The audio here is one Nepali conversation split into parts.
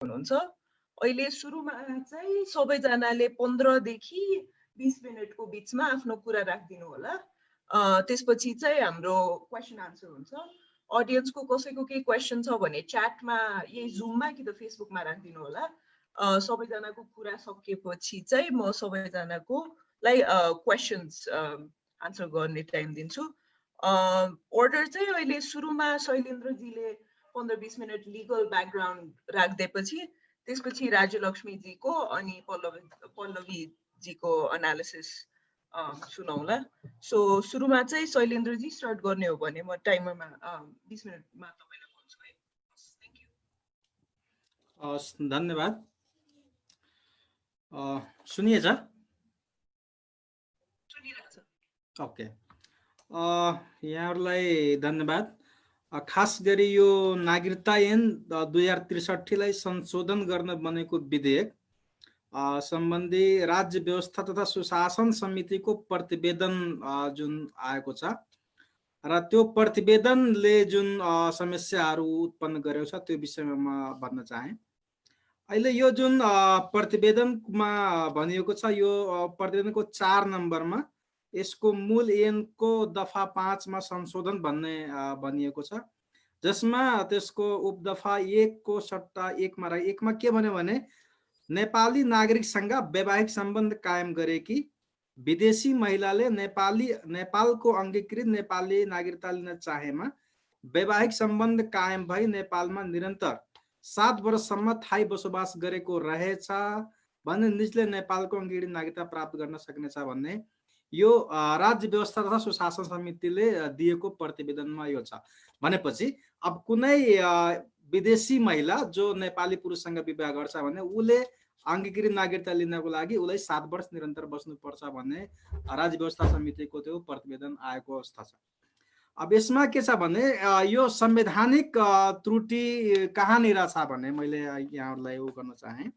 हुनुहुन्छ। अहिले सुरुमा चाहिँ सबैजनाले 15 देखि 20 मिनेटको बीचमा आफ्नो कुरा राखिदिनु होला। त्यसपछि चाहिँ हाम्रो क्वेसन आन्सर हुन्छ। अडियन्सको कसैको केही क्वेसन छ भने च्याटमा यही जुममा कि त फेसबुकमा राखिदिनु होला। सबैजनाको कुरा सकिएपछि चाहिँ म सबैजनाको क्वेसन्स आन्सर गर्ने टाइम दिन्छु। अर्डर चाहिँ अहिले सुरुमा शैलेन्द्रजीले 15-20 मिनट लिगल ब्याकग्राउन्ड राख्दैपछि त्यसपछि राजलक्ष्मीजीको अनि पल्लवीजीको एनालिसिस सुनौला। सो सुरुमा चाहिँ शैलेन्द्रजी स्टार्ट गर्ने हो भने म टाइमरमा 20 मिनटमा तपाईलाई भन्छु है। Thank you. धन्यवाद। सुनिएछ? सुनिरहेछ। ओके। यहाँहरुलाई धन्यवाद। खास गरी यो नागरिकता ऐन 2063 लाई संशोधन गर्न बनेको विधेयक सम्बन्धी राज्य व्यवस्था तथा सुशासन समितिको प्रतिवेदन जुन आएको छ र त्यो प्रतिवेदनले जुन समस्याहरू उत्पन्न गरेको छ त्यो विषयमा म भन्न चाहे। अहिले यो जुन प्रतिवेदनमा भनिएको छ यो प्रतिवेदनको 4 नम्बरमा यसको मूल ऐनको दफा 5 मा संशोधन भन्ने भनिएको छ, जसमा त्यसको उपदफा 1 को सट्टा 1 मा के भन्यो भने नेपाली नागरिकसँग वैवाहिक सम्बन्ध कायम गरेकी विदेशी महिलाले नेपालको अंगीकृत नेपाली नागरिकता लिन चाहेमा वैवाहिक सम्बन्ध कायम भई नेपालमा निरन्तर 7 वर्षसम्म थायी बसोबास गरेको रहेछ भने निजले नेपालको अंगीकृत नागरिकता प्राप्त गर्न सक्नेछ भन्ने यो राज्य व्यवस्था तथा सुशासन समितिले दिएको प्रतिवेदनमा यो छ। भनेपछि अब कुनै विदेशी महिला जो नेपाली पुरुषसँग विवाह गर्छ भने उले अंगीकृत नागरिकता लिनको लागि उलाई 7 वर्ष निरन्तर बस्नुपर्छ भन्ने राज्य व्यवस्था समितिको त्यो प्रतिवेदन आएको अवस्था छ। अब यसमा के छ भने यो संवैधानिक त्रुटि कहाँनिर छ भने मैले यहाँहरुलाई यो गर्न चाहे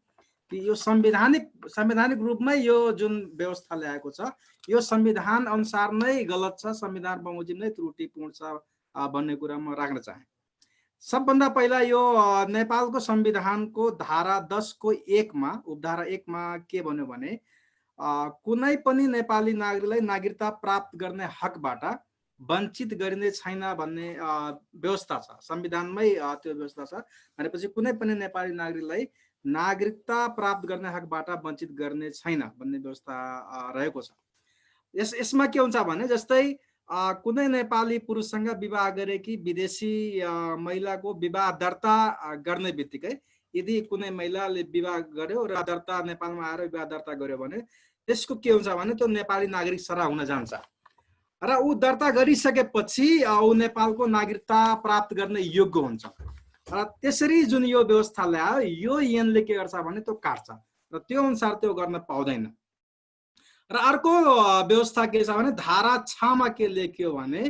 कि यो संवैधानिक रूपमै यो जुन व्यवस्था ल्याएको छ यो संविधान अनुसार नै गलत छ, संविधान बमोजिम नै त्रुटिपूर्ण छ भन्ने कुरा म राख्न चाहे। सबभन्दा पहिला यो नेपालको संविधानको धारा 10 को 1 मा उपधारा 1 मा के भन्यो भने कुनै पनि नेपाली नागरिकलाई नागरिकता प्राप्त गर्ने हकबाट वञ्चित गरिने छैन भन्ने व्यवस्था छ। संविधानमै त्यो व्यवस्था छ। भनेपछि कुनै पनि नेपाली नागरिकलाई नागरिकता प्राप्त गर्ने हकबाट वञ्चित गर्ने छैन भन्ने व्यवस्था रहेको छ। यसमा के हुन्छ भने जस्तै कुनै नेपाली पुरुषसँग विवाह गरेकी विदेशी महिलाको विवाह दर्ता गर्ने बित्तिकै यदि कुनै महिलाले विवाह गर्यो र दर्ता नेपालमा आएर विवाह दर्ता गर्यो भने त्यसको के हुन्छ भने त्यो नेपाली नागरिक सरा हुन जान्छ र ऊ दर्ता गरिसकेपछि ऊ नेपालको नागरिकता प्राप्त गर्ने योग्य हुन्छ। र त्यसरी जुन यो व्यवस्था ल्यायो यो ऐनले के गर्छ भने त्यो काट्छ र त्यो अनुसार त्यो गर्न पाउँदैन। र अर्को व्यवस्था के छ भने धारा 6 मा के लेख्यो भने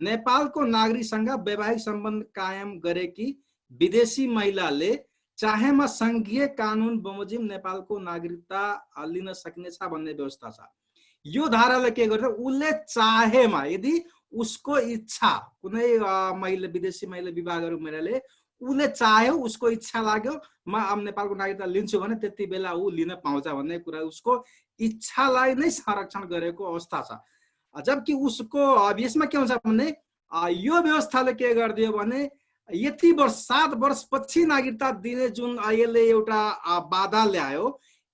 नेपालको नागरिकसँग वैवाहिक सम्बन्ध कायम गरेकी विदेशी महिलाले चाहेमा संघीय कानून बमोजिम नेपालको नागरिकता लिन सक्नेछ भन्ने व्यवस्था छ। यो धाराले के गर्छ उले चाहेमा यदि उसको इच्छा कुनै महिला विदेशी महिला विवाह गरेको महिलाले उले चाह्यो उसको इच्छा लाग्यो म अब नेपालको नागरिकता लिन्छु भने त्यति बेला ऊ लिन पाउँछ भन्ने कुरा उसको इच्छालाई नै संरक्षण गरेको अवस्था छ। जबकि उसको यसमा के हुन्छ भने यो व्यवस्थाले के गर्दियो भने यति वर्ष 7 वर्षपछि नागरिकता दिने जुन यसले एउटा बाधा ल्यायो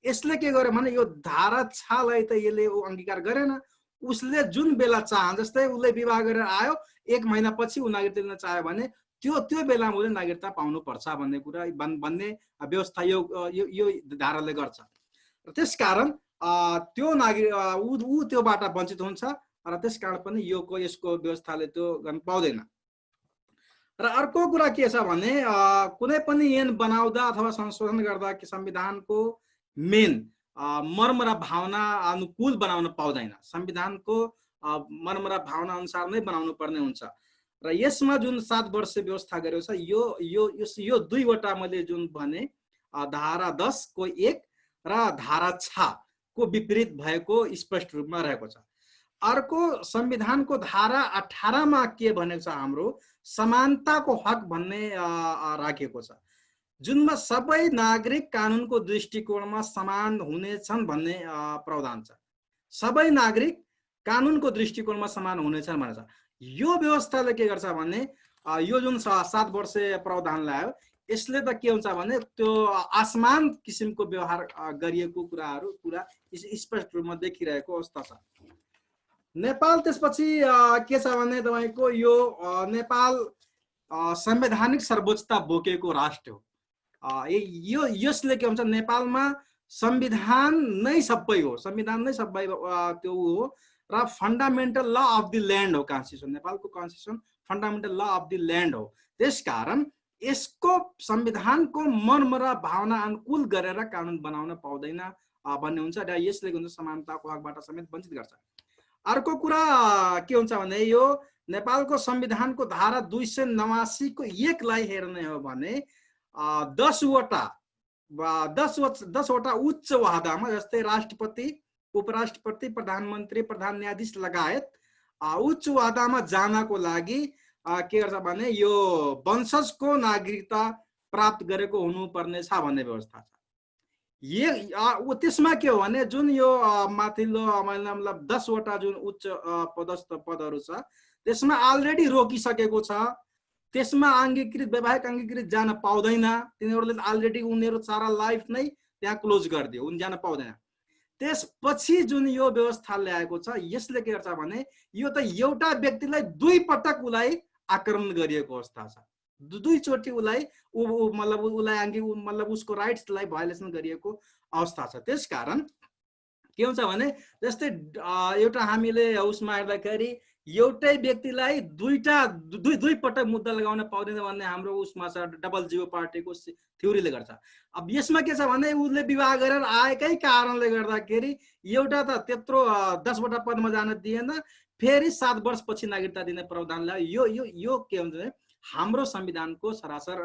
यसले के गर्यो भने यो धारा 6 लाई त यसले अंगीकार गरेन। उसले जुन बेला चाहे जस्तै उसले विवाह गरेर आयो 1 महिना पछि ऊ नागरिकता लिन चाह्यो भने त्यो बेलामा उसले नागरिकता पाउनु पर्छ भन्ने कुरा भन्ने व्यवस्था यो धाराले गर्छ। त्यसकारण त्यो नागरिक ऊ त्योबाट वञ्चित हुन्छ र त्यसकारण पनि यसको व्यवस्थाले त्यो गर्न पाउँदैन। र अर्को कुरा के छ भने कुनै पनि ऐन बनाउँदा अथवा संशोधन गर्दा कि संविधानको मेन मर्म र भावना अनुकूल बनाउन पाउँदैन। संविधानको मर्म र भावना अनुसार नै बनाउनु पर्ने हुन्छ। र यसमा जुन 7 वर्ष व्यवस्था गरेको छ यो दुईवटा मैले जुन भने धारा 10 को 1 र धारा 6 को विपरीत भएको स्पष्ट रूपमा रहेको छ। अर्को संविधानको धारा 18 मा के भनेको छ हाम्रो समानताको हक भन्ने राखेको छ। जुनमा सबै नागरिक कानुनको दृष्टिकोणमा समान हुनेछन् भन्ने प्रावधान छ। सबै नागरिक कानुनको दृष्टिकोणमा समान हुनेछन् भनेर छ। यो व्यवस्थाले के गर्छ भने यो जुन 7 वर्षीय प्रावधान ल्यायो यसले त के हुन्छ भने त्यो आसमान किसिमको व्यवहार गरिएको कुराहरू पुरा स्पष्ट रूपमा देखिरहेको अवस्था छ। नेपाल त्यसपछि के छ भने तपाईको यो नेपाल संवैधानिक सर्वोच्चता बोकेको राष्ट्र हो। यो यसले के हुन्छ नेपालमा संविधान नै सबै हो, संविधान नै सबै त्यो हो र fundamental law of the land हो कन्स्टिट्युसन। नेपालको constitution fundamental law of the land हो। त्यसकारण यसको संविधानको मर्म र भावना अनुकूल गरेर कानुन बनाउन पाउँदैन भन्ने हुन्छ र यसले हुन्छ समानताको हकबाट समेत वञ्चित गर्छ। अर्को कुरा के हुन्छ भने यो नेपालको संविधानको धारा 289 को 1 लाई हेर्ने हो भने 10 वटा उच्च वहदामा जस्तै राष्ट्रपति, उपराष्ट्रपति, प्रधानमन्त्री, प्रधान न्यायाधीश लगायत उच्च वहदामा जानको लागि के गर्छ भने यो वंशजको नागरिकता प्राप्त गरेको हुनुपर्ने छ भन्ने व्यवस्था छ। त्यसमा के हो भने जुन यो माथिल्लो मतलब 10 वटा जुन उच्च पदस्थ पदहरू छ त्यसमा अलरेडी रोकिसकेको छ। त्यसमा अंगीकृत वैवाहिक अंगीकृत जान पाउँदैन। तिनीहरूले अलरेडी उनीहरू सारा लाइफ नै त्यहाँ क्लोज गरिदियो, उनी जान पाउँदैन। त्यसपछि जुन यो व्यवस्था ल्याएको छ यसले के गर्छ भने यो त एउटा व्यक्तिलाई 2 पटक उलाई आक्रमण गरिएको अवस्था छ। 2 चोटि उलाई मतलब उलाई मतलब उसको राइट्सलाई भायोलेसन गरिएको अवस्था छ। त्यसकारण के हुन्छ भने जस्तै एउटा हामीले उसमा हेर्दाखेरि एउटै व्यक्तिलाई दुई पटक मुद्दा लगाउन पाउँदैन भन्ने हाम्रो उसमा छ, डबल जियो पार्टीको थ्योरीले गर्छ। अब यसमा के छ भने उसले विवाह गरेर आएकै कारणले गर्दाखेरि एउटा त त्यत्रो 10 वटा पदमा जान दिएन, फेरि 7 वर्षपछि नागरिकता दिने प्रावधान ल्यायो। यो के हुन्छ भने हाम्रो संविधानको सरासर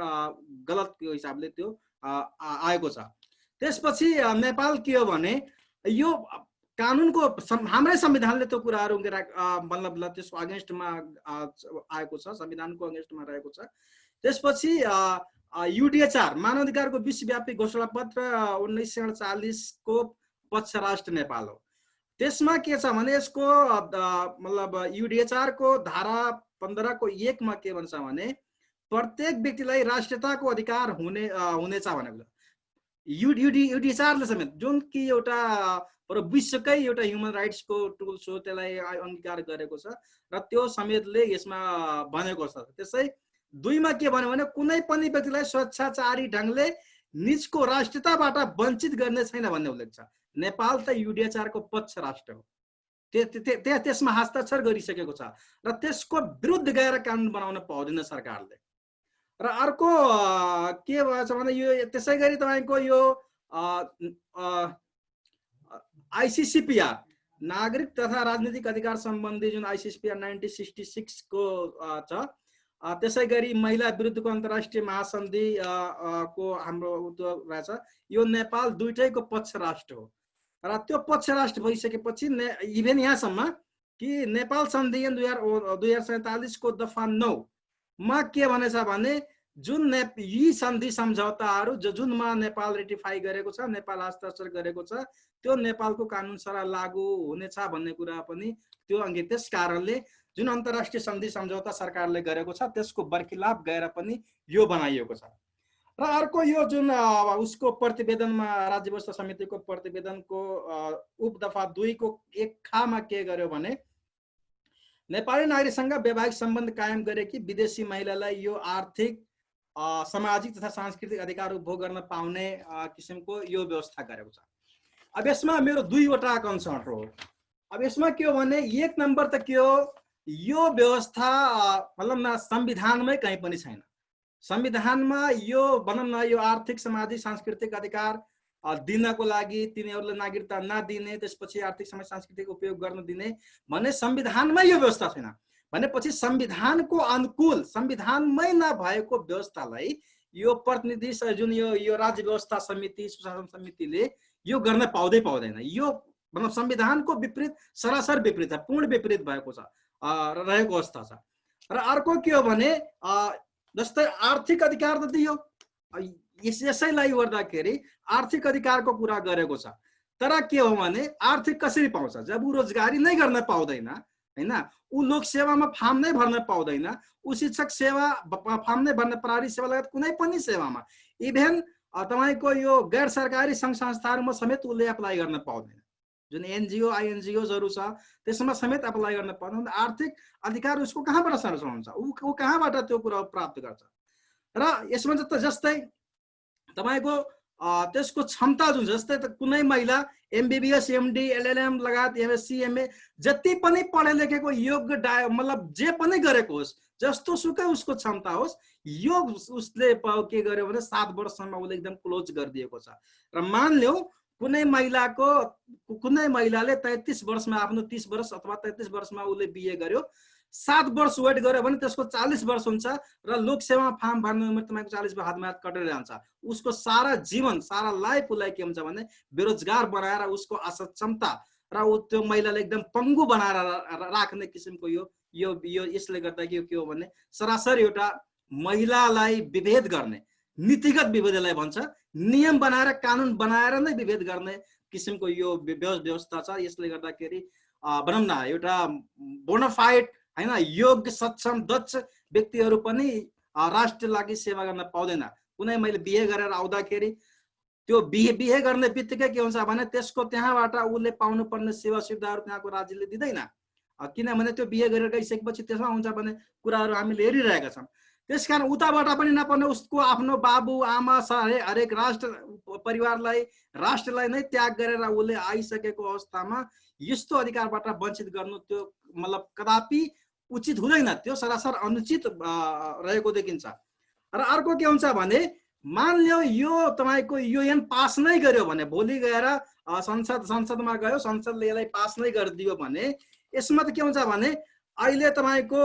गलत हिसाबले त्यो आएको छ। त्यसपछि नेपाल के हो भने यो कानुनको हाम्रै संविधानले त्यो कुराहरू मतलब त्यसको अगेन्स्टमा आएको छ, संविधानको अगेन्स्टमा रहेको छ। त्यसपछि युडिएचआर मानवाधिकारको विश्वव्यापी घोषणा पत्र 1948 को पक्ष राष्ट्र नेपाल हो। त्यसमा के छ भने यसको मतलब युडिएचआर को धारा 15 को 1 मा के भन्छ भने प्रत्येक व्यक्तिलाई राष्ट्रियताको अधिकार हुनेछ भनेको छ। युडिएचआरले समेत जुन कि एउटा विश्वकै एउटा ह्युमन राइट्सको टुल्स हो त्यसलाई अंगीकार गरेको छ र त्यो समेतले यसमा भनेको छ। त्यसै 2 मा के भन्यो भने कुनै पनि व्यक्तिलाई स्वेच्छाचारी ढंगले निजको राष्ट्रियताबाट वञ्चित गर्ने छैन भन्ने उल्लेख छ। नेपाल त युडिएचआर को पक्ष राष्ट्र हो, त्यसमा हस्ताक्षर गरिसकेको छ र त्यसको विरुद्ध गएर कानुन बनाउन पाउँदैन सरकारले। र अर्को के भन्छ भने यो त्यसै गरी तपाईको यो आईसीसीपीआर नागरिक तथा राजनीतिक अधिकार सम्बन्धी जुन आईसीसीपीआर 1966 को छ, त्यसै गरी महिला विरुद्धको अन्तर्राष्ट्रिय महासन्धि को हाम्रो त्यो रहेछ। यो नेपाल दुईटैको पक्ष राष्ट्र हो र त्यो पक्ष राष्ट्र भइसकेपछि इभेन यहाँसम्म कि नेपाल संविधान 2047 को दफा 9 मा के भनेछ भने जुन यी सन्धि सम्झौताहरू जुनमा नेपाल रेटिफाई गरेको छ, नेपाल हस्ताक्षर गरेको छ, त्यो नेपालको कानुन सरा लागू हुनेछ भन्ने कुरा पनि त्यो अंगे। त्यस कारणले जुन अन्तर्राष्ट्रिय सन्धि सम्झौता सरकारले गरेको छ त्यसको बर्खिलाफ गएर पनि यो बनाइएको छ। र अर्को यो जुन उसको प्रतिवेदनमा राज्य व्यवस्था समितिको प्रतिवेदनको उपदफा 2 को 1 खामा के गर्यो भने नेपाली नागरिकसँग वैवाहिक सम्बन्ध कायम गरेकी विदेशी महिलालाई यो आर्थिक सामाजिक तथा सांस्कृतिक अधिकार उपभोग गर्न पाउने किसिमको यो व्यवस्था गरेको छ। अब यसमा मेरो 2 वटा कन्सर्न हो। अब यसमा के हो भने 1 नम्बर त के हो, यो व्यवस्था मतलब न संविधानमै कहीँ पनि छैन। संविधानमा यो भनौं न यो आर्थिक सामाजिक सांस्कृतिक अधिकार दिनको लागि तिनीहरूले नागरिकता नदिने, त्यसपछि आर्थिक समाज सांस्कृतिक उपयोग गर्न दिने भन्ने संविधानमै यो व्यवस्था छैन भनेपछि संविधानको अनुकूल संविधानमै नभएको व्यवस्थालाई यो प्रतिनिधि जुन यो राज्य व्यवस्था समिति सुशासन समितिले यो गर्न पाउँदैन। यो मतलब संविधानको विपरीत, सरासर विपरीत छ, पूर्ण विपरीत भएको छ रहेको अवस्था छ। र अर्को के हो भने जस्तै आर्थिक अधिकार त दियो, यसैलाई गर्दाखेरि आर्थिक अधिकारको कुरा गरेको छ। तर के हो भने आर्थिक कसरी पाउँछ? जब ऊ रोजगारी नै गर्न पाउँदैन हैन, ऊ लोक सेवामा फार्म नै भर्न पाउँदैन, ऊ शिक्षक सेवा फार्म नै भर्न, प्रहरी सेवा लगायत कुनै पनि सेवामा, इभेन तपाईको यो गैर सरकारी संघ संस्थाहरूमा समेत उसले एप्लाई गर्न पाउँदैन। जुन एनजिओ आइएनजिओजहरू छ त्यसमा समेत एप्लाई गर्न पाउँदैन। आर्थिक अधिकार उसको कहाँबाट संरक्षण हुन्छ? ऊ कहाँबाट त्यो कुरा प्राप्त गर्छ? र यसमा जस्तै तपाईको त्यसको क्षमता जुन, जस्तै कुनै महिला एमबीबीएस एमडी एलएलएम लगायत एमएससी एमए जति पनि पढे लेखेको योग्य मतलब जे पनि गरेको होस्, जस्तो सुकै उसको क्षमता होस्, यो उसले के गर्यो भने 7 वर्षसम्म उसले एकदम क्लोज गरिदिएको छ। र मान्यौ कुनै महिलाले 33 वर्षमा आफ्नो 30 वर्ष अथवा 33 वर्षमा उसले बिए गर्यो, 7 वर्ष वेट गर्यो भने त्यसको 40 वर्ष हुन्छ र लोकसेवा फार्म भर्ने उमेर तपाईको 40 हातमा हात कटेर जान्छ। उसको सारा जीवन सारा लाइफ उसलाई के हुन्छ भने बेरोजगार बनाएर उसको असक्षमता र त्यो महिलाले एकदम पङ्गु बनाएर राख्ने किसिमको यो यसले गर्दा के हो भने सरासर एउटा महिलालाई विभेद गर्ने, नीतिगत विभेदलाई भन्छ, नियम बनाएर कानुन बनाएर नै विभेद गर्ने किसिमको यो व्यवस्था छ। यसले गर्दाखेरि भनौँ न एउटा बोनाफाइड हैन योग्य सक्षम दक्ष व्यक्तिहरू पनि राष्ट्रको लागि सेवा गर्न पाउँदैन। कुनै मैले बिहे गरेर आउँदाखेरि त्यो बिहे गर्ने बित्तिकै के हुन्छ भने त्यसको त्यहाँबाट उसले पाउनु पर्ने सेवा सुविधाहरू त्यहाँको राज्यले दिँदैन, किनभने त्यो बिहे गरेर गइसकेपछि त्यसमा हुन्छ भने कुराहरू हामीले हेरिरहेका छौँ। त्यसकारण उताबाट पनि नपर्ने उसको आफ्नो बाबु आमा हरेक राष्ट्रलाई नै त्याग गरेर उसले आइसकेको अवस्थामा यस्तो अधिकारबाट वञ्चित गर्नु त्यो मतलब कदापि उचित हुँदैन, त्यो सरासर अनुचित रहेको देखिन्छ। र अर्को के हुन्छ भने मान्यो यो तपाईको यूएन पास नै गर्यो भने, भोलि गएर संसदमा गयो, संसदले यसलाई पास नै गरिदियो भने यसमा त के हुन्छ भने अहिले तपाईको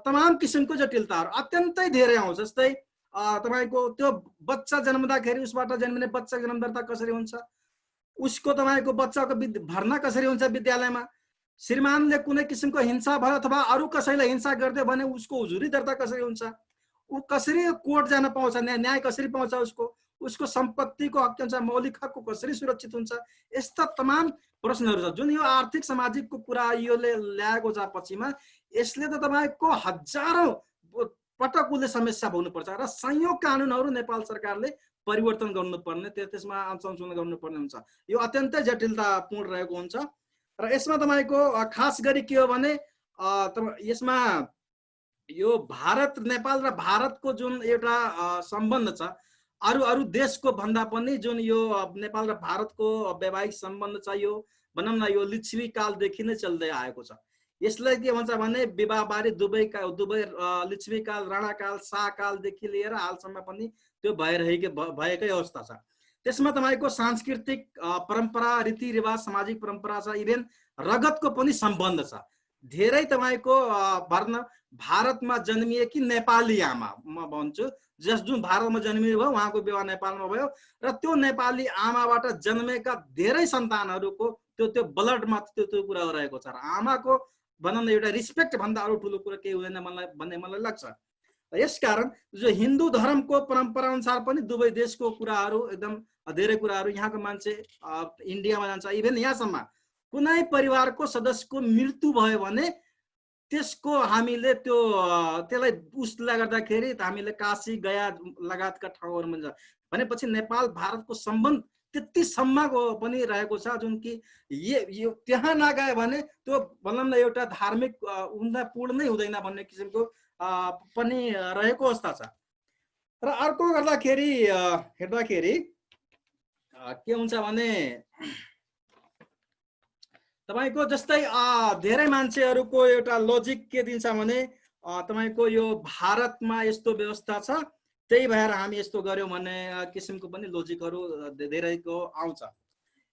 तमाम किसिमको जटिलताहरू अत्यन्तै धेरै आउँछ। जस्तै तपाईको त्यो बच्चा जन्मदाखेरि उसबाट जन्मिने बच्चा जन्मदर्ता कसरी हुन्छ, उसको तपाईको बच्चाको भर्ना कसरी हुन्छ विद्यालयमा, श्रीमानले कुनै किसिमको हिंसा भयो अथवा अरू कसैलाई हिंसा गरिदियो भने उसको उजुरी दर्ता कसरी हुन्छ, ऊ कसरी कोर्ट जान पाउँछ, न्याय कसरी पाउँछ, उसको सम्पत्तिको हक हुन्छ, मौलिक हकको कसरी सुरक्षित हुन्छ, यस्ता तमाम प्रश्नहरू छ जुन यो आर्थिक सामाजिकको कुरा योले ल्याएको छ। पछिमा यसले त तपाईको हजारौं पटक उसले समस्या भोग्नुपर्छ र संयोग कानुनहरू नेपाल सरकारले परिवर्तन गर्नुपर्ने, त्यसमा संशोधन गर्नुपर्ने हुन्छ। यो अत्यन्तै जटिलतापूर्ण रहेको हुन्छ। र यसमा तपाईको खास गरी के हो भने यसमा यो भारत नेपाल र भारतको जुन एउटा सम्बन्ध छ अरू देशको भन्दा पनि जुन यो नेपाल र भारतको वैवाहिक सम्बन्ध छ यो भनौँ न यो लिच्छवी कालदेखि नै चल्दै आएको छ। यसलाई के भन्छ भने विवाहबारी दुवै लिच्छवी काल, राणा काल, शाह कालदेखि लिएर हालसम्म पनि त्यो भएकै अवस्था छ। त्यसमा तपाईको सांस्कृतिक परम्परा, रीतिरिवाज, सामाजिक परम्परा छ, इभेन रगतको पनि सम्बन्ध छ। धेरै तपाईको भारतमा जन्मिएकी नेपाली आमा म भन्छु, जुन भारतमा जन्मिनु भयो उहाँको विवाह नेपालमा भयो र त्यो नेपाली आमाबाट जन्मेका धेरै सन्तानहरूको त्यो ब्लडमा त्यो कुरा रहेको छ। र आमाको भनौँ न एउटा रिस्पेक्ट भन्दा अरू ठुलो कुरा केही हुँदैन भन्ने मलाई लाग्छ। यसकारण जो हिन्दू धर्मको परम्परा अनुसार पनि दुवै देशको कुराहरू एकदम धेरै कुराहरू यहाँको मान्छे इन्डियामा जान्छ, इभेन यहाँसम्म कुनै परिवारको सदस्यको मृत्यु भयो भने त्यसको हामीले त्यसलाई उसले गर्दाखेरि हामीले काशी गया लगायतका ठाउँहरूमा जान्छ भनेपछि नेपाल भारतको सम्बन्ध त्यतिसम्मको पनि रहेको छ जुन कि यो त्यहाँ नगयो भने त्यो भनौँ न एउटा धार्मिक पूर्ण नै हुँदैन भन्ने किसिमको पनि रहेको अवस्था छ। र अर्को हेर्दाखेरि के हुन्छ भने तपाईको जस्तै धेरै मान्छेहरूको एउटा लजिक के दिन्छ भने तपाईको यो भारतमा यस्तो व्यवस्था छ त्यही भएर हामी यस्तो गर्यौं भन्ने किसिमको पनि लजिकहरू धेरैको आउँछ।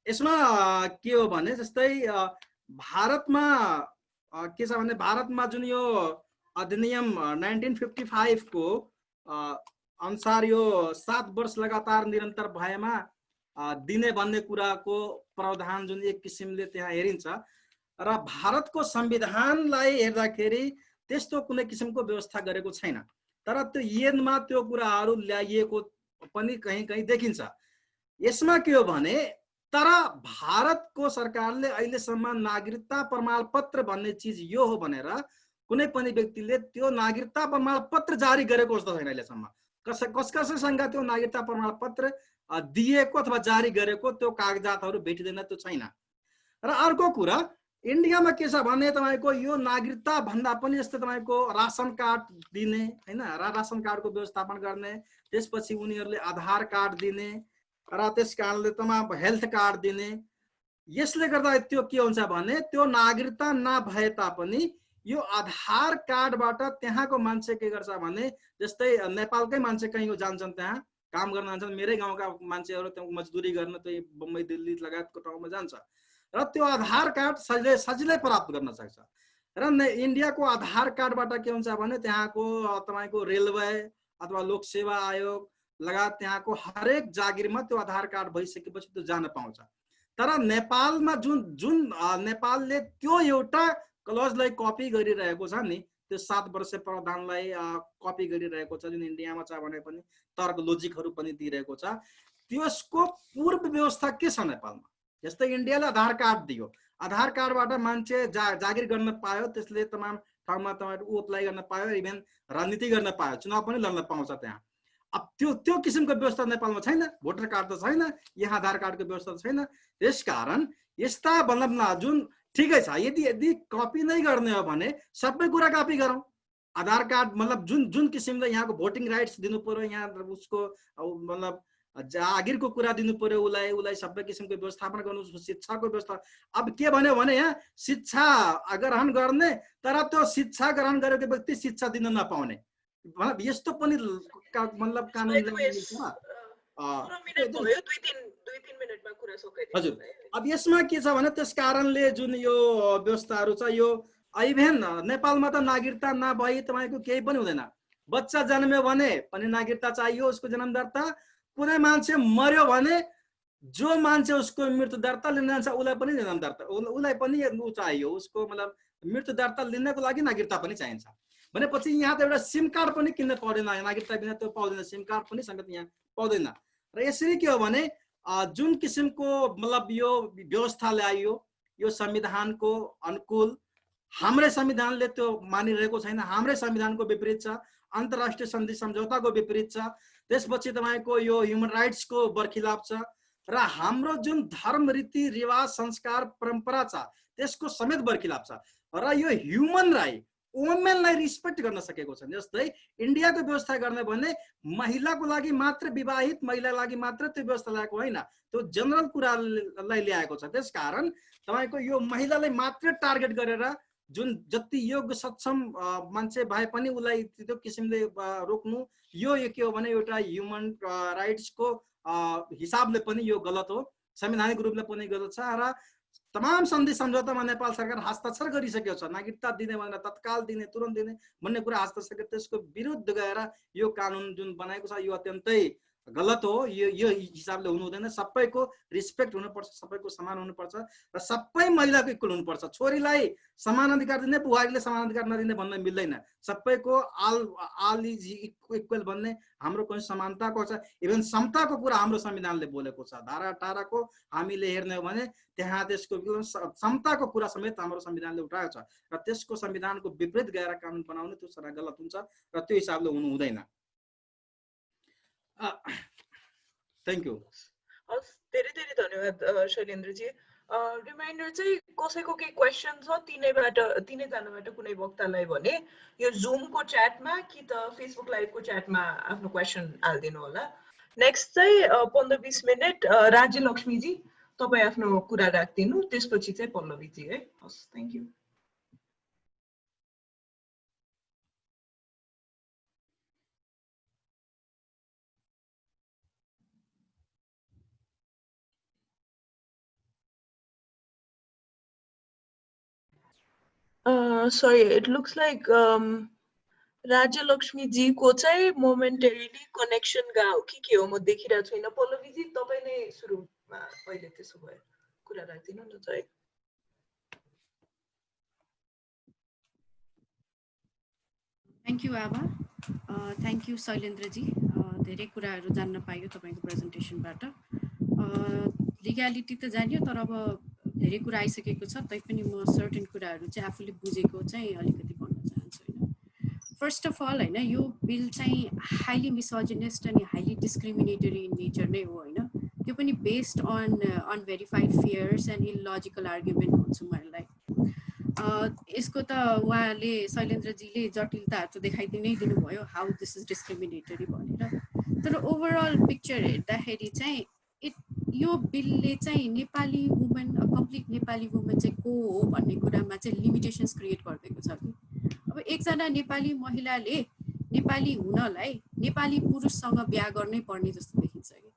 यसमा के हो भने जस्तै भारतमा के छ भने भारतमा जुन यो अधिनियम 1955 को अनुसार यो 7 वर्ष लगातार निरन्तर भएमा दिने भन्ने कुराको प्रावधान जुन एक किसिमले त्यहाँ हेरिन्छ र भारतको संविधानलाई हेर्दाखेरि त्यस्तो कुनै किसिमको व्यवस्था गरेको छैन। तर त्यो ऐनमा त्यो कुराहरू ल्याइएको पनि कहीँ कहीँ देखिन्छ। यसमा के हो भने तर भारतको सरकारले अहिलेसम्म नागरिकता प्रमाणपत्र भन्ने चिज यो हो भनेर कुनै पनि व्यक्तिले त्यो नागरिकता प्रमाणपत्र जारी गरेको जस्तो छैन अहिलेसम्म। कसैसँग त्यो नागरिकता प्रमाणपत्र दिएको अथवा जारी गरेको त्यो कागजातहरू भेटिँदैन, त्यो छैन। र अर्को कुरा इन्डियामा के छ भने तपाईको यो नागरिकता भन्दा पनि जस्तै तपाईको रासन कार्ड दिने हैन, रासन कार्डको व्यवस्थापन गर्ने, त्यसपछि उनीहरूले आधार कार्ड दिने र त्यस कारणले तमाम हेल्थ कार्ड दिने। यसले गर्दा त्यो के हुन्छ भने त्यो नागरिकता नभए तापनि यो आधार कार्डबाट त्यहाँको मान्छे के गर्छ भने जस्तै नेपालकै मान्छे कहीँ जान्छन्, त्यहाँ काम गर्न जान्छन्, मेरै गाउँका मान्छेहरू त्यहाँ मजदुरी गर्न त्यही बम्बई दिल्ली लगायतको ठाउँमा जान्छ र त्यो आधार कार्ड सजिलै प्राप्त गर्न सक्छ। र इन्डियाको आधार कार्डबाट के हुन्छ भने त्यहाँको तपाईको रेलवे अथवा लोक सेवा आयोग लगायत त्यहाँको हरेक जागिरमा त्यो आधार कार्ड भइसकेपछि त्यो जान पाउँछ। तर नेपालमा जुन नेपालले त्यो एउटा क्लजलाई कपी गरिरहेको छ नि, त्यो 7 वर्ष प्रावधानलाई कपी गरिरहेको छ, जुन इन्डियामा छ भने पनि तर्क लोजिकहरू पनि दिइरहेको छ, त्यसको पूर्व व्यवस्था के छ नेपालमा? जस्तै इन्डियाले आधार कार्ड दियो, आधार कार्डबाट मान्छे जागिर गर्न पायो, त्यसले तमाम ठाउँमा तपाईहरु अप्लाई गर्न पायो, इभन राजनीति गर्न पायो, चुनाव पनि लड्न पाउँछ त्यहाँ। अब त्यो किसिमको व्यवस्था नेपालमा छैन, भोटर कार्ड त छैन, यहाँ आधार कार्डको व्यवस्था छैन। त्यसकारण यस्ता मतलब जुन ठिकै छ, यदि कपी नै गर्ने हो भने सबै कुरा कपी गरौँ। आधार कार्ड मतलब जुन किसिमले यहाँको भोटिङ राइट्स दिनु पर्यो, यहाँ उसको मतलब जागिरको कुरा दिनु पर्यो, उसलाई सबै किसिमको व्यवस्थापन गर्नु, शिक्षाको व्यवस्था। अब के भन्यो भने यहाँ शिक्षा ग्रहण गर्ने तर त्यो शिक्षा ग्रहण गरेको व्यक्ति शिक्षा दिन नपाउने, मतलब यस्तो पनि मतलब कानुन हजुर। अब यसमा के छ भने त्यस कारणले जुन यो व्यवस्थाहरू छ, यो इभेन नेपालमा त नागरिकता नभई तपाईको केही पनि हुँदैन। बच्चा जन्म्यो भने पनि नागरिकता चाहियो, उसको जन्म दर्ता। कुनै मान्छे मर्यो भने जो मान्छे उसको मृत्यु दर्ता लिन जान्छ उसलाई पनि जन्म दर्ता, उसलाई पनि चाहियो, उसको मतलब मृत्यु दर्ता लिनको लागि नागरिकता पनि चाहिन्छ। भनेपछि यहाँ त एउटा सिम कार्ड पनि किन्न पर्दैन, नागरिकता बिना त्यो पाउँदैन, सिम कार्ड पनि समेत यहाँ पाउँदैन। र यसरी के हो भने जुन किसिमको मतलब यो व्यवस्था ल्याइयो यो संविधानको अनुकूल, हाम्रै संविधानले त्यो मानिरहेको छैन, हाम्रै संविधानको विपरीत छ, अन्तर्राष्ट्रिय सन्धि सम्झौताको विपरीत छ, त्यसपछि तपाईको यो ह्युमन राइट्सको बरखिलाफ छ, र हाम्रो जुन धर्म रीति रिवाज संस्कार परम्परा छ त्यसको समेत बरखिलाफ छ। र यो ह्युमन राइट वुमेनलाई रिस्पेक्ट गर्न सकेको छ। जस्तै इन्डियाको व्यवस्था गर्ने भने महिलाको लागि मात्र, विवाहित महिलाको लागि मात्र त्यो व्यवस्था ल्याएको होइन, त्यो जनरल कुरालाई ल्याएको छ। त्यसकारण तपाईको यो महिलालाई मात्र टार्गेट गरेर जुन जति योग्य सक्षम मान्छे भए पनि उसलाई त्यो किसिमले रोक्नु, यो के हो भने एउटा ह्युमन राइट्सको हिसाबले पनि यो गलत हो, संवैधानिक रूपले पनि गलत छ। र तमाम सन्धि सम्झौतामा नेपाल सरकार हस्ताक्षर गरिसकेको छ, नागरिकता दिने भनेर तत्काल दिने, तुरन्त दिने भन्ने कुरा हस्ताक्षर, त्यसको विरुद्ध गएर यो कानुन जुन बनाएको छ यो अत्यन्तै गलत हो। यो हिसाबले हुनु हुँदैन, सबैको रिस्पेक्ट हुनुपर्छ, सबैको समान हुनुपर्छ र सबै महिलाको इक्वल हुनुपर्छ। छोरीलाई समान अधिकार दिने, बुहारीले समान अधिकार नदिने भन्न मिल्दैन, सबैको आल इज इक्वल भन्ने हाम्रो कुनै समानताको छ। इभन समताको कुरा हाम्रो संविधानले बोलेको छ, धारा 18 को हामीले हेर्ने हो भने त्यहाँ त्यसको समताको कुरा समेत हाम्रो संविधानले उठाएको छ, र त्यसको संविधानको विपरीत गएर कानुन बनाउने त्यो सरा गलत हुन्छ र त्यो हिसाबले हुनु हुँदैन। Thank you. धेरै धेरै धन्यवाद शैलेन्द्रजी। रिमाइन्डर चाहिँ कसैको केही क्वेसन छ तिनैजनाबाट कुनै वक्तालाई भने यो जुमको च्याटमा कि त फेसबुक लाइभको च्याटमा आफ्नो क्वेसन हालिदिनु होला। नेक्स्ट चाहिँ 15-20 मिनट राज्यलक्ष्मीजी तपाईँ आफ्नो कुरा राखिदिनु, त्यसपछि चाहिँ पल्लवीजी है। हस्, thank you. Sorry, it looks like Rajyalakshmi ji को चाहिँ मोमेन्टरीली कनेक्सन गयो कि के हो, म देखिरहेको छैन। पल्लवीजी तपाईँ नै सुरुमा पहिले त्यसो भए कुरा राखिदिनु न चाहिँ। Thank you, Ava. Thank you, Shailendraji. धेरै कुराहरू जान्न पाइयो तपाईको प्रेजेन्टेसनबाट लिग्यालिटी त जानियो तर अब धेरै कुरा आइसकेको छ तैपनि म सर्टेन कुराहरू चाहिँ आफूले बुझेको चाहिँ अलिकति भन्न चाहन्छु हैन फर्स्ट अफ अल हैन यो बिल चाहिँ हाइली मिसोजिनिस्ट अनि हाइली डिस्क्रिमिनेटरी इन नेचर नै हो हैन त्यो पनि based on unverified fears and illogical argument भन्छु मलाई यसको त उहाँले शैलेन्द्रजीले जटिलताहरू त देखाइदिनै दिनुभयो हाउ दिस इज डिस्क्रिमिनेटरी भनेर तर ओभरअल पिक्चर हेर्दाखेरि चाहिँ यो बिलले चाहिँ Nepali woman complete Nepali woman चाहिँ को हो भन्ने कुरामा चाहिँ लिमिटेसन्स क्रिएट गरिदिएको छ कि अब एकजना नेपाली महिलाले नेपाली हुनलाई नेपाली पुरुषसँग बिहा गर्नै पर्ने जस्तो देखिन्छ कि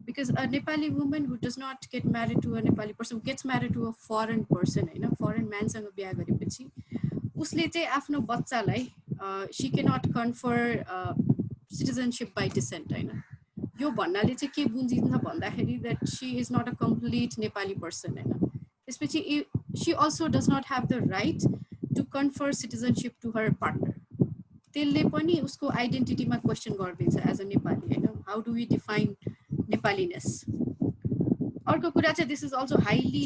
because a Nepali woman who does not get married to a Nepali person gets married to a foreign person हैन foreign man सँग बिहा गरेपछि उसले चाहिँ आफ्नो बच्चालाई she cannot confer citizenship by descent हैन यो भन्नाले चाहिँ के बुझिन्छ भन्दाखेरि that she is not a complete Nepali person हैन त्यसपछि she also does not have the right to confer citizenship to her partner त्यसले पनि उसको आइडेन्टिटीमा क्वेशन गर्दिन्छ एज अ नेपाली हैन how do we define Nepaliness अर्को कुरा चाहिँ this is also highly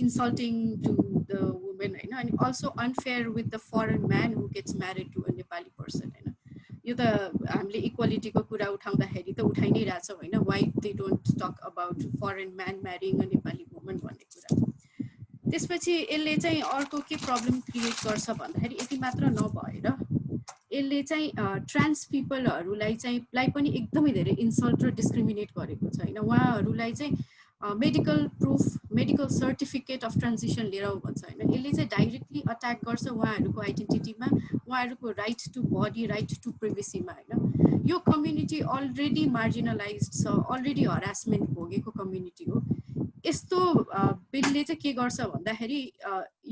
insulting to the women हैन अनि also unfair with the foreign man who gets married to a Nepali person हैन यो त हामीले इक्वालिटीको कुरा उठाउँदाखेरि त उठाइ नै रहेछौँ हैन why they don't talk about foreign man marrying a Nepali woman भन्ने कुरा त्यसपछि यसले चाहिँ अर्को के प्रब्लम क्रिएट गर्छ भन्दाखेरि यति मात्र नभएर यसले चाहिँ ट्रान्स पिपलहरूलाई चाहिँ पनि एकदमै धेरै इन्सल्ट र डिस्क्रिमिनेट गरेको छ हैन उहाँहरूलाई चाहिँ medical proof medical certificate of transition लिएर आऊ भन्छ हैन यसले चाहिँ डाइरेक्टली अट्याक गर्छ उहाँहरूको आइडेन्टिटीमा उहाँहरूको right to body right to प्रिभेसीमा हैन यो कम्युनिटी अलरेडी मार्जिनलाइज्ड छ अलरेडी हरासमेन्ट भोगेको कम्युनिटी हो यस्तो बिलले चाहिँ के गर्छ भन्दाखेरि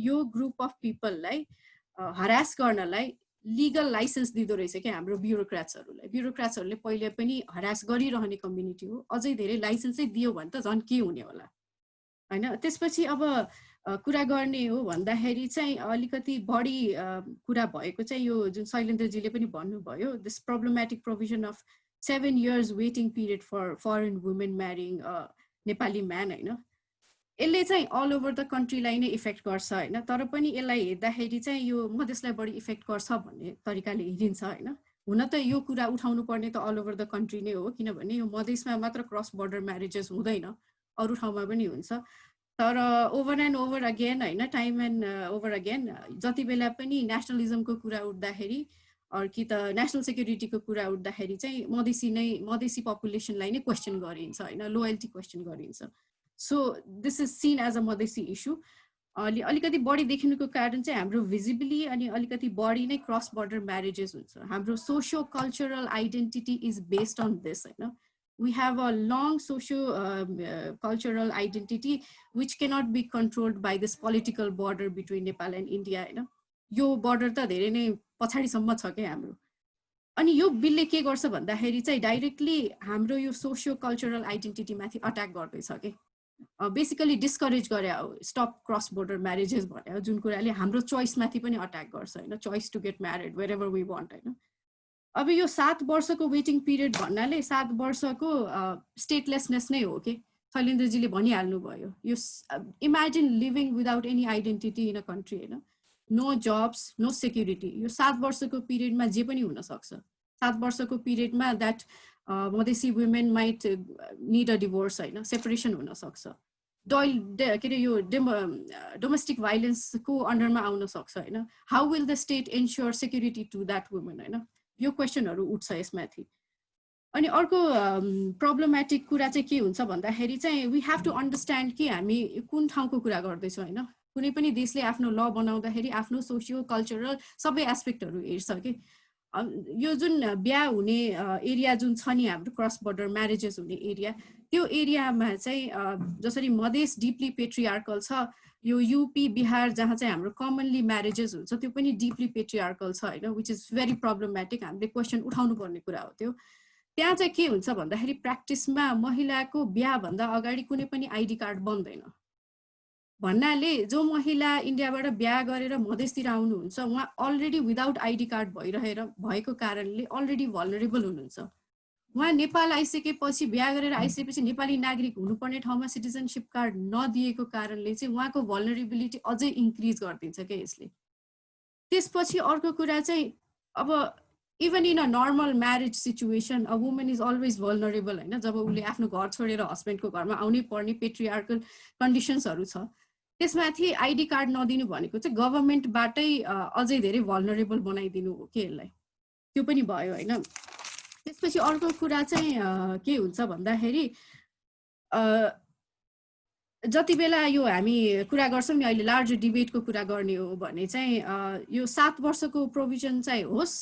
यो ग्रुप अफ पिपललाई हरास गर्नलाई लिगल लाइसेन्स दिँदो रहेछ क्या हाम्रो ब्युरोक्राट्सहरूले पहिले पनि हरास गरिरहने कम्युनिटी हो अझै धेरै लाइसेन्सै दियो भने त झन् के हुने होला हैन त्यसपछि अब कुरा गर्ने हो भन्दाखेरि चाहिँ अलिकति बढी कुरा भएको चाहिँ यो जुन शैलेन्द्रजीले पनि भन्नुभयो this problematic provision of 7 years waiting period for foreign women marrying Nepali man हैन यसले चाहिँ अल ओभर द कन्ट्रीलाई नै इफेक्ट गर्छ हैन तर पनि यसलाई हेर्दाखेरि चाहिँ यो मधेसलाई बढी इफेक्ट गर्छ भन्ने तरिकाले हेरिन्छ हैन हुन त यो कुरा उठाउनु पर्ने त अल ओभर द कन्ट्री नै हो किनभने यो मधेसमा मात्र क्रस बोर्डर म्यारेजेस हुँदैन अरू ठाउँमा पनि हुन्छ तर ओभर एन्ड ओभर अगेन हैन टाइम एन्ड ओभर अगेन जति बेला पनि नेसनलिजमको कुरा उठ्दाखेरि कि त नेसनल सेक्युरिटीको कुरा उठ्दाखेरि चाहिँ मधेसी पपुलेसनलाई नै क्वेसन गरिन्छ हैन लोयल्टी क्वेसन गरिन्छ so this is seen as a Madhesi issue अलिकति बढी देखिनुको कारण चाहिँ हाम्रो भिजिबली अनि अलिकति बढी नै क्रस बोर्डर म्यारेजेस हुन्छ हाम्रो socio cultural identity is based on this हैन we have a long socio-cultural identity which cannot be controlled by this political border between Nepal and India हैन यो border त धेरै नै पछाडीसम्म छ के हाम्रो अनि यो बिलले के गर्छ भन्दाखेरि चाहिँ डाइरेक्टली हाम्रो यो सोसियो कल्चरल आइडेन्टिटी माथि अट्याक गर्दैछ के बेसिकली डिस्करेज गरे हो स्टप क्रस बोर्डर म्यारेजेस भने हो जुन कुराले हाम्रो चोइस माथि पनि अट्याक गर्छ हैन choice to get married wherever we want हैन अब यो 7 वर्षको वेटिङ पिरियड भन्नाले 7 वर्षको स्टेटलेसनेस नै हो के शैलेन्द्रजीले भनिहाल्नु भयो यो imagine living without any identity in a country हैन नो जब्स नो सेक्युरिटी यो 7 वर्षको पिरियडमा जे पनि हुन सक्छ 7 वर्षको पिरियडमा that Madhesi women might need a divorce हैन सेपरेसन हुन सक्छ के अरे यो डोमेस्टिक भाइलेन्सको अन्डरमा आउन सक्छ हैन how will the state ensure security to that women हैन यो क्वेशनहरु उठ्छ यसमाथि अनि अर्को प्रब्लमेटिक कुरा चाहिँ के हुन्छ भन्दाखेरि चाहिँ वी हैव टु अन्डरस्ट्यान्ड कि हामी कुन ठाउँको कुरा गर्दैछौँ हैन कुनै पनि देशले आफ्नो ल बनाउँदाखेरि आफ्नो सोसियो कल्चरल सबै एस्पेक्टहरु हेर्छ कि यो जुन बिहा हुने एरिया जुन छ नि हाम्रो क्रस बोर्डर म्यारेजेस हुने एरिया त्यो एरियामा चाहिँ जसरी मधेस डिपली पेट्रियार्कल छ यो यूपी बिहार जहाँ चाहिँ हाम्रो कमनली म्यारेजेस हुन्छ त्यो पनि डिपली पेट्रियार्कल छ हैन व्हिच इज भेरी प्रब्लमेटिक हामीले क्वेशन उठाउनु पर्ने कुरा हो त्यो त्यहाँ चाहिँ के हुन्छ भन्दाखेरि प्र्याक्टिसमा महिलाको बिहा भन्दा अगाडि कुनै पनि आइडी कार्ड बन्दैन भन्नाले जो महिला इन्डियाबाट बिहा गरेर मधेसतिर आउनुहुन्छ उहाँ अलरेडी विदाउट आइडी कार्ड भएको कारणले अलरेडी भल्नरेबल हुनुहुन्छ उहाँ नेपाल आइसकेपछि बिहा गरेर आइसकेपछि नेपाली नागरिक हुनुपर्ने ठाउँमा सिटिजनशिप कार्ड नदिएको कारणले चाहिँ उहाँको भल्नरेबिलिटी अझै इन्क्रिज गरिदिन्छ क्या यसले। त्यसपछि अर्को कुरा चाहिँ अब even in a normal marriage situation a women is always vulnerable होइन, जब उसले आफ्नो घर छोडेर हस्बेन्डको घरमा आउनै पर्ने पेट्रिआर्कल कन्डिसन्सहरू छ, त्यसमाथि आइडी कार्ड नदिनु भनेको चाहिँ गभर्मेन्टबाटै अझै धेरै भल्नरेबल बनाइदिनु हो कि यसलाई, त्यो पनि भयो होइन। त्यसपछि अर्को कुरा चाहिँ के हुन्छ भन्दाखेरि जति बेला यो हामी कुरा गर्छौँ नि अहिले लार्जर डिबेटको कुरा गर्ने हो भने चाहिँ यो 7 वर्षको प्रोभिजन चाहिँ होस्,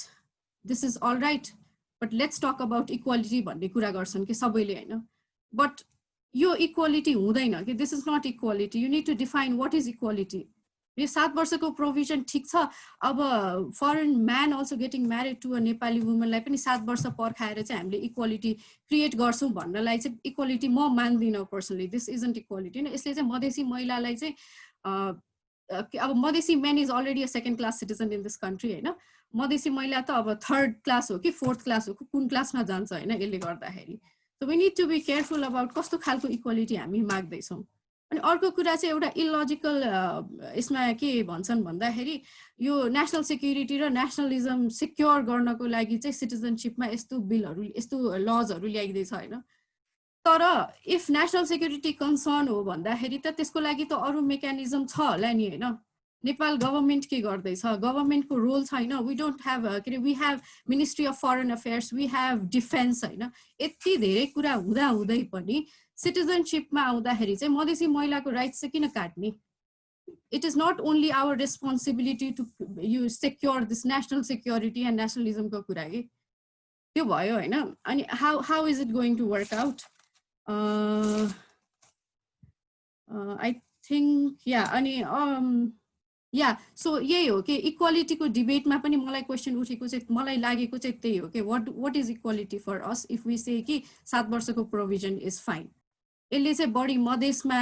this is all right, but let's talk about equality भन्ने कुरा गर्छन् कि सबैले होइन, बट यो इक्वालिटी हुँदैन कि, this is not equality, you need to define what is equality. यो 7 वर्षको प्रोभिजन ठिक छ, अब foreign man also getting married to a Nepali वुमनलाई पनि 7 वर्ष पर्खाएर चाहिँ हामीले इक्वालिटी क्रिएट गर्छौँ भन्नलाई चाहिँ इक्वालिटी म मान्दिनँ पर्सनली, दिस इजन्ट इक्वालिटी। यसले चाहिँ मधेसी महिलालाई चाहिँ अब Madhesi main is already a second class citizen in this country होइन, मधेसी महिला त अब 3rd क्लास हो कि 4th क्लास हो कि कुन क्लासमा जान्छ होइन यसले गर्दाखेरि। So we need to be careful about कस्तो खालको इक्वालिटी हामी माग्दैछौँ। अनि अर्को कुरा चाहिँ एउटा इलोजिकल यसमा के भन्छन् भन्दाखेरि यो नेसनल सेक्युरिटी र नेसनलिजम सिक्योर गर्नको लागि चाहिँ सिटिजनसिपमा यस्तो बिलहरू यस्तो लजहरू ल्याइदिएछ होइन, तर इफ नेसनल सेक्युरिटी कन्सर्न हो भन्दाखेरि त त्यसको लागि त अरू मेकानिजम छ होला नि होइन। नेपाल गभर्मेन्ट के गर्दैछ, गभर्मेन्टको रोल छैन, वी डोन्ट ह्याभ के अरे we have ministry of foreign affairs, we have defence होइन, यति धेरै कुरा हुँदा हुँदै पनि सिटिजनसिपमा आउँदाखेरि चाहिँ मधेसी महिलाको राइट्स चाहिँ किन काट्ने? It is not only our responsibility to you secure this national security and नेसनलिजमको कुरा कि त्यो भयो होइन। अनि how is it going to work out? I think yeah अनि या सो यही हो कि इक्वालिटीको डिबेटमा पनि मलाई क्वेसन उठेको चाहिँ मलाई लागेको चाहिँ त्यही हो कि what is equality for us if we say कि 7 वर्षको प्रोभिजन इज फाइन। यसले चाहिँ बढी मधेसमा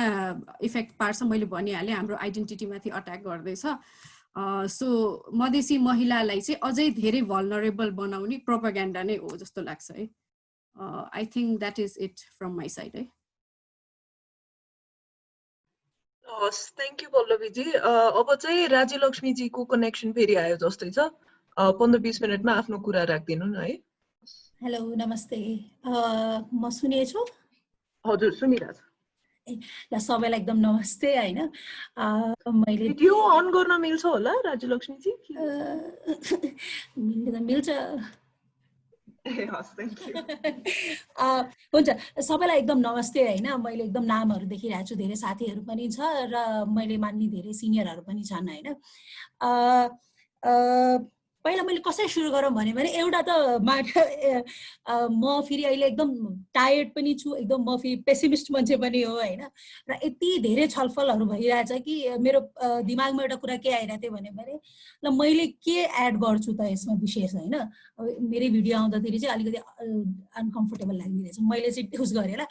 इफेक्ट पार्छ, मैले भनिहालेँ हाम्रो आइडेन्टिटीमाथि अट्याक गर्दैछ। सो मधेसी महिलालाई चाहिँ अझै धेरै भल्नरेबल बनाउने प्रोपागेन्डा नै हो जस्तो लाग्छ है। I think that is it from my side है। Thank you Pallavi ji. अब चाहिँ राज्यलक्ष्मीजीको कनेक्सन फेरि आयो जस्तै छ, 15-20 मिनटमा आफ्नो कुरा राखिदिनु न है। हेलो नमस्ते, म सुनेछु? हजुर सुनिरहेछ। ल सबैलाई एकदम नमस्ते होइन। मैले भिडियो अन गर्न मिल्छ होला राज्यलक्ष्मीजी? मिल्छ। हस् थ्याङ्क यू। हुन्छ सबैलाई एकदम नमस्ते होइन। मैले एकदम नामहरू देखिरहेको छु, धेरै साथीहरू पनि छ र मैले मान्ने धेरै सिनियरहरू पनि छन् होइन। पहिला मैले कसरी सुरु गरौँ भने एउटा त म फेरि अहिले एकदम टायर्ड पनि छु, एकदम म फेरि पेसिमिस्ट मान्छे पनि हो होइन। र यति धेरै छलफलहरू भइरहेछ कि मेरो दिमागमा एउटा कुरा के आइरहेको थियो भने ल मैले के एड गर्छु त यसमा विशेष होइन। मेरै भिडियो आउँदाखेरि चाहिँ अलिकति अनकम्फर्टेबल लागिरहेछ, मैले चाहिँ युज गरेँ ल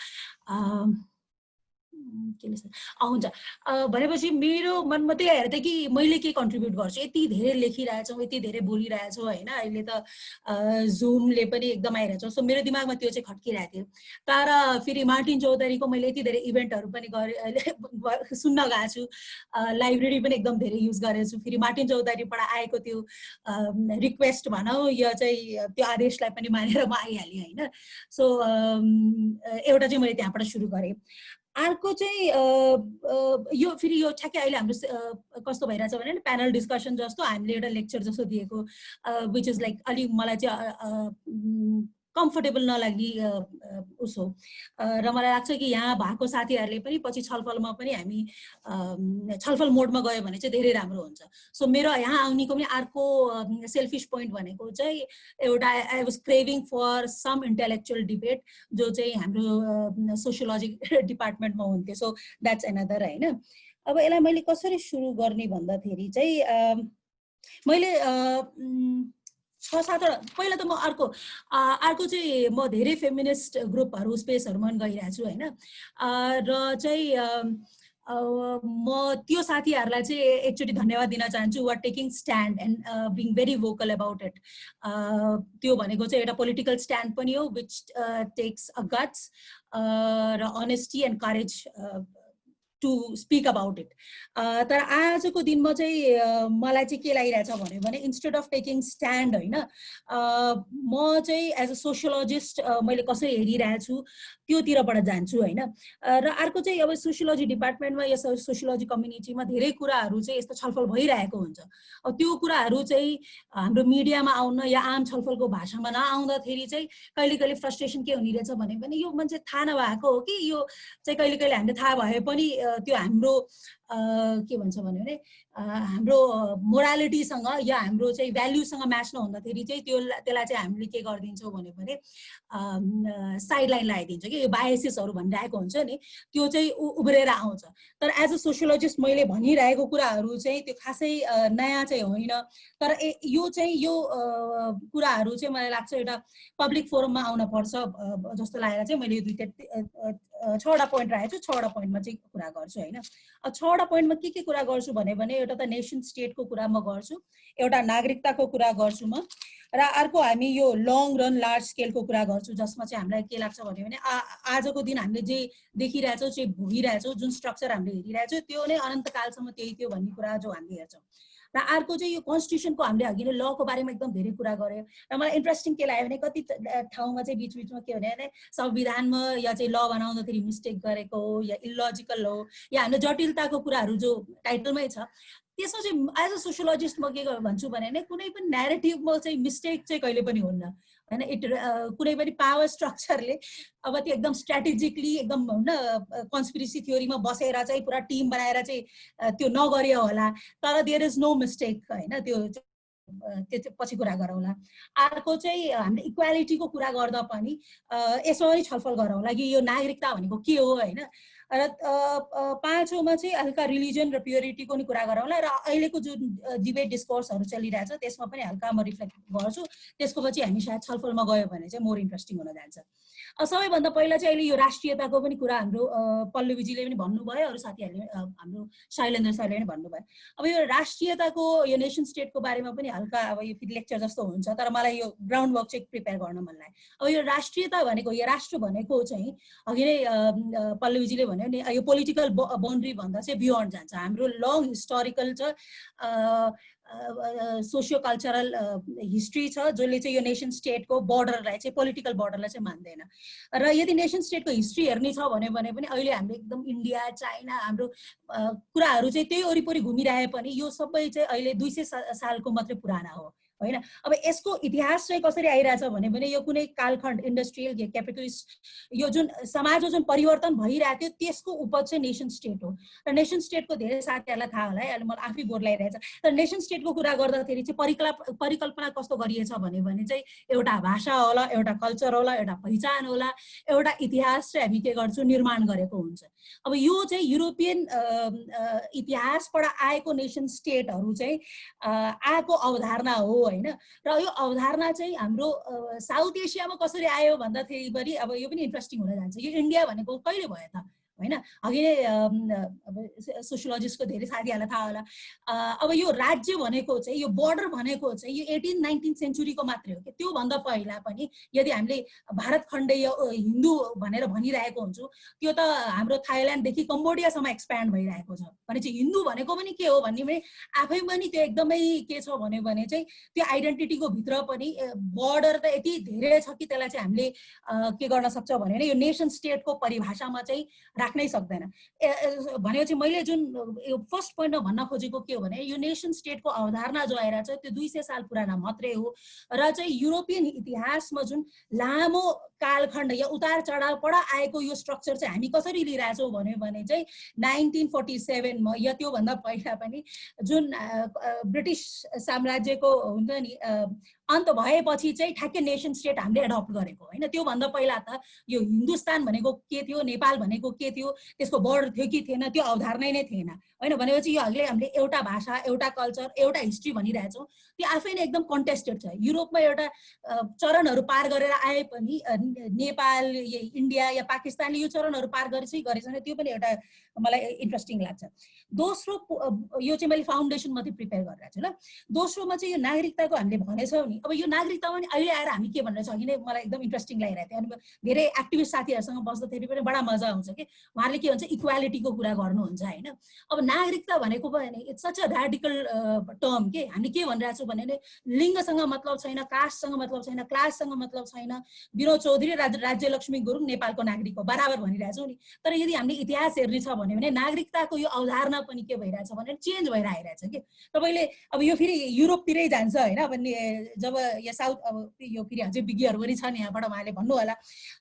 हुन्छ। भनेपछि मेरो मनमा त्यही आएर थियो कि मैले के कन्ट्रिब्युट गर्छु। यति धेरै लेखिरहेछौँ, यति धेरै बोलिरहेछौँ होइन। अहिले त जुमले पनि एकदम आइरहेछ, सो मेरो दिमागमा त्यो चाहिँ खट्किरहेको थियो। तर फेरि मार्टिन चौधरीको मैले यति धेरै इभेन्टहरू पनि गरेँ, सुन्न गएको छु, लाइब्रेरी पनि एकदम धेरै युज गरेको छु। फेरि मार्टिन चौधरीबाट आएको त्यो रिक्वेस्ट भनौँ या चाहिँ त्यो आदेशलाई पनि मानेर म आइहालेँ होइन। सो एउटा चाहिँ मैले त्यहाँबाट सुरु गरेँ। अर्को चाहिँ यो फेरि यो ठ्याक्कै अहिले हाम्रो कस्तो भइरहेछ भने प्यानल डिस्कसन जस्तो हामीले एउटा लेक्चर जस्तो दिएको, विच इज लाइक अलिक मलाई चाहिँ कम्फर्टेबल नलाग्ने उसो। र मलाई लाग्छ कि यहाँ भएको साथीहरूले पनि पछि छलफलमा पनि हामी छलफल मोडमा गयो भने चाहिँ धेरै राम्रो हुन्छ। सो मेरो यहाँ आउनेको पनि अर्को सेल्फिस पोइन्ट भनेको चाहिँ एउटा I was craving for some intellectual debate जो चाहिँ हाम्रो सोसियोलोजी डिपार्टमेन्टमा हुन्थ्यो। सो द्याट्स एनदर होइन। अब यसलाई मैले कसरी सुरु गर्ने भन्दाखेरि चाहिँ मैले 6-7 पहिला त म अर्को चाहिँ म धेरै फेमिनिस्ट ग्रुपहरू स्पेसहरूमा गइरहेको छु होइन। र चाहिँ म त्यो साथीहरूलाई चाहिँ एकचोटि धन्यवाद दिन चाहन्छु for taking stand and being very vocal about it. त्यो भनेको चाहिँ एउटा पोलिटिकल स्ट्यान्ड पनि हो विच टेक्स अ गट्स र honesty and courage to speak about it. तर आजको दिनमा चाहिँ मलाई चाहिँ के लागिरहेछ भने इन्स्टेड अफ टेकिङ स्ट्यान्ड होइन, म चाहिँ एज अ सोसियोलोजिस्ट मैले कसरी हेरिरहेको छु त्योतिरबाट जान्छु होइन। र अर्को चाहिँ अब सोसियोलोजी डिपार्टमेन्टमा या सोसियोलोजी कम्युनिटीमा धेरै कुराहरू चाहिँ यस्तो छलफल भइरहेको हुन्छ। अब त्यो कुराहरू चाहिँ हाम्रो मिडियामा आउन या आम छलफलको भाषामा नआउँदाखेरि चाहिँ कहिले कहिले फ्रस्ट्रेसन के हुने रहेछ भने पनि यो मान्छे थाहा नभएको हो कि यो चाहिँ कहिले कहिले हामीले थाहा भए पनि त्यो हाम्रो के भन्छ भने हाम्रो मोरालिटीसँग या हाम्रो चाहिँ भ्याल्युसँग म्याच नहुँदाखेरि चाहिँ त्यसलाई चाहिँ हामीले के गरिदिन्छौँ भने साइडलाइन लगाइदिन्छ कि यो बायसेसहरू भनिरहेको हुन्छ नि, त्यो चाहिँ उब्रेर आउँछ। तर एज अ सोसियोलोजिस्ट मैले भनिरहेको कुराहरू चाहिँ त्यो खासै नयाँ चाहिँ होइन। तर यो चाहिँ यो कुराहरू चाहिँ मलाई लाग्छ एउटा पब्लिक फोरममा आउन पर्छ जस्तो लागेर चाहिँ मैले यो 6वटा पोइन्ट राखेको छु। 6वटा पोइन्टमा चाहिँ कुरा गर्छु होइन। 6वटा पोइन्टमा के कुरा गर्छु भने एउटा त नेसन स्टेटको कुरा म गर्छु, एउटा नागरिकताको कुरा गर्छु म, र अर्को हामी यो लङ रन लार्ज स्केलको कुरा गर्छु जसमा चाहिँ हामीलाई के लाग्छ भने आजको दिन हामीले जे देखिरहेछौँ चाहिँ भोगिरहेछौँ, जुन स्ट्रक्चर हामीले हेरिरहेछौँ त्यो नै अनन्तकालसम्म त्यही थियो भन्ने कुरा जो हामीले हेर्छौँ। र अर्को चाहिँ यो कन्स्टिट्युसनको हामीले अघि नै लको बारेमा एकदम धेरै कुरा गऱ्यो र मलाई इन्ट्रेस्टिङ के लाग्यो भने कति ठाउँमा चाहिँ बिचबिचमा के भने संविधानमा या चाहिँ ल बनाउँदाखेरि मिस्टेक गरेको हो या इलोजिकल हो या हामीले जटिलताको कुराहरू जो टाइटलमै छ त्यसमा चाहिँ एज अ सोसियोलोजिस्ट म के भन्छु भने कुनै पनि न्यारेटिभमा चाहिँ मिस्टेक चाहिँ कहिले पनि हुन्न होइन। कुनै पनि पावर स्ट्रक्चरले अब त्यो एकदम स्ट्राटेजिकली एकदम होइन कन्स्पिरेसी थ्योरीमा बसेर चाहिँ पुरा टिम बनाएर चाहिँ त्यो नगरियो होला, तर देयर इज नो मिस्टेक होइन। त्यो पछि कुरा गरौँला। अर्को चाहिँ हामीले इक्वालिटीको कुरा गर्दा पनि यसमा पनि छलफल गरौँला कि यो नागरिकता भनेको के हो होइन। र 5औँमा चाहिँ हल्का रिलिजन र प्योरिटीको नि कुरा गरौँला र अहिलेको जुन डिबेट डिस्कोर्सहरू चलिरहेछ त्यसमा पनि हल्का म रिफ्लेक्ट गर्छु। त्यसको पछि हामी सायद छलफलमा गयो भने चाहिँ मोर इन्ट्रेस्टिङ हुन जान्छ। सबैभन्दा पहिला चाहिँ अहिले यो राष्ट्रियताको पनि कुरा हाम्रो पल्लवीजीले पनि भन्नुभयो, अरू साथीहरूले हाम्रो शैलेन्द्र सरले पनि भन्नुभयो। अब यो राष्ट्रियताको यो नेसन स्टेटको बारेमा पनि हल्का अब यो फेरि लेक्चर जस्तो हुन्छ, तर मलाई यो ग्राउन्ड वर्क चाहिँ प्रिपेयर गर्न मन लाग्यो। अब यो राष्ट्रियता भनेको यो राष्ट्र भनेको चाहिँ अघि नै पल्लवीजीले भन्यो नि यो पोलिटिकल बाउन्ड्री भन्दा चाहिँ बियोन्ड जान्छ। हाम्रो लङ हिस्टोरिकल छ सोसियो कल्चरल हिस्ट्री छ जसले चाहिँ यो नेसन स्टेटको बोर्डरलाई चाहिँ पोलिटिकल बोर्डरलाई चाहिँ मान्दैन। र यदि नेसन स्टेटको हिस्ट्री हेर्ने छ भने पनि अहिले हामीले एकदम इन्डिया चाइना हाम्रो कुराहरू चाहिँ त्यही वरिपरि घुमिरहे पनि यो सबै चाहिँ अहिले 200 सालको मात्रै पुराना हो होइन। अब यसको इतिहास चाहिँ कसरी आइरहेछ भने यो कुनै कालखण्ड इन्डस्ट्रियल या क्यापिटलिस्ट यो जुन समाजमा जुन परिवर्तन भइरहेको थियो त्यसको उपज चाहिँ नेसन स्टेट हो। र नेसन स्टेटको धेरै साथीहरूलाई थाहा होला है, अहिले मलाई आफै बोर लागिरहेछ। तर नेसन स्टेटको कुरा गर्दाखेरि चाहिँ परिकल्पना कस्तो गरिएछ भने चाहिँ एउटा भाषा होला, एउटा कल्चर होला, एउटा पहिचान होला, एउटा इतिहास चाहिँ हामी के गर्छौँ निर्माण गरेको हुन्छ। अब यो चाहिँ युरोपियन इतिहासबाट आएको नेसन स्टेटहरू चाहिँ आएको अवधारणा हो होइन। र यो अवधारणा चाहिँ हाम्रो साउथ एसियामा कसरी आयो भन्दाखेरि पनि अब यो पनि इन्ट्रेस्टिङ हुन जान्छ। यो इन्डिया भनेको कहिले भयो त होइन। अघि नै अब सोसियोलोजिस्टको धेरै साथीहरूलाई थाहा होला। अब यो राज्य भनेको चाहिँ यो बोर्डर भनेको चाहिँ यो 18-19 सेन्चुरीको मात्रै हो कि त्योभन्दा पहिला पनि यदि हामीले भारत खण्डीय हिन्दू भनेर भनिरहेको हुन्छौँ त्यो त हाम्रो थाइल्यान्डदेखि कम्बोडियासम्म एक्सप्यान्ड भइरहेको छ भने चाहिँ हिन्दू भनेको पनि के हो भन्ने पनि आफै पनि त्यो एकदमै के छ भने चाहिँ त्यो आइडेन्टिटीको भित्र पनि बोर्डर त यति धेरै छ कि त्यसलाई चाहिँ हामीले के गर्न सक्छ भने यो नेसन स्टेटको परिभाषामा चाहिँ राख्नै सक्दैन। भनेपछि मैले जुन यो फर्स्ट पोइन्टमा भन्न खोजेको के हो भने यो नेसन स्टेटको अवधारणा जो आइरहेछ त्यो 200 साल पुराना मात्रै हो। र चाहिँ युरोपियन इतिहासमा जुन लामो कालखण्ड या उतार चढावबाट आएको यो स्ट्रक्चर चाहिँ हामी कसरी लिइरहेछौँ भने चाहिँ 1947मा या त्योभन्दा पहिला पनि जुन ब्रिटिस साम्राज्यको हुन्छ नि अन्त भएपछि चाहिँ ठ्याक्कै नेसन स्टेट हामीले एडप्ट गरेको होइन। त्योभन्दा पहिला त यो हिन्दुस्तान भनेको के थियो, नेपाल भनेको के थियो, त्यसको बोर्डर थियो कि थिएन, त्यो अवधारणा नै थिएन होइन। भनेपछि यो हामीले एउटा भाषा, एउटा कल्चर, एउटा हिस्ट्री भनिरहेछौँ, त्यो आफै नै एकदम कन्टेस्टेड छ। युरोपमा एउटा चरणहरू पार गरेर आए पनि नेपाल, इन्डिया या पाकिस्तानले यो चरणहरू पार गरेछन्, त्यो पनि एउटा मलाई इन्ट्रेस्टिङ लाग्छ। दोस्रो यो चाहिँ मैले फाउन्डेसन मात्रै प्रिपेयर गरिरहेको छु ल। दोस्रोमा चाहिँ यो नागरिकताको हामीले भनेछौँ नि, अब यो नागरिकतामा नि अहिले आएर हामी के भनेर छ कि नै मलाई एकदम इन्ट्रेस्टिङ लागिरहेको थियो। अनि धेरै एक्टिभिस्ट साथीहरूसँग बस्दाखेरि पनि बडा मजा आउँछ कि उहाँहरूले के भन्छ इक्वालिटीको कुरा गर्नुहुन्छ होइन। अब नागरिकता भनेको भने it's such a radical term के हामीले के भनिरहेको छौँ भने लिङ्गसँग मतलब छैन, कास्टसँग मतलब छैन, क्लाससँग मतलब छैन। विनोद चौधरी राज्यलक्ष्मी गुरुङ नेपालको नागरिक हो बराबर भनिरहेछौँ नि। तर यदि हामीले इतिहास हेर्ने छ भने नागरिकताको यो अवधारणा पनि के भइरहेछ भने चेन्ज भएर आइरहेछ कि। तपाईँले अब यो फेरि युरोपतिरै जान्छ होइन। अब जब यो साउथ अब यो फेरि अझै विज्ञहरू पनि छन् यहाँबाट उहाँले भन्नु होला।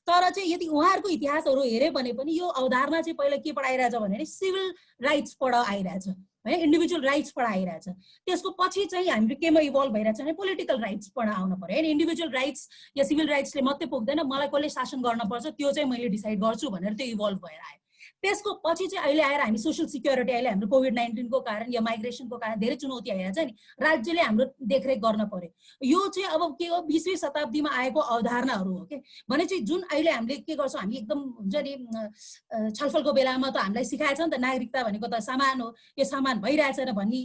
तर चाहिँ यदि उहाँहरूको इतिहासहरू हेऱ्यो भने पनि यो अवधारणा चाहिँ पहिला के पढाइरहेछ भने सिभिल राइट्स आइरहेछ होइन, इन्डिभिजुअल राइट्स आइरहेछ। त्यसको पछि चाहिँ हाम्रो केमा इभल्भ भइरहेछ भने पोलिटिकल राइट्स आउनु पर्यो होइन। इन्डिभिजुअल राइट्स या सिभिल राइट्सले मात्रै पुग्दैन, मलाई कसले शासन गर्न पर्छ त्यो चाहिँ मैले डिसाइड गर्छु भनेर त्यो इभल्भ भएर आयो। त्यसको पछि चाहिँ अहिले आएर हामी सोसियल सिक्योरिटी, अहिले हाम्रो कोभिड-19 को कारण या माइग्रेसनको कारण धेरै चुनौती आइरहेछ नि, राज्यले हाम्रो देखरेख गर्न पर्यो। यो चाहिँ अब के हो 20वीं शताब्दीमा आएको अवधारणाहरू हो के भने चाहिँ जुन अहिले हामीले के गर्छौँ हामी एकदम हुन्छ नि छलफलको बेलामा त हामीलाई सिकाएछ नि त नागरिकता भनेको त सामान हो, यो सामान भइरहेछ र भन्ने।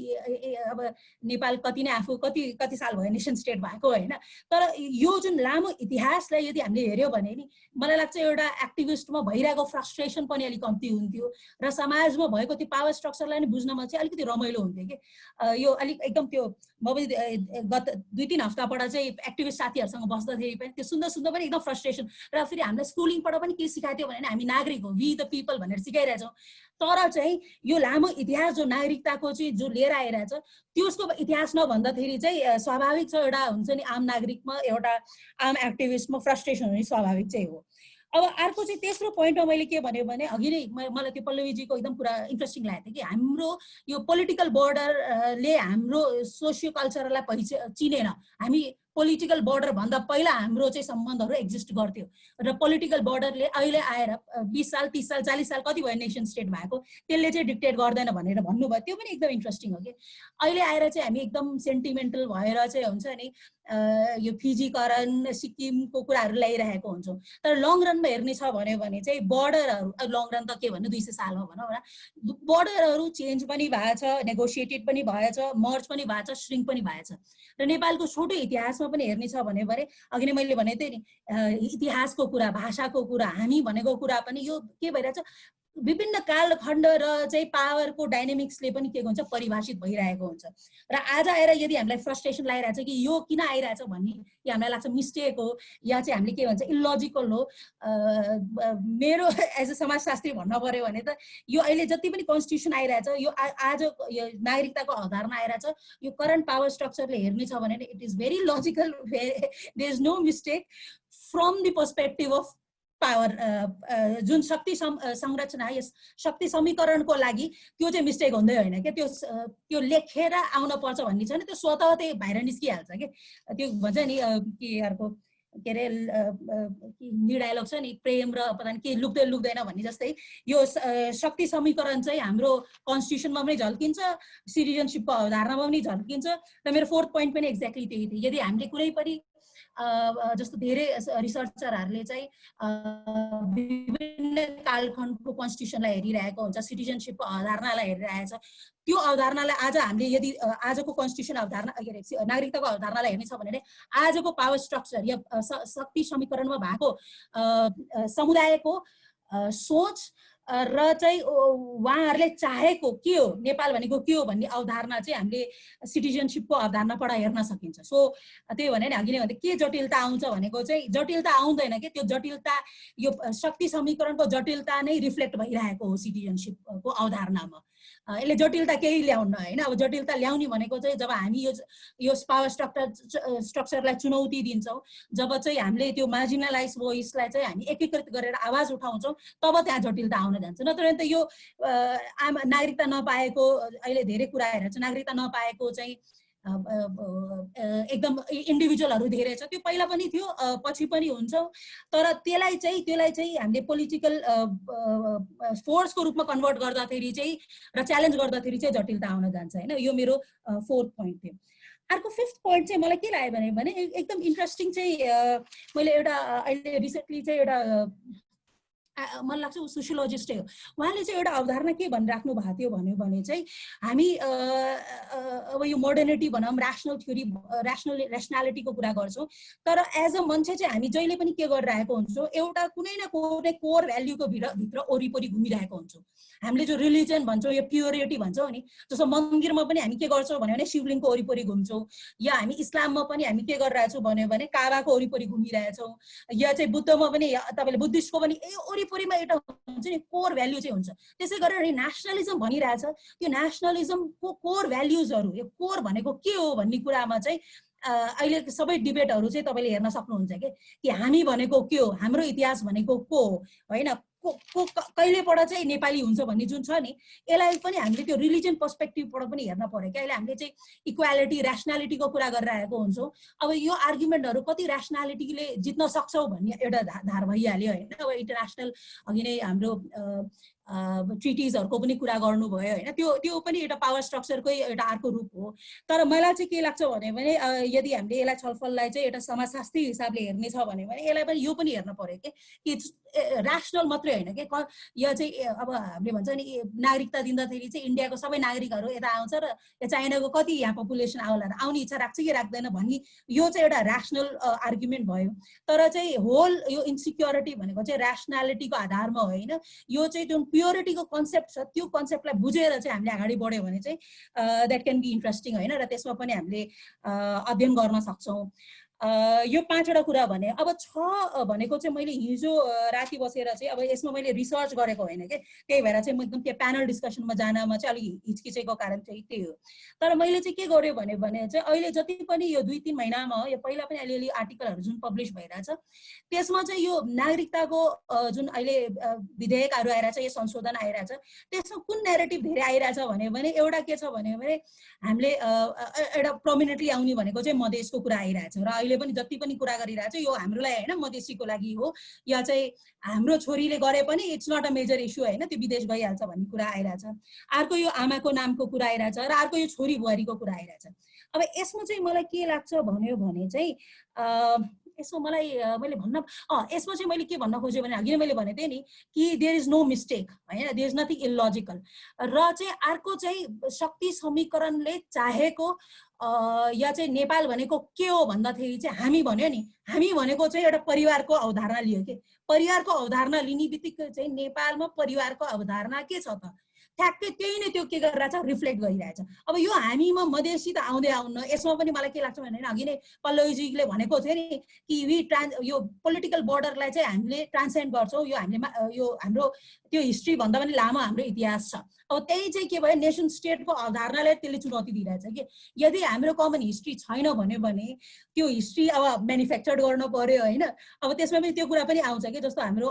अब नेपाल कति नै आफू कति साल भयो नेसन स्टेट भएको होइन। तर यो जुन लामो इतिहासलाई यदि हामीले हेऱ्यौँ भने नि मलाई लाग्छ एउटा एक्टिभिस्टमा भइरहेको फ्रस्ट्रेसन पनि अलिक कम्ती हुन्थ्यो र समाजमा भएको त्यो पावर स्ट्रक्चरलाई नि बुझ्नमा चाहिँ अलिकति रमाइलो हुन्थ्यो कि। यो अलिक एकदम त्यो म पनि गत 2-3 हप्ताबाट चाहिँ एक्टिभिस्ट साथीहरूसँग बस्दाखेरि पनि त्यो सुन्दा पनि एकदम फ्रस्ट्रेसन। र फेरि हामीलाई स्कुलिङबाट पनि के सिकाइदियो भने हामी नागरिक हो, वी द पिपल भनेर सिकाइरहेछौँ। तर चाहिँ यो लामो इतिहास जो नागरिकताको चाहिँ जो लिएर आइरहेछ त्यसको इतिहास नभन्दाखेरि चाहिँ स्वाभाविक छ एउटा हुन्छ नि आम नागरिकमा, एउटा आम एक्टिभिस्टमा फ्रस्ट्रेसन हुने स्वाभाविक चाहिँ हो। अब अर्को चाहिँ तेस्रो पोइन्टमा मैले के भन्यो भने अघि नै मलाई त्यो पल्लवीजीको एकदम पुरा इन्ट्रेस्टिङ लागेको थियो कि हाम्रो यो पोलिटिकल बोर्डरले हाम्रो सोसियो कल्चरलाई चिनेन। हामी पोलिटिकल बोर्डर भन्दा पहिला हाम्रो चाहिँ सम्बन्धहरू एक्जिस्ट गर्थ्यो र पोलिटिकल बोर्डरले अहिले आएर 20 साल 30 साल 40 साल कति भयो नेसन स्टेट भएको, त्यसले चाहिँ डिक्टेट गर्दैन भनेर भन्नुभयो। त्यो पनि एकदम इन्ट्रेस्टिङ हो कि अहिले आएर चाहिँ हामी एकदम सेन्टिमेन्टल भएर चाहिँ हुन्छ नि यो फिजीकरण सिक्किमको कुराहरू ल्याइरहेको हुन्छौँ। तर लङ रनमा हेर्ने छ भने चाहिँ बोर्डरहरू लङ रन त के भन्नु 200 सालमा भनौँ न, बोर्डरहरू चेन्ज पनि भएछ, नेगोसिएटेड पनि भएछ, मर्ज पनि भएछ, श्रिङ्क पनि भएछ। र नेपालको छोटो इतिहासमा पनि हेर्ने छ भने अघि नै मैले भनेको थिएँ नि इतिहासको कुरा, भाषाको कुरा, हामी भनेको कुरा पनि यो के भइरहेछ विभिन्न कालखण्ड र चाहिँ पावरको डाइनामिक्सले पनि के हुन्छ परिभाषित भइरहेको हुन्छ। र आज आएर यदि हामीलाई फ्रस्ट्रेसन लागिरहेछ कि यो किन आइरहेछ भन्ने कि हामीलाई लाग्छ मिस्टेक हो या चाहिँ हामीले के भन्छ इलोजिकल हो, मेरो एज अ समाजशास्त्री भन्न पर्यो भने त यो अहिले जति पनि कन्स्टिट्युसन आइरहेछ यो आज यो नागरिकताको अवधारणा आइरहेछ यो करन्ट पावर स्ट्रक्चरले हेर्ने छ भने it is very logical, there is no mistake from the perspective of power. जुन शक्ति संरचना यस शक्ति समीकरणको लागि त्यो चाहिँ मिस्टेक हुँदै होइन क्या, त्यो लेखेर आउन पर्छ भन्ने छैन, त्यो स्वतः त्यही बाहिर निस्किहाल्छ कि। त्यो भन्छ नि के अर्को के अरे नि डायलग छ नि प्रेम र पता नि के लुक्दैन भन्ने जस्तै यो शक्ति समीकरण चाहिँ हाम्रो कन्स्टिट्युसनमा पनि झल्किन्छ, सिटिजनसिपको अवधारणामा पनि झल्किन्छ। र मेरो 4th पोइन्ट पनि एक्ज्याक्टली त्यही थियो। यदि हामीले कुनै पनि जस्तो धेरै रिसर्चरहरूले चाहिँ विभिन्न कालखण्डको कन्स्टिट्युसनलाई हेरिरहेको हुन्छ, सिटिजनसिपको अवधारणालाई हेरिरहेछ, त्यो अवधारणालाई आज हामीले यदि आजको कन्स्टिट्युसन अवधारणा के अरे नागरिकताको अवधारणालाई हेर्ने छ भने आजको पावर स्ट्रक्चर या शक्ति समीकरणमा भएको समुदायको सोच र चाहिँ उहाँहरूले चाहेको के हो, नेपाल भनेको के हो भन्ने अवधारणा चाहिँ हामीले सिटिजनसिपको अवधारणाबाट हेर्न सकिन्छ। सो त्यही भने नि अघि नै भन्दा के जटिलता आउँछ भनेको चाहिँ जटिलता आउँदैन कि त्यो जटिलता यो शक्ति समीकरणको जटिलता नै रिफ्लेक्ट भइरहेको हो सिटिजनसिपको अवधारणामा। यसले जटिलता केही ल्याउन होइन। अब जटिलता ल्याउने भनेको चाहिँ जब हामी यो पावर स्ट्रक्चरलाई चुनौती दिन्छौँ, जब चाहिँ हामीले त्यो मार्जिनलाइज भोइसलाई चाहिँ हामी एकीकृत गरेर आवाज उठाउँछौँ तब त्यहाँ जटिलता आउन जान्छ। नत्र त यो नागरिकता नपाएको अहिले धेरै कुराहरू छ, नागरिकता नपाएको चाहिँ एकदम इन्डिभिजुअलहरू धेरै छ, त्यो पहिला पनि थियो पछि पनि हुन्छ, तर त्यसलाई चाहिँ हामीले पोलिटिकल फोर्सको रूपमा कन्भर्ट गर्दाखेरि चाहिँ र च्यालेन्ज गर्दाखेरि चाहिँ जटिलता आउन जान्छ होइन। यो मेरो 4th पोइन्ट थियो। अर्को 5th पोइन्ट चाहिँ मलाई के लाग्यो भने एकदम इन्ट्रेस्टिङ चाहिँ मैले एउटा अहिले रिसेन्टली चाहिँ एउटा मलाई लाग्छ सोसियोलोजिस्टै हो, उहाँले चाहिँ एउटा अवधारणा के भनिराख्नु भएको थियो भन्यो भने चाहिँ हामी अब यो मोडर्निटी भनौँ ऱ्यासनल थ्योरी ऱ्यासनालिटीको कुरा गर्छौँ, तर एज अ मान्छे चाहिँ हामी जहिले पनि के गरिरहेको हुन्छौँ एउटा कुनै न कुनै कोर भ्याल्युको भित्र वरिपरि घुमिरहेको हुन्छौँ। हामीले जो रिलिजन भन्छौँ यो प्योरिटी भन्छौँ नि, जस्तो मन्दिरमा पनि हामी के गर्छौँ भन्यो भने शिवलिङको वरिपरि घुम्छौँ, या हामी इस्लाममा पनि हामी के गरिरहेछौँ भन्यो भने काबाको वरिपरि घुमिरहेछौँ, या चाहिँ बुद्धमा पनि तपाईँले बुद्धिस्टको पनि वरिपरिमा एउटा हुन्छ नि कोर भ्याल्यु चाहिँ हुन्छ। त्यसै गरेर नेसनलिजम भनिरहेछ, त्यो नेसनलिजमको कोर भ्याल्युजहरू यो कोर भनेको के हो भन्ने कुरामा चाहिँ अहिले सबै डिबेटहरू चाहिँ तपाईँले हेर्न सक्नुहुन्छ कि हामी भनेको के हो, हाम्रो इतिहास भनेको को हो होइन, कहिलेबाट चाहिँ नेपाली हुन्छ भन्ने जुन छ नि, यसलाई पनि हामीले त्यो रिलिजन पर्सपेक्टिभबाट पनि हेर्न पर्यो क्या। अहिले हामीले चाहिँ इक्वालिटी ऱ्यासनालिटीको कुरा गरिरहेको हुन्छौँ, अब यो आर्गुमेन्टहरू कति ऱ्यासनालिटीले जित्न सक्छौ भन्ने एउटा धार भइहाल्यो होइन। अब इन्टरनेसनल अघि नै हाम्रो ट्रिटिजहरूको पनि कुरा गर्नुभयो होइन, त्यो पनि एउटा पावर स्ट्रक्चरकै एउटा अर्को रूप हो। तर मलाई चाहिँ के लाग्छ भने यदि हामीले यसलाई छलफललाई चाहिँ एउटा समाजशास्त्री हिसाबले हेर्ने छ भने यसलाई पनि यो पनि हेर्न पर्यो कि ऱ्यासनल मात्रै होइन कि यो चाहिँ अब हामीले भन्छ नि नागरिकता दिँदाखेरि चाहिँ इन्डियाको सबै नागरिकहरू यता आउँछ र चाइनाको कति यहाँ पपुलेसन आउने इच्छा राख्छ कि राख्दैन भन्ने यो चाहिँ एउटा ऱ्यासनल आर्गुमेन्ट भयो। तर चाहिँ होल यो इन्सिक्योरिटी भनेको चाहिँ ऱ्यासनालिटीको आधारमा होइन, यो चाहिँ जुन प्योरिटीको कन्सेप्ट छ त्यो कन्सेप्टलाई बुझेर चाहिँ हामीले अगाडि बढ्यो भने चाहिँ द्याट क्यान बी इन्ट्रेस्टिङ होइन, र त्यसमा पनि हामीले अध्ययन गर्न सक्छौँ। यो 5वटा कुरा भने। अब 6 भनेको चाहिँ मैले हिजो राति बसेर चाहिँ अब यसमा मैले रिसर्च गरेको होइन कि, त्यही भएर चाहिँ म एकदम त्यो प्यानल डिस्कसनमा जानमा चाहिँ अलिक हिचकिचेको कारण चाहिँ त्यही हो। तर मैले चाहिँ के गर्यो भने चाहिँ अहिले जति पनि यो 2-3 महिनामा यो पहिला पनि अलिअलि आर्टिकलहरू जुन पब्लिस भइरहेछ त्यसमा चाहिँ यो नागरिकताको जुन अहिले विधेयकहरू आइरहेछ, यो संशोधन आइरहेछ, त्यसमा कुन नेरेटिभ धेरै आइरहेछ भने एउटा के छ भने हामीले एउटा प्रोमिनेन्टली आउने भनेको चाहिँ मधेसको कुरा आइरहेछ, र अहिले पनि जति पनि कुरा गरिरहेछ यो हाम्रोलाई होइन मधेसीको लागि हो, या चाहिँ हाम्रो छोरीले गरे पनि it's not a major issue होइन, त्यो विदेश गइहाल्छ भन्ने कुरा आइरहेछ। अर्को यो आमाको नामको कुरा आइरहेछ, र अर्को यो छोरी बुहारीको कुरा आइरहेछ। अब यसमा चाहिँ मलाई के लाग्छ भन्यो भने चाहिँ यसमा मैले भन्न यसमा चाहिँ मैले के भन्न खोजेँ भने अघि नै मैले भनेको थिएँ नि कि देयर इज नो मिस्टेक होइन, देयर इज नथिङ इलोजिकल। र चाहिँ अर्को चाहिँ शक्ति समीकरणले चाहेको या चाहिँ नेपाल भनेको के हो भन्दाखेरि चाहिँ हामी भन्यो नि, हामी भनेको चाहिँ एउटा परिवारको अवधारणा लियो कि, परिवारको अवधारणा लिने बित्तिकै चाहिँ नेपालमा परिवारको अवधारणा के छ त, ठ्याक्कै त्यही नै त्यो के गरिरहेछ रिफ्लेक्ट गरिरहेछ। अब यो हामीमा मधेसी त आउँदै आउन्न, यसमा पनि मलाई के लाग्छ भने अघि नै पल्लवीजीले भनेको थियो नि कि यो पोलिटिकल बोर्डरलाई चाहिँ हामीले ट्रान्सेन्ड गर्छौँ, यो हामीले यो हाम्रो त्यो हिस्ट्री भन्दा पनि लामो हाम्रो इतिहास छ। अब त्यही चाहिँ के भयो नेसन स्टेटको अवधारणाले त्यसले चुनौती दिइरहेछ कि यदि हाम्रो कमन हिस्ट्री छैन भन्यो भने त्यो हिस्ट्री अब म्यानुफ्याक्चर्ड गर्नु पर्यो होइन। अब त्यसमा पनि त्यो कुरा पनि आउँछ कि जस्तो हाम्रो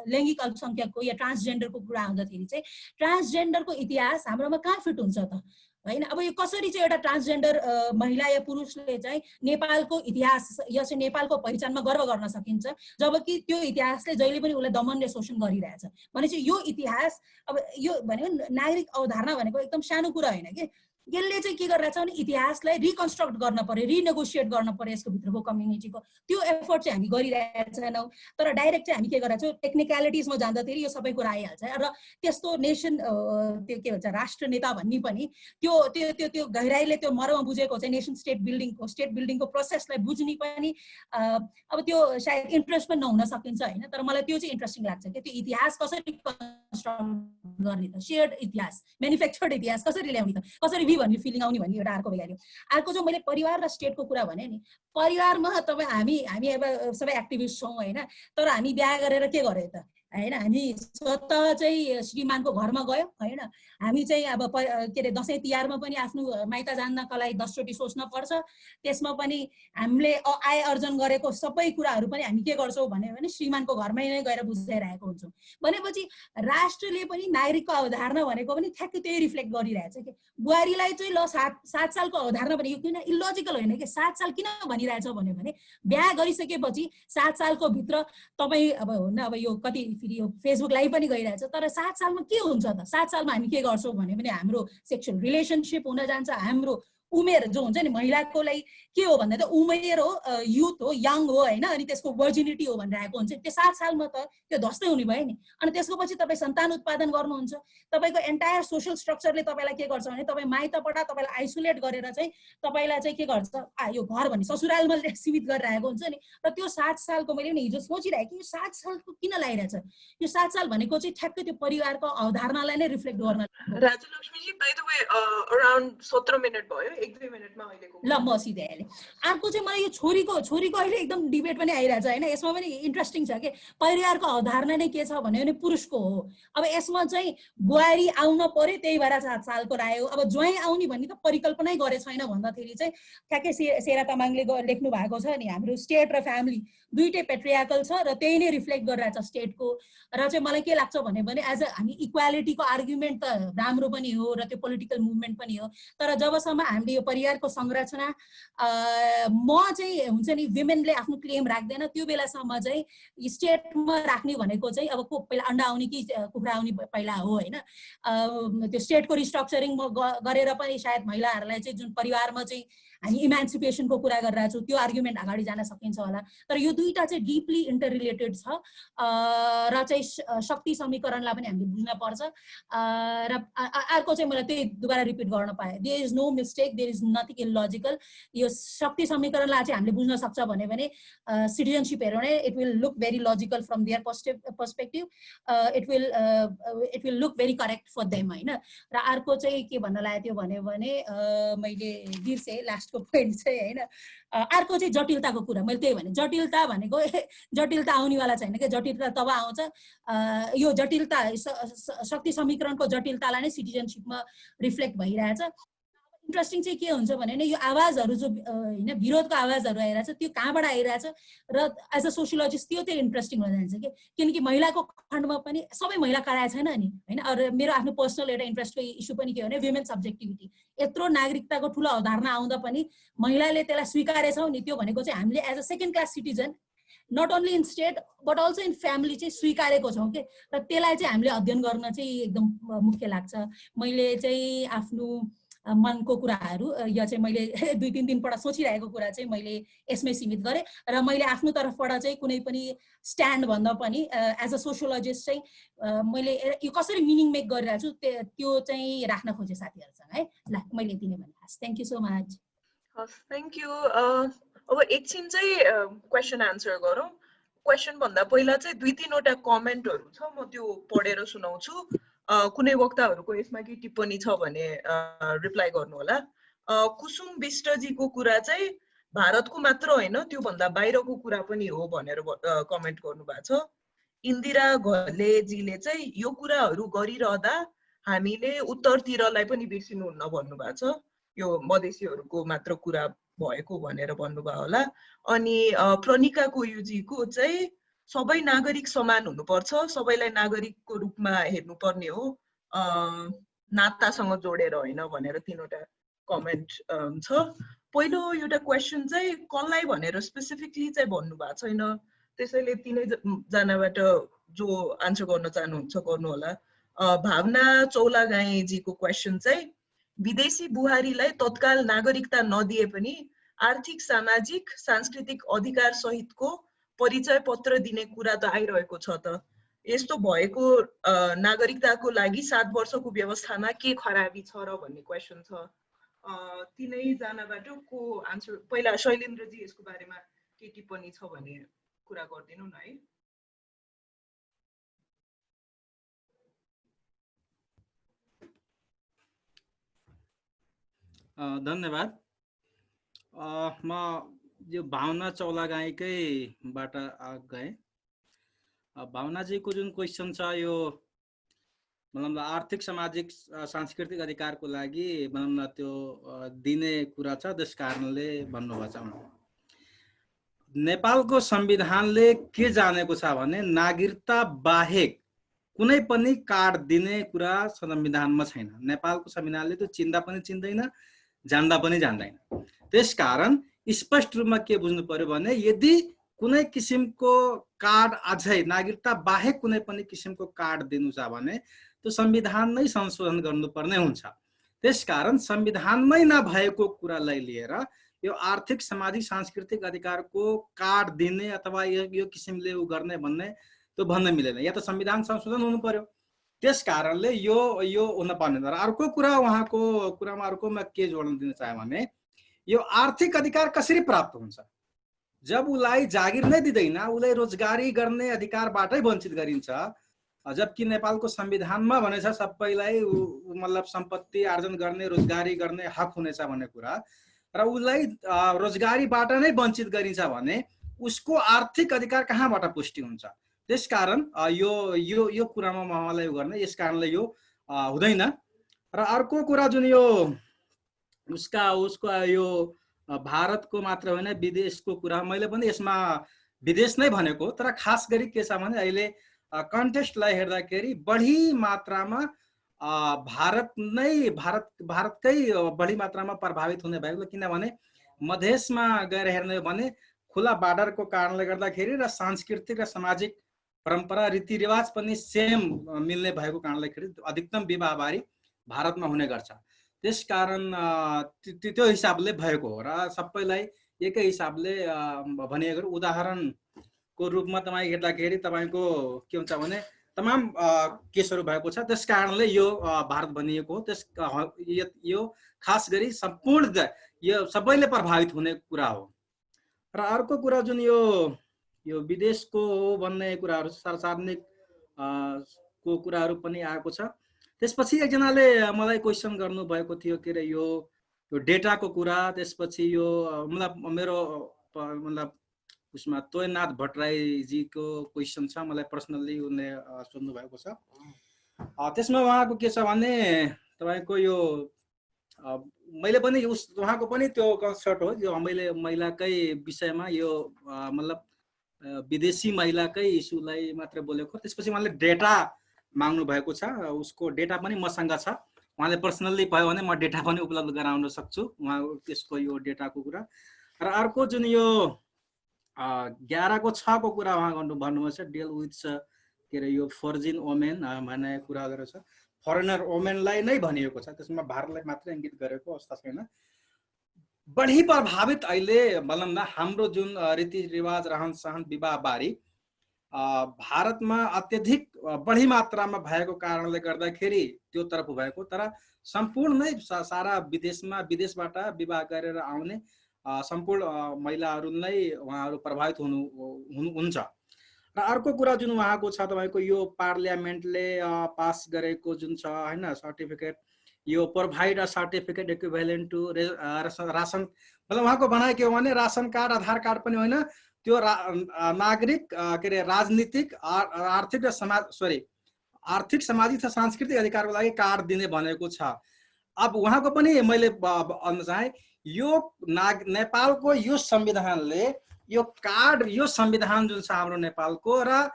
लैङ्गिक अल्पसङ्ख्यकको या ट्रान्सजेन्डरको कुरा आउँदाखेरि चाहिँ ट्रान्सजेन्डरको इतिहास हाम्रोमा कहाँ फिट हुन्छ त होइन। अब यो कसरी चाहिँ एउटा ट्रान्सजेन्डर महिला या पुरुषले चाहिँ नेपालको इतिहास या चाहिँ नेपालको पहिचानमा गर्व गर्न सकिन्छ जबकि त्यो इतिहासले जहिले पनि उसलाई दमन र शोषण गरिरहेछ भनेपछि यो इतिहास अब यो भनेको नागरिक अवधारणा भनेको एकदम सानो कुरा होइन कि, यसले चाहिँ के गरिरहेछ भने इतिहासलाई रिकन्स्ट्रक्ट गर्न पर्यो, रिनेगोसिएट गर्न पर्यो यसको भित्रको कम्युनिटीको, त्यो एफर्ट चाहिँ हामी गरिरहेका छैनौँ। तर डाइरेक्ट चाहिँ हामी के गरिरहेछौँ टेक्निकलिटिजमा जाँदाखेरि यो सबै कुरा आइहाल्छ र त्यस्तो नेसन त्यो के भन्छ राष्ट्र नेता भन्ने पनि त्यो त्यो त्यो त्यो गहिराईले त्यो मर्म बुझेको चाहिँ नेसन स्टेट बिल्डिङको प्रोसेसलाई बुझ्ने पनि अब त्यो सायद इन्ट्रेस्ट पनि नहुन सकिन्छ होइन। तर मलाई त्यो चाहिँ इन्ट्रेस्टिङ लाग्छ कि त्यो इतिहास कसरी कन्स्ट्रक्ट गर्ने त, सेयर्ड इतिहास म्यानुफ्याक्चर्ड इतिहास कसरी ल्याउने त, कसरी भन्ने फिलिङ आउने भन्ने एउटा अर्को भइहाल्यो। अर्को जो मैले परिवार र स्टेटको कुरा भने नि, परिवारमा तपाईँ हामी अब सबै एक्टिभिस्ट छौँ होइन, तर हामी बिहा गरेर के गर्यो त, हैन। हामी स्वतः चाहिँ श्रीमानको घरमा गयौँ हैन। हामी चाहिँ अब के अरे दसैँ तिहारमा पनि आफ्नो माइत जान्नका लागि 10 चोटि सोच्न पर्छ। त्यसमा पनि हामीले आय अर्जन गरेको सबै कुराहरू पनि हामी के गर्छौँ भने श्रीमानको घरमै नै गएर बुझाइरहेको हुन्छौँ। भनेपछि राष्ट्रले पनि नागरिकको अवधारणा भनेको पनि ठ्याक्कै त्यही रिफ्लेक्ट गरिरहेछ कि बुहारीलाई चाहिँ ल 7 सालको अवधारणा भने यो किन इलोजिकल होइन कि 7 साल किन भनिरहेछ भने बिहा गरिसकेपछि 7 सालको भित्र तपाईँ अब हुन्न अब यो कति फेरि यो फेसबुक लाइभ पनि गइरहेछ तर 7 सालमा के हुन्छ त 7 सालमा हामी के गर्छौँ भने हाम्रो सेक्सुअल रिलेसनसिप हुन जान्छ। हाम्रो उमेर जो हुन्छ नि महिलाको लागि के हो भन्दा त उमेर हो युथ हो यङ हो हैन। अनि त्यसको भर्जिनिटी हो भनिरहेको हुन्छ। त्यो 7 सालमा त त्यो ध्वस्तै हुने भयो नि। अनि त्यसको पछि तपाईँ सन्तान उत्पादन गर्नुहुन्छ। तपाईँको एन्टायर सोसल स्ट्रक्चरले तपाईँलाई के गर्छ भने तपाईँ माइतपटा तपाईँलाई आइसोलेट गरेर चाहिँ तपाईँलाई चाहिँ के गर्छ यो घर भन्ने ससुरालमा सीमित गरिरहेको हुन्छ नि। र त्यो 7 सालको मैले नि हिजो सोचिरहेको कि यो 7 सालको किन लागिरहेछ। यो 7 साल भनेको चाहिँ ठ्याक्कै त्यो परिवारको अवधारणालाई नै रिफ्लेक्ट गर्न। Rajalakshmi ji by the way around 17 minute भयो। 1-2 मिनेटमा अहिलेको ल म सिधै हालेँ। अर्को चाहिँ मलाई यो छोरीको अहिले एकदम डिबेट पनि आइरहेछ हैन। यसमा पनि इन्ट्रेस्टिङ छ कि परिवारको अवधारणा नै के छ भने पुरुषको हो। अब यसमा चाहिँ बुहारी आउन पर्यो त्यही भएर 7 सालको रायो। अब ज्वाइँ आउने भन्ने त परिकल्पनै गरे छैन भन्दाखेरि चाहिँ ठ्याक्कै सेरा तामाङले लेख्नु भएको छ नि हाम्रो स्टेट र फ्यामिली दुईटै पेट्रियार्कल छ र त्यही नै रिफ्लेक्ट गरिरहेछ स्टेटको। र चाहिँ मलाई के लाग्छ भने एज अ हामी इक्वालिटीको आर्गुमेन्ट त राम्रो पनि हो र त्यो पोलिटिकल मुभमेन्ट पनि हो। तर जबसम्म हामीले यो परिवारको संरचना म चाहिँ हुन्छ नि विमेनले आफ्नो क्लेम राख्दैन त्यो बेलासम्म चाहिँ स्टेटमा राख्ने भनेको चाहिँ अब पहिला अन्डा आउने कि कुखुरा आउने पहिला हो हैन। त्यो स्टेटको रिस्ट्रक्चरिङ गरेर पनि सायद महिलाहरूलाई चाहिँ जुन परिवारमा चाहिँ हामी इमान्सिपेसनको कुरा गरिरहेको छौँ त्यो आर्गुमेन्ट अगाडि जान सकिन्छ होला। तर यो दुईटा चाहिँ डिपली इन्टर रिलेटेड छ र चाहिँ शक्ति समीकरणलाई पनि हामीले बुझ्न पर्छ। र अर्को चाहिँ मलाई त्यही दुबारा रिपिट गर्न पाएँ there is no mistake there is nothing illogical. यो शक्ति समीकरणलाई चाहिँ हामीले बुझ्न सक्छ भने सिटिजनसिप हेर्यो भने it will look very logical from their perspective. It will look very correct for them हैन। र अर्को चाहिँ के भन्न लागेको थियो भने मैले बिर्सेँ लास्टको पोइन्ट चाहिँ हैन। अर्को चाहिँ जटिलताको कुरा मैले त्यही भने जटिलता भनेको जटिलता आउनेवाला छैन क्या। जटिलता तब आउँछ यो जटिलता शक्ति समीकरणको जटिलतालाई नै सिटिजनसिपमा रिफ्लेक्ट भइरहेछ। इन्ट्रेस्टिङ चाहिँ के हुन्छ भने यो आवाजहरू जो हैन विरोधको आवाजहरू आइरहेछ त्यो कहाँबाट आइरहेछ र एज अ सोसियोलोजिस्ट त्यो चाहिँ इन्ट्रेस्टिङ हुन जान्छ कि किनकि महिलाको खण्डमा पनि सबै महिला कराएको छैन नि हैन। अरू मेरो आफ्नो पर्सनल एउटा इन्ट्रेस्टको इस्यु पनि के भने वुमेन सब्जेक्टिभिटी यत्रो नागरिकताको ठुलो अवधारणा आउँदा पनि महिलाले त्यसलाई स्वीकारेछौँ नि त्यो भनेको चाहिँ हामीले as a second class citizen not only in state but also in family चाहिँ स्वीकारेको छौँ कि र त्यसलाई चाहिँ हामीले अध्ययन गर्न चाहिँ एकदम मुख्य लाग्छ। मैले चाहिँ आफ्नो मनको कुराहरू यो चाहिँ मैले 2-3 दिनबाट सोचिरहेको कुरा चाहिँ मैले यसमै सीमित गरेँ र मैले आफ्नो तर्फबाट चाहिँ कुनै पनि स्ट्यान्ड भन्दा पनि एज अ सोसियोलोजिस्ट चाहिँ मैले यो कसरी मिनिङ मेक गरिरहेको छु त्यो चाहिँ राख्न खोजेँ साथीहरूसँग है। ल मैले यति नै भने हस् थ्याङ्क यू सो मच। हस् थ्याङ्क यू। अब एकछिन चाहिँ क्वेसन आन्सर गरौँ। क्वेसन भन्दा पहिला चाहिँ 2-3वटा कमेन्टहरू छ म त्यो पढेर सुनाउँछु। कुनै वक्ताहरूको यसमा के टिप्पणी छ भने रिप्लाई गर्नु होला। कुसुम विष्टजीको कुरा चाहिँ भारतको मात्र होइन त्यो भन्दा बाहिरको कुरा पनि हो भनेर कमेन्ट गर्नुभएको छ। इन्दिरा घलेजीले चाहिँ यो कुराहरू गरिरहँदा हामीले उत्तरतिरलाई पनि बिर्सिनुहुन्न भन्नुभएको छ। यो मधेसीहरूको मात्र कुरा भएको भनेर भन्नुभयो होला। अनि प्रनिका कोयुजीको चाहिँ सबै नागरिक समान हुनुपर्छ सबैलाई नागरिकको रूपमा हेर्नुपर्ने हो नातासँग जोडेर होइन भनेर 3वटा कमेन्ट छ। पहिलो एउटा क्वेसन चाहिँ कसलाई भनेर स्पेसिफिकली चाहिँ भन्नुभएको छैन त्यसैले 3जनाबाट जो आन्सर गर्न चाहनुहुन्छ गर्नु होला। भावना चौलागाईजीको क्वेसन चाहिँ विदेशी बुहारीलाई तत्काल नागरिकता नदिए पनि आर्थिक सामाजिक सांस्कृतिक अधिकार सहितको परिचय पत्र दिने कुरा त आइरहेको छ त यस्तो भएको नागरिकताको लागि 7 वर्षको व्यवस्थामा के खराबी छ र भन्ने क्वेसन छ। 3जनाबाट को आन्सर पहिला शैलेन्द्रजी यसको बारेमा के टिप्पणी छ भने कुरा गरिदिनु न है। धन्यवाद। म यो भावना चौलागाईकैबाट गएँ। भावनाजीको जुन क्वेसन छ यो भनौँ न आर्थिक सामाजिक सांस्कृतिक अधिकारको लागि भनौँ न त्यो दिने कुरा छ, त्यस कारणले भन्नुभएको छ। नेपालको संविधानले के जानेको छ भने नागरिकता बाहेक कुनै पनि कार्ड दिने कुरा संविधानमा छैन। नेपालको संविधानले त्यो चिन्दा पनि चिन्दैन, जान्दा पनि जान्दैन। त्यसकारण स्पष्ट रूपमा के बुझ्नु पर्यो भने यदि कुनै किसिमको कार्ड अझै नागरिकता बाहेक कुनै पनि किसिमको कार्ड दिनु छ भने त्यो संविधान नै संशोधन गर्नुपर्ने हुन्छ। त्यसकारण संविधानमै नभएको कुरालाई लिएर यो आर्थिक सामाजिक सांस्कृतिक अधिकारको कार्ड दिने अथवा यो किसिमले उ गर्ने भन्ने त्यो भन्न मिलेन। या त संविधान संशोधन हुनु पर्यो, त्यस कारणले यो हुन पर्ने। र अर्को कुरा उहाँको कुरामा अर्को म के जोड्न दिन चाहे भने यो आर्थिक अधिकार कसरी प्राप्त हुन्छ? जब उसलाई जागिर नै दिँदैन, उसलाई रोजगारी गर्ने अधिकारबाटै वञ्चित गरिन्छ, जबकि नेपालको संविधानमा भनेछ सबैलाई मतलब सम्पत्ति आर्जन गर्ने, रोजगारी गर्ने हक हुनेछ भन्ने कुरा, र उसलाई रोजगारीबाट नै वञ्चित गरिन्छ भने उसको आर्थिक अधिकार कहाँबाट पुष्टि हुन्छ? त्यसकारण यो यो यो कुरामा उहाँलाई गर्ने, यस कारणले यो हुँदैन। र अर्को कुरा जुन यो उसको यो भारतको मात्र होइन विदेशको कुरा, मैले पनि यसमा विदेश नै भनेको, तर खास गरी के छ भने अहिले कन्टेस्टलाई हेर्दाखेरि बढी मात्रामा भारतकै बढी मात्रामा प्रभावित हुने भएको, किनभने मधेसमा गएर हेर्ने भने खुला बार्डरको कारणले गर्दाखेरि र सांस्कृतिक र सामाजिक परम्परा रीतिरिवाज पनि सेम मिल्ने भएको कारणले अधिकतम विवाहबारी भारतमा हुने गर्छ। त्यसकारण त्यो हिसाबले भएको हो र सबैलाई एकै हिसाबले भनिएको। उदाहरणको रूपमा तपाईँ हेर्दाखेरि तपाईँको के हुन्छ भने तमाम केसहरू भएको छ, त्यस कारणले यो भारत भनिएको हो। यो खास गरी सम्पूर्ण यो सबैले प्रभावित हुने कुरा हो। र अर्को कुरा जुन यो विदेशको हो भन्ने कुराहरू, सार्वजनिक को कुराहरू पनि आएको छ। त्यसपछि एकजनाले मलाई क्वेसन गर्नुभएको थियो के अरे यो डेटाको कुरा। त्यसपछि यो मतलब मेरो मतलब उसमा तोयनाथ भट्टराईजीको क्वेसन छ, मलाई पर्सनल्ली उनले सोध्नु भएको छ। त्यसमा उहाँको के छ भने तपाईँको यो मैले पनि उहाँको पनि त्यो कन्सर्ट हो, यो मैले महिलाकै विषयमा यो मतलब विदेशी महिलाकै इस्युलाई मात्र बोलेको। त्यसपछि उहाँले डेटा माग्नु भएको छ, उसको डेटा पनि मसँग छ। उहाँले पर्सनल्ली भयो भने म डेटा पनि उपलब्ध गराउन सक्छु उहाँ त्यसको यो डेटाको कुरा। र अर्को जुन यो 11 को 6 को कुरा उहाँ भन्नुभएको छ, डिल विथ के अरे यो फर्जिन वोमेन भन्ने कुरा गरेको छ। फरेनर वोमेनलाई नै भनिएको छ, त्यसमा भारतलाई मात्रै इङ्गित गरेको अवस्था छैन। बढी प्रभावित अहिले भनौँ न हाम्रो जुन रीतिरिवाज रहन सहन विवाहबारी भारतमा अत्यधिक बढी मात्रामा भएको कारणले गर्दाखेरि त्यो तर्फ भएको, तर सम्पूर्ण नै सारा विदेशबाट विवाह गरेर आउने सम्पूर्ण महिलाहरू नै उहाँहरू प्रभावित हुन्छ। र अर्को कुरा जुन उहाँको छ तपाईँको यो पार्लियामेन्टले पास गरेको जुन छ हैन सर्टिफिकेट, यो provide a certificate equivalent to ration, मतलब उहाँको भनाइ के हो भने रासन कार्ड आधार कार्ड पनि होइन, त्यो नागरिक के अरे राजनीतिक आर्थिक र आर्थिक सामाजिक र सांस्कृतिक अधिकारको लागि कार्ड दिने भनेको छ। अब उहाँको पनि मैले भन्न चाहे यो नेपालको यो संविधानले यो कार्ड, यो संविधान जुन छ हाम्रो नेपालको र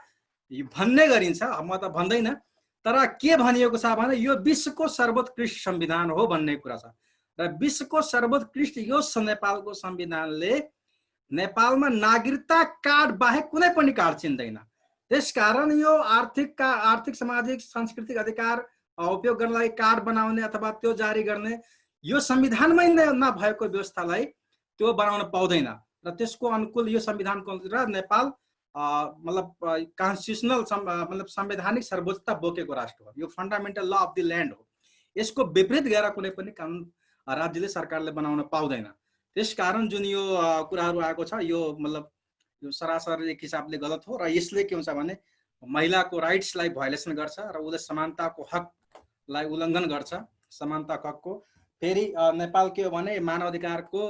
भन्ने गरिन्छ, म त भन्दैन, तर के भनिएको छ भने यो विश्वको सर्वोत्कृष्ट संविधान हो भन्ने कुरा छ। र विश्वको सर्वोत्कृष्ट यो नेपालको संविधानले नेपालमा नागरिकता कार्ड बाहेक कुनै पनि कार्ड चिन्दैन। त्यसकारण यो आर्थिक सामाजिक सांस्कृतिक अधिकार उपयोग गर्नलाई कार्ड बनाउने अथवा त्यो जारी गर्ने यो संविधानमै नभएको व्यवस्थालाई त्यो बनाउन पाउँदैन। र त्यसको अनुकूल यो संविधानको र नेपाल मतलब कन्स्टिट्युसनल मतलब संवैधानिक सर्वोच्चता बोकेको राष्ट्र हो, यो fundamental law of the land हो। यसको विपरीत गएर कुनै पनि कानुन राज्यले सरकारले बनाउन पाउँदैन। त्यसकारण जुन यो कुराहरू आएको छ यो मतलब यो सरासर एक हिसाबले गलत हो। र यसले के हुन्छ भने महिलाको राइट्सलाई भायोलेसन गर्छ र उसले समानताको हकलाई उल्लङ्घन गर्छ। समानता हकको फेरि नेपाल के हो भने मानव अधिकारको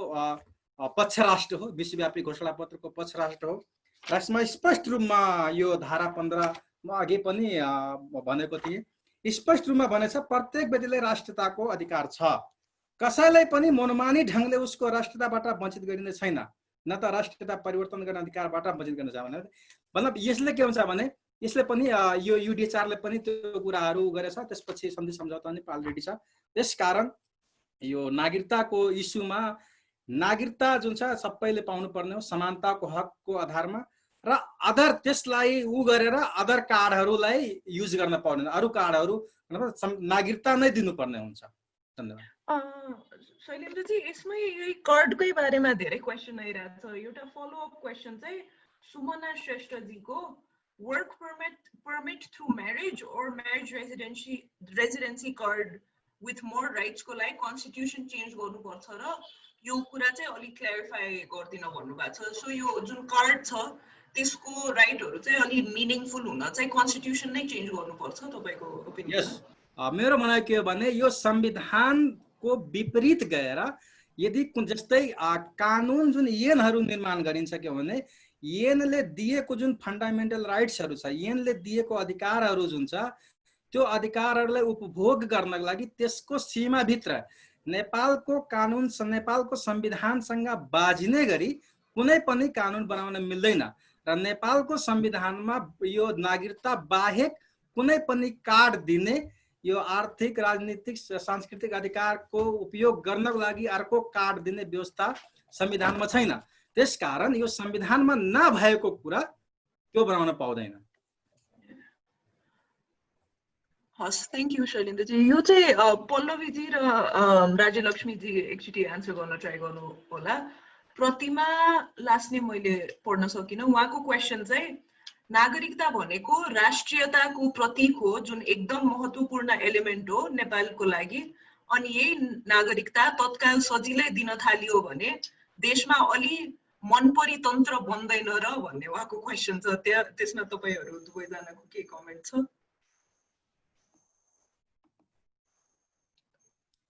पक्ष राष्ट्र हो, विश्वव्यापी घोषणापत्रको पक्ष राष्ट्र हो। र यसमा स्पष्ट रूपमा यो धारा 15 म अघि पनि भनेको थिएँ, स्पष्ट रूपमा भनेछ प्रत्येक व्यक्तिलाई राष्ट्रियताको अधिकार छ। कसैलाई पनि मनमानी ढङ्गले उसको राष्ट्रियताबाट वञ्चित गरिने छैन, न त राष्ट्रियता परिवर्तन गर्ने अधिकारबाट वञ्चित गर्न छ भने। मतलब यसले के हुन्छ भने यसले पनि यो युडिएचआरले पनि त्यो कुराहरू गरेछ। त्यसपछि सन्धि सम्झौता पनि अलरेडी छ। त्यसकारण यो नागरिकताको इस्युमा नागरिकता जुन छ सबैले पाउनुपर्ने हो समानताको हकको आधारमा, र अदर त्यसलाई गरेर अदर कार्डहरूलाई युज गर्न पर्दैन, अरू कार्डहरू नागरिकता नै दिनुपर्ने हुन्छ। धन्यवाद। शैलेन्द्रजी, यसमै यही कार्डकै बारेमा धेरै क्वेसन आइरहेको छ। एउटा फलोअप क्वेसन चाहिँ सुमना श्रेष्ठजीको, work permit through marriage or marriage residency card with more राइट्सको लागि कन्स्टिट्युसन चेन्ज गर्नुपर्छ र यो कुरा चाहिँ अलिक क्ल्यारिफाई गरिदिन भन्नुभएको छ। सो यो जुन कार्ड छ त्यसको राइटहरू चाहिँ अलिक मिनिङफुल हुन चाहिँ कन्स्टिट्युसन नै चेन्ज गर्नुपर्छ, तपाईँको ओपिनियन? यस, मेरो भनाइ के हो भने यो संविधानको विपरीत गएर यदि जस्तै कानुन जुन ऐनहरू निर्माण गरिन्छ के भने ऐनले दिएको जुन फन्डामेन्टल राइट्सहरू छ, ऐनले दिएको अधिकारहरू जुन छ त्यो अधिकारहरूलाई उपभोग गर्नको लागि त्यसको सीमाभित्र नेपालको कानुन नेपालको संविधानसँग बाजिने गरी कुनै पनि कानुन बनाउन मिल्दैन र नेपालको संविधानमा यो नागरिकता बाहेक कुनै पनि कार्ड दिने, यो आर्थिक राजनीतिक सांस्कृतिक अधिकारको उपयोग गर्नको लागि अर्को कार्ड दिने व्यवस्था संविधानमा छैन। त्यसकारण यो संविधानमा नभएको कुरा त्यो बनाउन पाउँदैन। हस्, थ्याङ्क यू शैलेन्द्रजी। यो चाहिँ पल्लवीजी र राज्यलक्ष्मीजी एकचोटि एन्सर गर्न ट्राई गर्नु होला। प्रतिमा लास्ने मैले पढ्न सकिनँ। उहाँको क्वेसन चाहिँ नागरिकता भनेको राष्ट्रियताको प्रतीक हो जुन एकदम महत्त्वपूर्ण एलिमेन्ट हो नेपालको लागि, अनि यही नागरिकता तत्काल सजिलै दिन थालियो भने देशमा अलि मनपरी तन्त्र बन्दैन र भन्ने उहाँको क्वेसन छ। त्यसमा तपाईँहरू दुवैजनाको के कमेन्ट छ?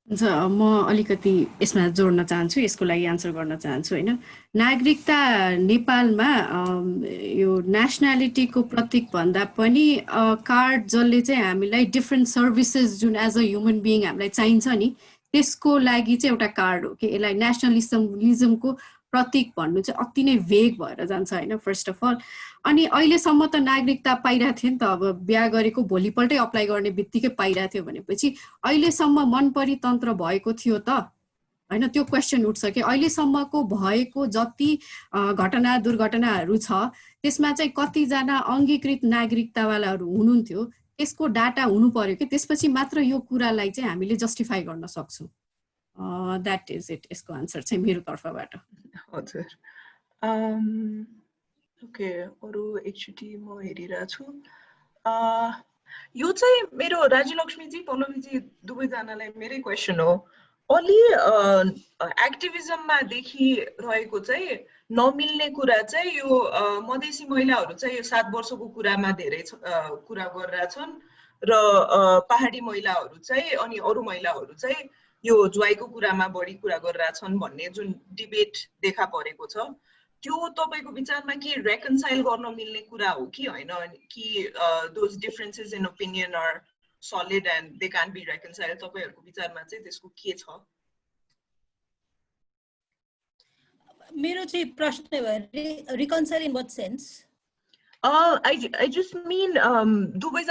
म अलिकति यसमा जोड्न चाहन्छु, यसको लागि एन्सर गर्न चाहन्छु होइन। नागरिकता नेपालमा यो नेसनालिटीको प्रतीक भन्दा पनि कार्ड जसले चाहिँ हामीलाई डिफ्रेन्ट सर्भिसेस जुन एज अ ह्युमन बिइङ हामीलाई चाहिन्छ नि त्यसको लागि चाहिँ एउटा कार्ड हो कि यसलाई नेसनलिजमको प्रतीक भन्नु चाहिँ अति नै भेग भएर जान्छ होइन, फर्स्ट अफ अल। अनि अहिलेसम्म त नागरिकता पाइरहेको थियो नि त, अब बिहा गरेको भोलिपल्टै अप्लाई गर्ने बित्तिकै पाइरहेको थियो भनेपछि अहिलेसम्म मनपरी तन्त्र भएको थियो त होइन, त्यो क्वेसन उठ्छ कि अहिलेसम्मको भएको जति घटना दुर्घटनाहरू छ त्यसमा चाहिँ कतिजना अङ्गीकृत नागरिकतावालाहरू हुनुहुन्थ्यो त्यसको डाटा हुनु पर्यो कि त्यसपछि मात्र यो कुरालाई चाहिँ हामीले जस्टिफाई गर्न सक्छौँ। द्याट इज इट, यसको आन्सर चाहिँ मेरो तर्फबाट। हजुर, ओके, अरू एकचोटि म हेरिरहेको छु। यो चाहिँ मेरो राज्यलक्ष्मीजी पल्लवीजी दुवैजनालाई मेरै क्वेसन हो। अलि एक्टिभिजममा देखिरहेको चाहिँ नमिल्ने कुरा चाहिँ यो मधेसी महिलाहरू चाहिँ यो 7 वर्षको कुरामा धेरै कुरा गरिरहेछन् र पहाडी महिलाहरू चाहिँ अनि अरू महिलाहरू चाहिँ यो ज्वाइँको कुरामा बढी कुरा गरिरहेछन् भन्ने जुन डिबेट देखा परेको छ, त्यो तपाईको विचारमा के रेकन्साइल गर्न मिल्ने कुरा हो कि होइन, कि those differences in opinion are solid and they can be reconcile? तपाईहरुको विचारमा चाहिँ त्यसको के छ? मेरो चाहिँ प्रश्न reconcile in what sense? I just mean दुवै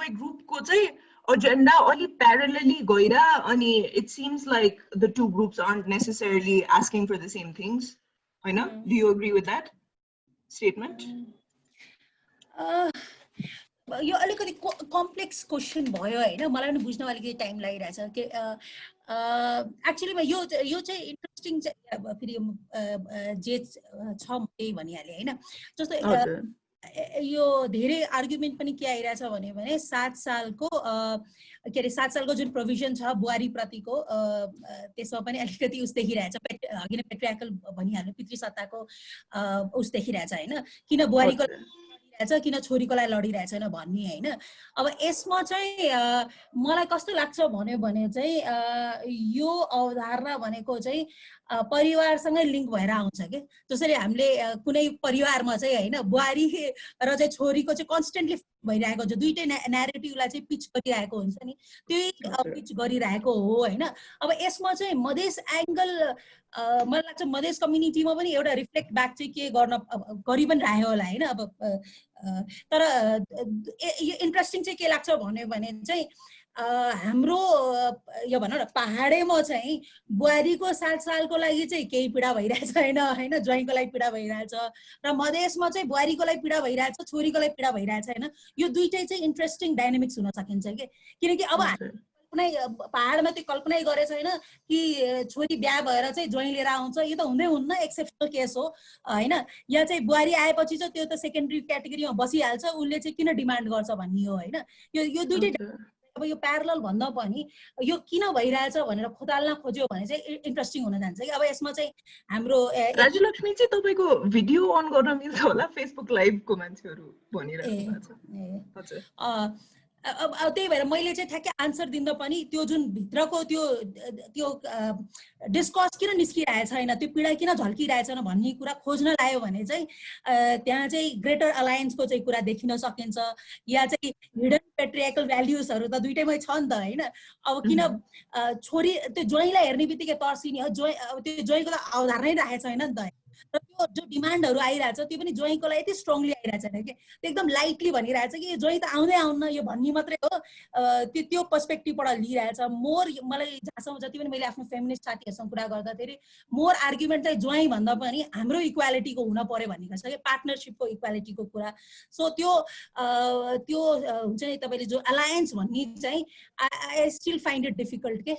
ग्रुपको चाहिँ एजेन्डा अलि प्यारलली गइरा अनि it seems like the two groups aren't necessarily asking for the same things. हैन? Do you agree with that statement? यो अलिकति कम्प्लेक्स क्वेसन भयो हैन, मलाई पनि बुझ्न अलिकति टाइम लागिरहेछ के एक्चुअलीमा यो चाहिँ इन्ट्रेस्टिङ चाहिँ फेरि जे छ त्यही भनिहाले हैन। जस्तो यो धेरै आर्गुमेन्ट पनि के आइरहेछ भने 7 सालको के अरे 7 सालको जुन प्रोभिजन छ बुहारी प्रतिको त्यसमा पनि अलिकति उस देखिरहेछ, पेट्रियाकल भनिहाल्नु पितृसत्ताको उस देखिरहेछ हैन। किन बुहारीको लडिरहेछ किन छोरीको लागि लडिरहेछ छैन भन्ने हैन। अब यसमा चाहिँ मलाई कस्तो लाग्छ भन्यो भने चाहिँ यो अवधारणा भनेको चाहिँ परिवारसँगै लिङ्क भएर आउँछ के। जसरी हामीले कुनै परिवारमा चाहिँ हैन बुहारी र चाहिँ छोरीको चाहिँ कन्स्टेन्टली भइरहेको हुन्छ, दुईटै न्यारेटिभलाई चाहिँ पिच गरिरहेको हुन्छ नि, त्यही पिच गरिरहेको हो हैन। अब यसमा चाहिँ मधेस एङ्गल मलाई लाग्छ मधेस कम्युनिटीमा पनि एउटा रिफ्लेक्ट ब्याक चाहिँ के गर्न गरि पनि रह्यो होला हैन। अब तर यो इन्ट्रेस्टिङ चाहिँ के लाग्छ भन्यो भने चाहिँ हाम्रो यो भनौँ न पहाडेमा चाहिँ बुहारीको 7 सालको लागि चाहिँ केही पीडा भइरहेछ हैन, ज्वाइँको लागि पीडा भइरहेछ, र मधेसमा चाहिँ बुहारीको लागि पीडा भइरहेछ, छोरीको लागि पीडा भइरहेछ हैन। यो दुईटै चाहिँ इन्ट्रेस्टिङ डाइनामिक्स हुन सकिन्छ के। किनकि अब कुनै पहाडमा त्यो कल्पनै गरे छैन कि छोरी बिहा भएर चाहिँ ज्वाइँ लिएर आउँछ, यो त हुँदै हुन्न, एक्सेप्सनल केस हो हैन। यहाँ चाहिँ बुहारी आएपछि चाहिँ त्यो त सेकेन्डरी क्याटेगोरीमा बसिहाल्छ, उसले चाहिँ किन डिमान्ड गर्छ भन्ने हो हैन। यो दुईटै अब यो प्यारलल भन्दा पनि यो किन भइरहेछ भनेर खोताल्न खोज्यो भने चाहिँ इन्ट्रेस्टिङ हुन जान्छ कि। अब यसमा चाहिँ हाम्रो राजुलक्ष्मी चाहिँ तपाईको भिडियो अन गर्न मिल्छ होला, फेसबुक लाइभको मान्छेहरू भनिरहेको भएको छ। हजुर अब त्यही भएर मैले चाहिँ ठ्याक्कै आन्सर दिँदा पनि त्यो जुन भित्रको त्यो डिस्कस किन निस्किरहेको छैन, त्यो पीडा किन झल्किरहेछन् भन्ने कुरा खोज्न लाग्यो भने चाहिँ त्यहाँ चाहिँ ग्रेटर अलायन्सको चाहिँ कुरा देखिन सकिन्छ, या चाहिँ हिडन पेट्रियार्कल भ्याल्युजहरू त दुइटैमै छ नि त हैन। अब किन छोरी त्यो ज्वाइँलाई हेर्ने बित्तिकै तर्सिने, त्यो ज्वाइँको त अवधारणै राखेको छैन नि त। र त्यो जो डिमान्डहरू आइरहेछ त्यो पनि ज्वाइँको लागि यति स्ट्रङली आइरहेछ नि कि त्यो एकदम लाइटली भनिरहेछ कि यो ज्वाइँ त आउँदै आउन्न यो भन्ने मात्रै हो। त्यो पर्सपेक्टिभबाट लिइरहेछ। मोर मलाई जहाँसम्म जति पनि मैले आफ्नो फेमिनिस्ट साथीहरूसँग कुरा गर्दाखेरि मोर आर्ग्युमेन्ट चाहिँ ज्वाइँ भन्दा पनि हाम्रो इक्वालिटीको हुन पर्यो भनेको छ कि, पार्टनरसिपको इक्वालिटीको कुरा। सो त्यो हुन्छ नि तपाईँले जो अलायन्स भन्ने चाहिँ I still find it difficult के।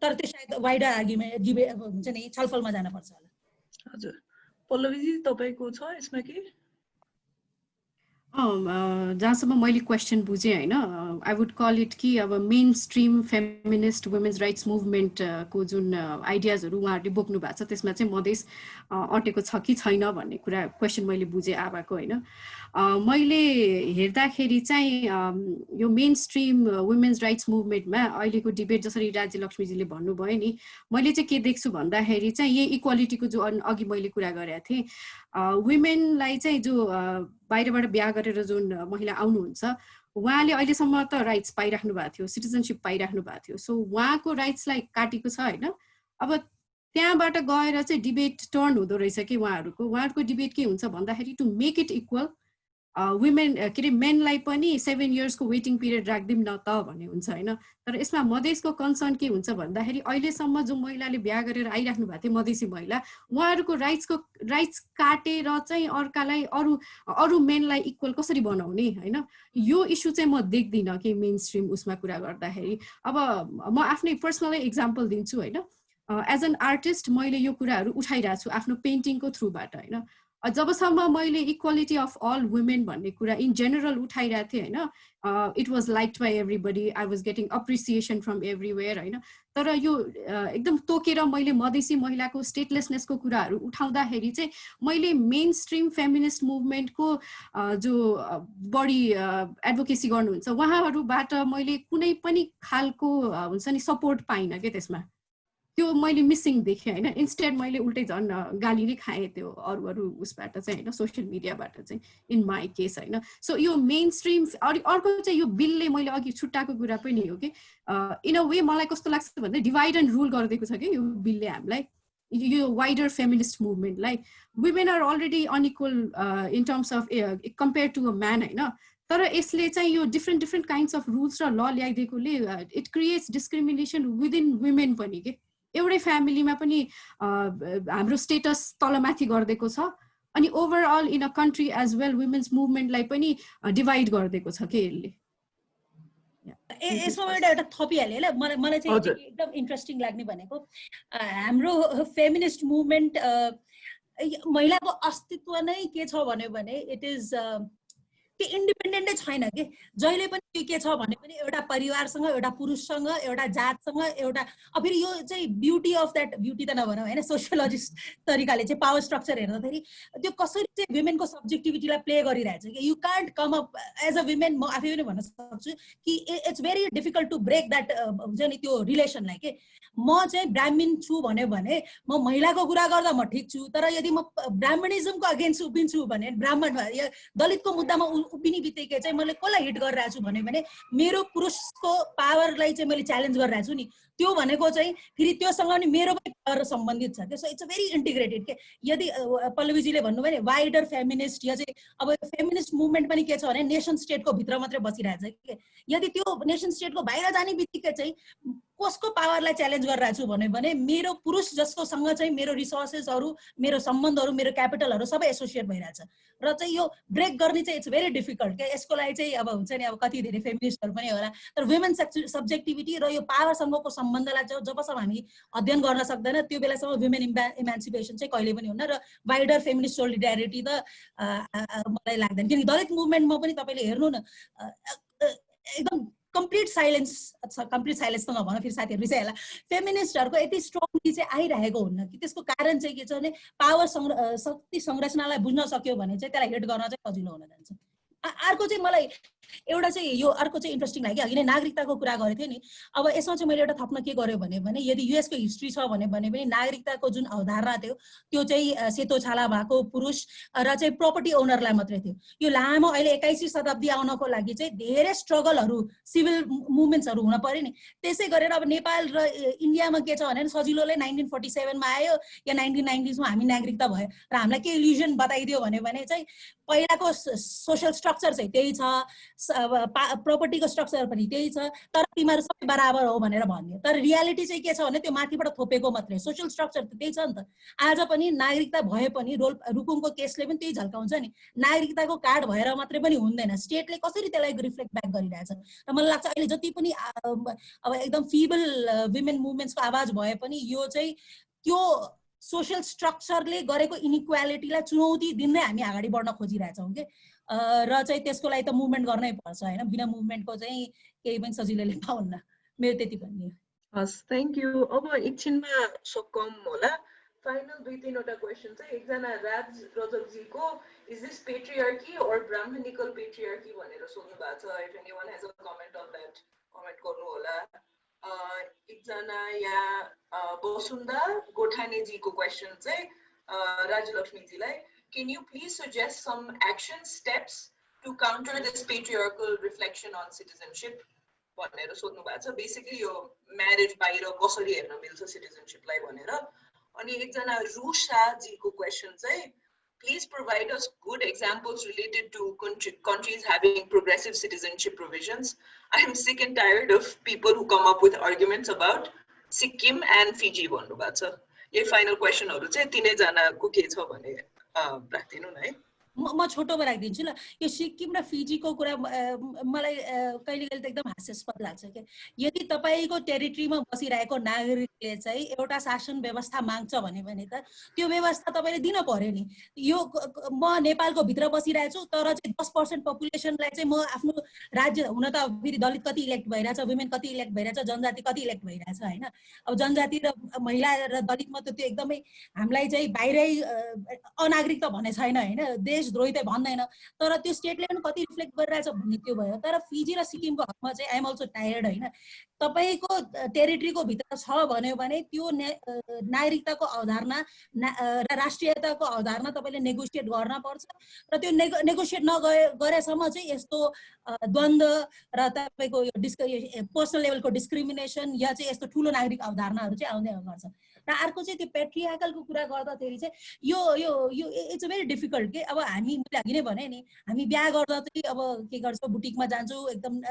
तर त्यो सायद वाइडर आर्ग्युमेन्ट हुन्छ नि छलफलमा जान पर्छ होला। हजुर पल्लवीजी तपाईको छ यसमा के? जहाँसम्म मैले क्वेसन बुझेँ होइन, आई वुड कल इट कि अब mainstream feminist women's rights मुभमेन्टको जुन आइडियाजहरू उहाँहरूले बोक्नु भएको छ त्यसमा चाहिँ मधेस अटेको छ कि छैन भन्ने कुरा क्वेसन मैले बुझेँ आबाको होइन। मैले हेर्दाखेरि चाहिँ यो मेन स्ट्रिम वुमेन्स राइट्स मुभमेन्टमा अहिलेको डिबेट जसरी राज्यलक्ष्मीजीले भन्नुभयो नि, मैले चाहिँ के देख्छु भन्दाखेरि चाहिँ यही इक्वालिटीको जो अघि मैले कुरा गरेको थिएँ, वुमेनलाई चाहिँ जो बाहिरबाट बिहा गरेर जुन महिला आउनुहुन्छ उहाँले अहिलेसम्म त राइट्स पाइराख्नु भएको थियो, सिटिजनसिप पाइराख्नु भएको थियो। सो उहाँको राइट्सलाई काटेको छ होइन। अब त्यहाँबाट गएर चाहिँ डिबेट टर्न हुँदो रहेछ कि उहाँहरूको डिबेट के हुन्छ भन्दाखेरि to make it equal women के अरे मेनलाई पनि 7 इयर्सको वेटिङ पिरियड राखिदिउँ न त भन्ने हुन्छ होइन। तर यसमा मधेसको कन्सर्न के हुन्छ भन्दाखेरि अहिलेसम्म जो महिलाले बिहा गरेर आइराख्नु भएको थियो मधेसी महिला, उहाँहरूको राइट्स काटेर चाहिँ अर्कालाई अरू मेनलाई इक्वल कसरी बनाउने होइन, यो इस्यु चाहिँ म देख्दिनँ कि मेन स्ट्रिम उसमा कुरा गर्दाखेरि। अब म आफ्नै पर्सनलै इक्जाम्पल दिन्छु होइन। एज एन आर्टिस्ट मैले यो कुराहरू उठाइरहेको छु आफ्नो पेन्टिङको थ्रुबाट होइन। जबसम्म मैले इक्वालिटी अफ अल वुमेन भन्ने कुरा इन जेनरल उठाइरहेको थिएँ होइन, it was liked by everybody, I was getting appreciation from everywhere होइन। तर यो एकदम तोकेर मैले मधेसी महिलाको स्टेटलेसनेसको कुराहरू उठाउँदाखेरि चाहिँ मैले मेन स्ट्रिम फेमिनिस्ट मुभमेन्टको जो बढी एडभोकेसी गर्नुहुन्छ उहाँहरूबाट मैले कुनै पनि खालको हुन्छ नि सपोर्ट पाइनँ क्या त्यसमा। त्यो मैले मिसिङ देखेँ होइन। इन्स्टेड मैले उल्टै झन् गाली नै खाएँ त्यो अरू उसबाट चाहिँ होइन, सोसियल मिडियाबाट चाहिँ इन माई केस होइन। सो यो मेन स्ट्रिम अर्को चाहिँ यो बिलले मैले अघि छुट्टाएको कुरा पनि हो कि इन अ वे मलाई कस्तो लाग्छ भन्दा डिभाइड एन्ड रुल गरिदिएको छ कि यो बिलले हामीलाई, यो वाइडर फेमिनिस्ट मुभमेन्टलाई। Women are already unequal in terms of compare to a man होइन। तर यसले चाहिँ यो डिफ्रेन्ट काइन्ड्स अफ रुल्स र ल ल्याइदिएकोले it creates discrimination within women पनि के। एउटै फ्यामिलीमा पनि हाम्रो स्टेटस तलमाथि गरिदिएको छ अनि overall in a country as well women's मुभमेन्टलाई पनि डिभाइड गरिदिएको छ कि यसले। यसमा एउटा थपिहालेँ ल, मलाई चाहिँ एकदम इन्ट्रेस्टिङ लाग्ने भनेको हाम्रो फेमिनिस्ट मुभमेन्ट महिलाको अस्तित्व नै के छ भन्यो भने इट इज के इन्डिपेन्डेन्टै छैन कि जहिले पनि त्यो के छ भने पनि एउटा परिवारसँग एउटा पुरुषसँग एउटा जातसँग एउटा फेरि यो चाहिँ ब्युटी अफ द्याट ब्युटी त नभनौँ होइन सोसियोलोजिस्ट तरिकाले चाहिँ पावर स्ट्रक्चर हेर्दाखेरि त्यो कसरी चाहिँ वुमेनको सब्जेक्टिभिटीलाई प्ले गरिरहेछ कि you can't come up as a woman म आफै पनि भन्न सक्छु कि it's very difficult to break that हुन्छ नि त्यो रिलेसनलाई के म चाहिँ ब्राह्मण छु भन्यो भने म महिलाको कुरा गर्दा म ठिक छु तर यदि म ब्राह्मणिजमको अगेन्स्ट उभिन्छु भने ब्राह्मण दलितको मुद्दामा उभिने बित्तिकै चाहिँ मैले कसलाई हिट गरिरहेको छु भने मेरो पुरुषको पावरलाई चाहिँ मैले च्यालेन्ज गरिरहेको छु नि त्यो भनेको चाहिँ फेरि त्योसँग पनि मेरो पनि पावर सम्बन्धित छ त्यसो इट्स अ भेरी इन्टिग्रेटेड के यदि पल्लवीजीले भन्नुभयो नि वाइडर फेमिनिस्ट या चाहिँ अब फेमिनिस्ट मुभमेन्ट पनि के छ भने नेसन स्टेटको भित्र मात्रै बसिरहेछ कि यदि त्यो नेसन स्टेटको बाहिर जाने बित्तिकै चाहिँ कसको पावरलाई च्यालेन्ज गरिरहेको छु भने मेरो पुरुष जसकोसँग चाहिँ मेरो रिसोर्सेसहरू मेरो सम्बन्धहरू मेरो क्यापिटलहरू सबै एसोसिएट भइरहेछ र चाहिँ यो ब्रेक गर्ने चाहिँ इट्स भेरी डिफिकल्ट क्या यसको लागि चाहिँ अब हुन्छ नि अब कति धेरै फेमिनिस्टहरू पनि होला तर वुमेन सब्जेक्टिभिटी र यो पावरसँगको सम्बन्धलाई चाहिँ जबसम्म हामी अध्ययन गर्न सक्दैन त्यो बेलासम्म वुमेन इमान्सिपेसन चाहिँ कहिले पनि हुन्न र वाइडर फेमिनिस्ट सोलिडारिटी त मलाई लाग्दैन किनकि दलित मुभमेन्टमा पनि तपाईँले हेर्नु न एकदम कम्प्लिट साइलेन्स त नभन फेरि साथीहरू रिसाइहाल्ला फेमिनिस्टहरूको यति स्ट्रङली चाहिँ आइरहेको हुन्न कि त्यसको कारण चाहिँ के छ भने पावर शक्ति संरचनालाई बुझ्न सक्यो भने चाहिँ त्यसलाई हेट गर्न चाहिँ सजिलो हुन जान्छ अर्को चाहिँ मलाई एउटा चाहिँ यो अर्को चाहिँ इन्ट्रेस्टिङ लाग्यो अघि नै नागरिकताको कुरा गरेको थिएँ नि अब यसमा चाहिँ मैले एउटा थप्न के गर्यो भने यदि युएसको हिस्ट्री छ भने पनि नागरिकताको जुन अवधारणा थियो त्यो चाहिँ सेतो छाला भएको पुरुष र चाहिँ प्रोपर्टी ओनरलाई मात्रै थियो यो लामो अहिले 21वीं शताब्दी आउनको लागि चाहिँ धेरै स्ट्रगलहरू सिभिल मुभमेन्ट्सहरू हुन पर्यो नि त्यसै गरेर अब नेपाल र इन्डियामा के छ भने सजिलोले 1947 मा आयो या 1990s मा हामी नागरिकता भयो र हामीलाई के इल्युजन बताइदियो भने चाहिँ पहिलाको सोशल स्ट्रक्चर चाहिँ त्यही छ प्रोपर्टीको स्ट्रक्चर पनि त्यही छ तर तिमीहरू सबै बराबर हो भनेर भन्यो तर रियालिटी चाहिँ के छ भने त्यो माथिबाट थोपेको मात्रै सोशल स्ट्रक्चर त त्यही छ नि त आज पनि नागरिकता भए पनि रुकुमको केसले पनि त्यही झल्काउँछ नि नागरिकताको कार्ड भएर मात्रै पनि हुँदैन स्टेटले कसरी त्यसलाई रिफ्लेक्ट ब्याक गरिरहेछ र मलाई लाग्छ अहिले जति पनि अब एकदम फिबल वुमेन मुभमेन्ट्सको आवाज भए पनि यो चाहिँ त्यो सोशल स्ट्रक्चरले गरेको इनइक्वालिटीलाई चुनौती दिँदै हामी अगाडि बढ्न खोजिरहेछौँ के र चाहिँ त्यसको लागि त मुभमेन्ट गर्नै पर्छ हैन बिना मुभमेन्टको चाहिँ केही पनि सजिलैले पाउन्न मेरो त्यति भन्ने हस् थ्यांक यू अब एकछिनमा सकम होला फाइनल दुई तीनवटा क्वेशन चाहिँ एकजना राज रजकजीको इज दिस पेट्रियार्की और ब्राह्मणिकल पेट्रियार्की भनेर सोध्नु भएको छ if anyone has a comment on that comment गर्नु होला एकजना यहाँ बसुन्दा गोठानेजीको क्वेशन चाहिँ राजलक्ष्मीजीलाई can you please suggest some action steps to counter this patriarchal reflection on citizenship भनेर सोध्नु भएको छ बेसिकली यो म्यारेज बाहिर कसरी हेर्न मिल्छ सिटिजनशिपलाई भनेर अनि एकजना रुषा जीको क्वेशन चाहिँ please provide us good examples related to countries having progressive citizenship provisions. I am sick and tired of people who come up with arguments about Sikkim and Fiji भन्नु भएको छ यो फाइनल क्वेशनहरु चाहिँ तीनै जनाको के छ भने राख्दिनु न है म छोटोमा राखिदिन्छु ल यो सिक्किम र फिजीको कुरा मलाई कहिले कहिले त एकदम हास्यास्पद लाग्छ के यदि तपाईको टेरिटरीमा बसिरहेको नागरिकले चाहिँ एउटा शासन व्यवस्था माग्छ भने त त्यो व्यवस्था तपाईले दिन पर्यो नि यो म नेपालको भित्र बसिरहेछु तर चाहिँ 10% पपुलेसनलाई चाहिँ म आफ्नो राज्य हुन त फेरि दलित कति इलेक्ट भइरहेछ वुमेन कति इलेक्ट भइरहेछ जनजाति कति इलेक्ट भइरहेछ हैन अब जनजाति र महिला र दलितमा त त्यो एकदमै हामीलाई चाहिँ बाहिरै अनागरिक त भने छैन हैन देशद्रोही त भन्दैन तर त्यो स्टेटले पनि कति रिफ्लेक्ट गरिरहेछ भन्ने त्यो भयो तर फिजी र सिक्किमको हकमा चाहिँ आई एम अल्सो टायर्ड हैन तपाईको टेरिटरीको भित्र छ भन्यो भने त्यो नागरिकताको अवधारणा र राष्ट्रियताको अवधारणा तपाईले नेगोसिएट गर्न पर्छ र त्यो नेगोसिएट नगरेसम्म चाहिँ यस्तो द्वन्द्व र तपाईको यो पर्सनल लेभलको डिस्क्रिमिनेसन या चाहिँ यस्तो ठूलो नागरिक अवधारणाहरू चाहिँ आउँदै गर्छ र अर्को चाहिँ त्यो पेट्रियार्कलको कुरा गर्दाखेरि चाहिँ यो यो यो इट्स अ भेरी डिफिकल्ट के अब हामी मैले अघि नै भने नि हामी बिहा गर्दा चाहिँ अब के गर्छौँ बुटिकमा जान्छौँ एकदम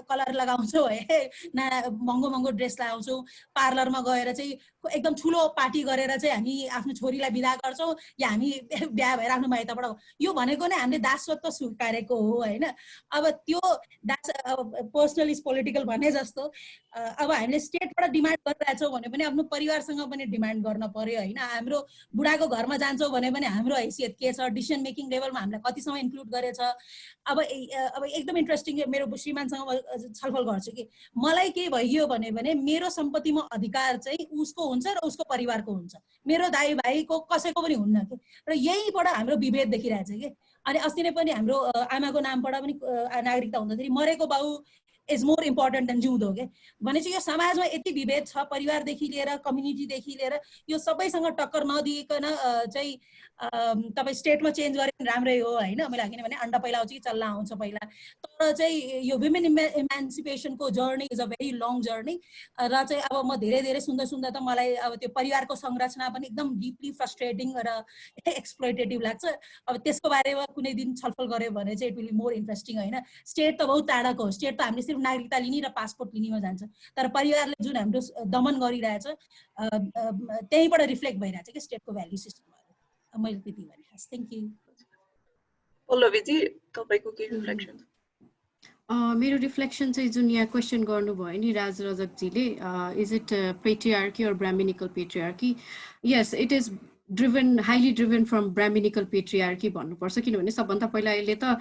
कलर लगाउँछौँ है महँगो महँगो ड्रेस लगाउँछौँ पार्लरमा गएर चाहिँ एकदम ठुलो पार्टी गरेर चाहिँ हामी आफ्नो छोरीलाई बिदा गर्छौँ या हामी बिहा भएर आफ्नो माइतबाट यो भनेको नै हामीले दासत्व स्वीकारेको हो होइन। अब त्यो दास पर्सनल इज पोलिटिकल भने जस्तो अब हामीले स्टेटबाट डिमान्ड गरिरहेछौँ भने पनि आफ्नो परिवारसँग पनि डिमान्ड गर्न पर्यो होइन। हाम्रो बुढाको घरमा जान्छौँ भने पनि हाम्रो हैसियत के छ, डिसिसन मेकिङ लेभलमा हामीलाई कतिसम्म इन्क्लुड गरेछ। अब एकदम इन्ट्रेस्टिङ मेरो श्रीमानसँग छलफल गर्छु कि मलाई के भइयो भने मेरो सम्पत्तिमा अधिकार चाहिँ उसको हुन्छ र उसको परिवारको हुन्छ, मेरो दाइ भाइको कसैको पनि हुन्न कि। र यहीँबाट हाम्रो विभेद देखिरहेछ कि। अनि अस्ति नै पनि हाम्रो आमाको नामबाट पनि नागरिकता हुँदाखेरि मरेको बाउ इज मोर इम्पोर्टेन्ट देन जिउँदो के। भनेपछि यो समाजमा यति विभेद छ, परिवारदेखि लिएर कम्युनिटीदेखि लिएर यो सबैसँग टक्कर नदिइकन चाहिँ तपाईँ स्टेटमा चेन्ज गरे पनि राम्रै हो होइन। मैले किनभने अन्डा पहिला आउँछ कि चल्ला आउँछ पहिला। तर चाहिँ यो वुमेन इमान्सिपेसनको journey is a very long journey. र चाहिँ अब म धेरै धेरै सुन्दा त मलाई अब त्यो परिवारको संरचना पनि एकदम डिपली फ्रस्ट्रेटिङ र एक्सप्लोइटेटिभ लाग्छ। अब त्यसको बारेमा कुनै दिन छलफल गऱ्यो भने चाहिँ it will be more interesting होइन। स्टेट त बहुत टाढाको हो, स्टेट त हामीले सिर्फ नागरिकता लिने र पासपोर्ट लिनेमा जान्छ, तर परिवारले जुन हाम्रो दमन गरिरहेछ त्यहीँबाट रिफ्लेक्ट भइरहेछ कि स्टेटको भ्याल्यु सिस्टमहरू। मैले त्यति भने खास। Thank you. पल्लवीजी तपाईँको के रिफ्लेक्सन? मेरो रिफ्लेक्सन चाहिँ जुन यहाँ क्वेसन गर्नुभयो नि राज रजकजीले, इज इट पेट्रियार्की और Brahmanical patriarchy? Yes, it is highly driven from Brahmanical patriarchy भन्नुपर्छ। किनभने सबभन्दा पहिला यसले त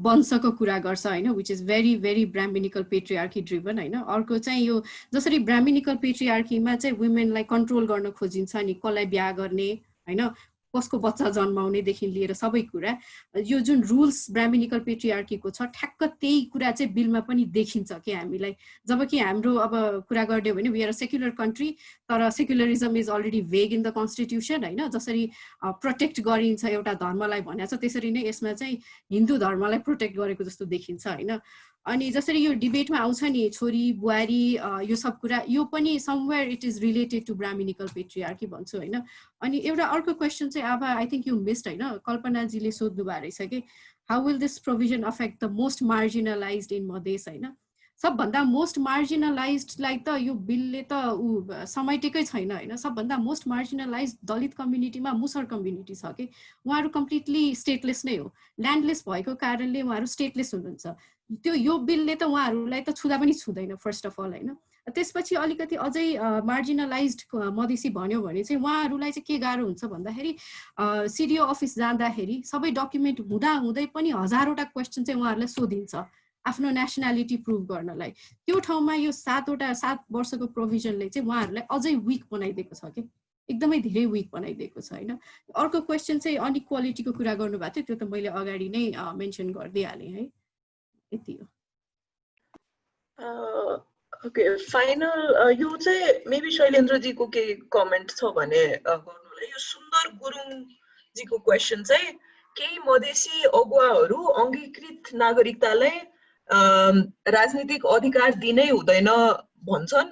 वंशको कुरा गर्छ होइन, which is very very Brahmanical patriarchy driven होइन। अर्को चाहिँ यो जसरी ब्राह्मणिकल पेट्रियार्कीमा चाहिँ वुमेनलाई कन्ट्रोल गर्न खोजिन्छ नि, कसलाई बिहा गर्ने होइन, कसको बच्चा जन्माउनेदेखि लिएर सबै कुरा, यो जुन रुल्स ब्राह्मणिकल पेट्रियार्कीको छ ठ्याक्क त्यही कुरा चाहिँ बिलमा पनि देखिन्छ कि हामीलाई। जबकि हाम्रो अब कुरा गर्ने हो भने we are a secular country, तर secularism is already vague in the constitution होइन। जसरी प्रोटेक्ट गरिन्छ एउटा धर्मलाई भनेको छ त्यसरी नै यसमा चाहिँ हिन्दू धर्मलाई प्रोटेक्ट गरेको जस्तो देखिन्छ होइन। अनि जसरी यो डिबेटमा आउँछ नि छोरी बुहारी यो सब कुरा, यो पनि somewhere it is related to Brahmanical patriarchy भन्छु होइन। अनि एउटा अर्को क्वेसन चाहिँ अब आई थिङ्क यु मिस्ड होइन, कल्पनाजीले सोध्नु भएको रहेछ कि how will this provision affect the most marginalised in Madhesh होइन। सबभन्दा मोस्ट मार्जिनलाइज्डलाई त यो बिलले त समेटेकै छैन होइन। सबभन्दा मोस्ट मार्जिनलाइज्ड दलित कम्युनिटीमा मुसर कम्युनिटी छ कि उहाँहरू कम्प्लिटली स्टेटलेस नै हो। ल्यान्डलेस भएको कारणले उहाँहरू स्टेटलेस हुनुहुन्छ। त्यो यो बिलले त उहाँहरूलाई त छुँदा पनि छुँदैन फर्स्ट अफ अल होइन। त्यसपछि अलिकति अझै मार्जिनलाइज्ड मधेसी भन्यो भने चाहिँ उहाँहरूलाई चाहिँ के गाह्रो हुन्छ भन्दाखेरि सिडिओ अफिस जाँदाखेरि सबै डकुमेन्ट हुँदै पनि हजारवटा क्वेसन चाहिँ उहाँहरूलाई सोधिन्छ आफ्नो नेसनालिटी प्रुभ गर्नलाई। त्यो ठाउँमा यो 7 वर्षको प्रोभिजनले चाहिँ उहाँहरूलाई अझै विक बनाइदिएको छ कि, एकदमै धेरै विक बनाइदिएको छ होइन। अर्को क्वेसन चाहिँ अनइक्वालिटीको कुरा गर्नुभएको थियो, त्यो त मैले अगाडि नै मेन्सन गरिदिइहालेँ है। यति हो। ओके, फाइनल यो चाहिँ मेबी शैलेन्द्रजीको केही कमेन्ट छ भने गर्नुलाई। यो सुन्दर गुरुङजीको क्वेसन चाहिँ केही मधेसी अगुवाहरू अङ्गीकृत नागरिकतालाई राजनीतिक अधिकार दिनै हुँदैन भन्छन्,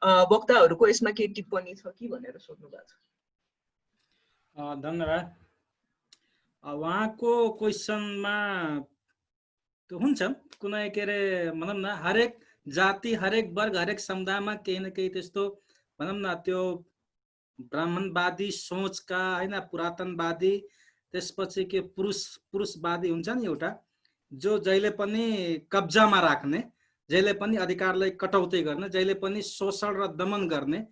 वक्ताहरूको यसमा के टिप्पणी छ कि भनेर सोध्नु भएको छ। धन्यवाद। उहाँको क्वेसनमा त्यो हुन्छ कुनै के अरे भनौँ न हरेक जाति हरेक वर्ग हरेक समुदायमा केही न केही त्यस्तो भनौँ न त्यो ब्राह्मणवादी सोचका होइन, पुरातनवादी, त्यसपछि के पुरुषवादी हुन्छ नि एउटा, जो जहिले पनि कब्जामा राख्ने, जहिले पनि अधिकारलाई कटौती गर्ने, जहिले पनि शोषण र दमन गर्ने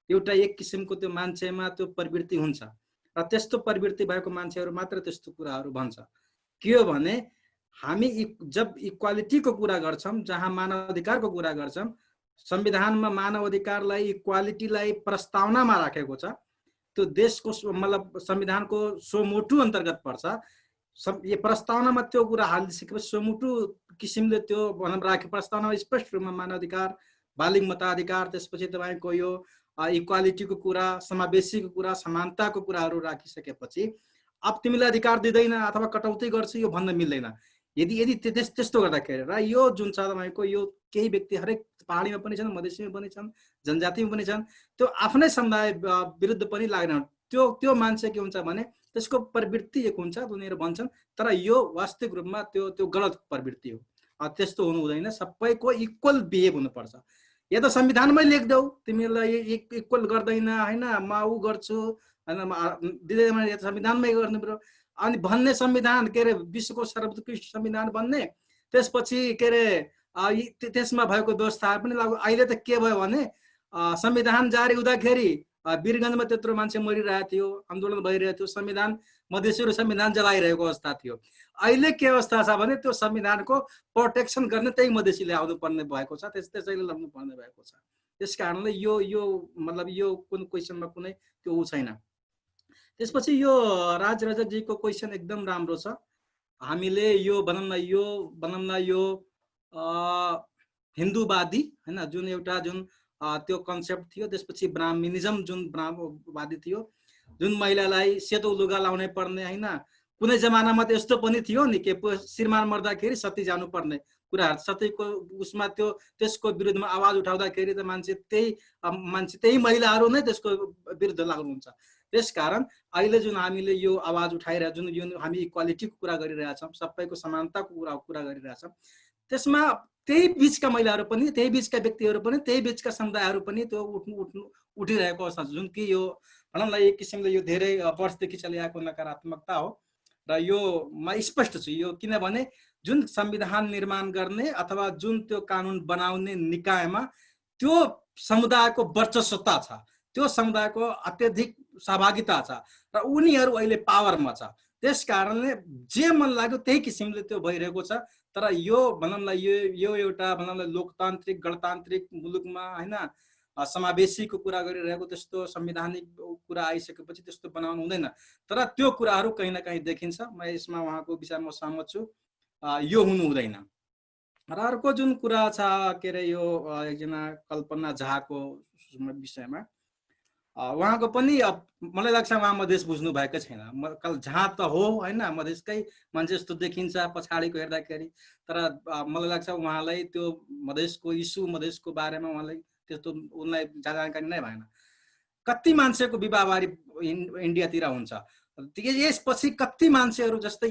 एउटा एक किसिमको त्यो मान्छेमा त्यो प्रवृत्ति हुन्छ। र त्यस्तो प्रवृत्ति भएको मान्छेहरू मात्र त्यस्तो कुराहरू भन्छ। के हो भने हामी जब इक्वालिटीको कुरा गर्छौँ, जहाँ मानव अधिकारको कुरा गर्छौँ, संविधानमा मानव अधिकारलाई इक्वालिटीलाई प्रस्तावनामा राखेको छ। त्यो देशको मतलब संविधानको सोमुटु अन्तर्गत पर्छ। यो प्रस्तावनामा त्यो कुरा हालिसकेपछि सोमुटु किसिमले त्यो भनौँ राखे प्रस्तावनामा स्पष्ट रूपमा मानव अधिकार, बालिग मताधिकार, त्यसपछि तपाईँको यो इक्वालिटीको कुरा, समावेशीको कुरा, समानताको कुराहरू राखिसकेपछि अब तिमीलाई अधिकार दिँदैन अथवा कटौती गर्छ यो भन्न मिल्दैन। यदि त्यस्तो गर्दाखेरि र यो जुन छ तपाईँको यो केही व्यक्ति हरेक पहाडीमा पनि छन्, मधेसीमा पनि छन्, जनजातिमा पनि छन्, त्यो आफ्नै समुदाय विरुद्ध पनि लाग्ने। त्यो मान्छे के हुन्छ भने त्यसको प्रवृत्ति एक हुन्छ उनीहरू भन्छन्, तर यो वास्तविक रूपमा त्यो गलत प्रवृत्ति हो। त्यस्तो हुनु हुँदैन, सबैको इक्वल बिहेभ हुनुपर्छ। या त संविधानमै लेख्देऊ तिमीलाई इक्वल गर्दैन हैन, म उ गर्छु हैन, दिँदैन, या त संविधानमै गर्नु पर्यो अनि भन्ने संविधान के अरे विश्वको सर्वोत्कृष्ट संविधान भन्ने। त्यसपछि के अरे त्यसमा भएको व्यवस्था पनि लागू। अहिले त के भयो भने संविधान जारी हुँदाखेरि वीरगञ्जमा त्यत्रो मान्छे मरिरहेको थियो, आन्दोलन भइरहेको थियो, संविधान मधेसीहरू संविधान जलाइरहेको अवस्था थियो। अहिले के अवस्था छ भने त्यो संविधानको प्रोटेक्सन गर्ने त्यही मधेसीले आउनु पर्ने भएको छ, त्यसैले लड्नु पर्ने भएको छ। त्यस कारणले यो मतलब यो कुन क्वेसनमा कुनै त्यो उ छैन। त्यसपछि यो राजजीको क्वेसन एकदम राम्रो छ। हामीले यो भनौँ न यो हिन्दूवादी हैन जुन एउटा जुन त्यो कन्सेप्ट थियो, त्यसपछि ब्राह्मणिज्म जुन ब्राह्मणवादी थियो, जुन महिलालाई सेतो लुगा लाउनै पर्ने हैन, कुनै जमानामा त यस्तो पनि थियो नि के श्रीमान मर्दाखेरि सती जानुपर्ने कुराहरू, सतीको उसमा त्यो त्यसको विरुद्धमा आवाज उठाउँदाखेरि त मान्छे त्यही महिलाहरू नै त्यसको विरुद्ध लाग्नुहुन्छ। त्यसकारण अहिले जुन हामीले यो आवाज उठाइरहेको जुन हामी इक्वालिटीको कुरा गरिरहेछौँ, सबैको समानताको कुरा गरिरहेछौँ, त्यसमा त्यही बीचका महिलाहरू पनि, त्यही बीचका व्यक्तिहरू पनि, त्यही बीचका समुदायहरू पनि त्यो उठिरहेको अवस्था छ, जुन कि यो भनौँ न एक किसिमले यो धेरै वर्षदेखि चलिआएको नकारात्मकता हो। र यो म स्पष्ट छु यो, किनभने जुन संविधान निर्माण गर्ने अथवा जुन त्यो कानुन बनाउने निकायमा त्यो समुदायको वर्चस्वता छ, त्यो समुदायको अत्यधिक सहभागिता छ र उनीहरू अहिले पावरमा छ। त्यस कारणले जे मन लाग्यो त्यही किसिमले त्यो भइरहेको छ। तर यो भनौँ न यो एउटा भनौँ न लोकतान्त्रिक गणतान्त्रिक मुलुकमा हैन समावेशीको कुरा गरिरहेको त्यस्तो संवैधानिक कुरा आइसकेपछि त्यस्तो बनाउनु हुँदैन। तर त्यो कुराहरू कहीँ न कहीँ देखिन्छ। म यसमा उहाँको विचारमा सहमत छु, यो हुनु हुँदैन। र अर्को जुन कुरा छ के अरे यो एकजना कल्पना झाको विषयमा, उहाँको पनि मलाई लाग्छ उहाँ मधेस बुझ्नु भएको छैन। झा त हो हैन, मधेसकै मान्छे जस्तो देखिन्छ पछाडिको हेर्दाखेरि, तर मलाई लाग्छ उहाँलाई त्यो मधेसको इस्यु मधेसको बारेमा उहाँलाई त्यस्तो उनलाई जानकारी नै भएन। कति मान्छेको विवाहबारी इन्डियातिर हुन्छ, यसपछि कति मान्छेहरू जस्तै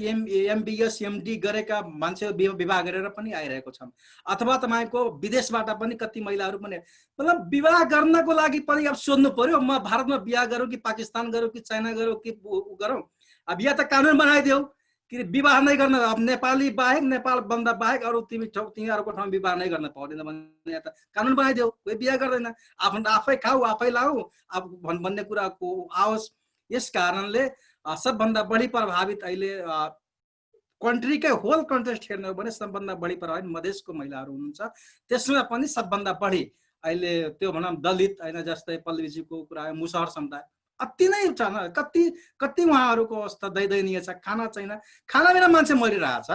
एमबीएस एमडी गरेका मान्छेहरू विवाह गरेर पनि आइरहेको छन्, अथवा तपाईको विदेशबाट पनि कति महिलाहरू पनि, मतलब विवाह गर्नको लागि पनि अब सोध्नु पर्यो म भारतमा बिहा गरौँ कि पाकिस्तान गरौँ कि चाइना गरौँ कि गरौँ। अब या त कानुन बनाइदेऊ कि विवाह नै गर्न, अब नेपाली बाहेक नेपाल बन्दा बाहेक अरू तिमीहरूको ठाउँ विवाह नै गर्न पाउँदैन भने त कानुन बनाइदेऊ, कोही बिहा गर्दैन, आफै खाऊ आफै लाऊ अब भन्ने कुराको आओस्। यस कारणले सबभन्दा बढी प्रभावित अहिले कन्ट्रीकै होल कन्टेक्स्ट हेर्नु हो भने सबभन्दा बढी प्रभावित मधेसको महिलाहरू हुनुहुन्छ। त्यसमा पनि सबभन्दा बढी अहिले त्यो भनौँ दलित हैन, जस्तै पल्लवीजीको कुरा मुसहर समुदाय अति नै छ। कति उहाँहरूको अवस्था दयनीय छ, खाना छैन, खाना बिना मान्छे मरिरहेछ।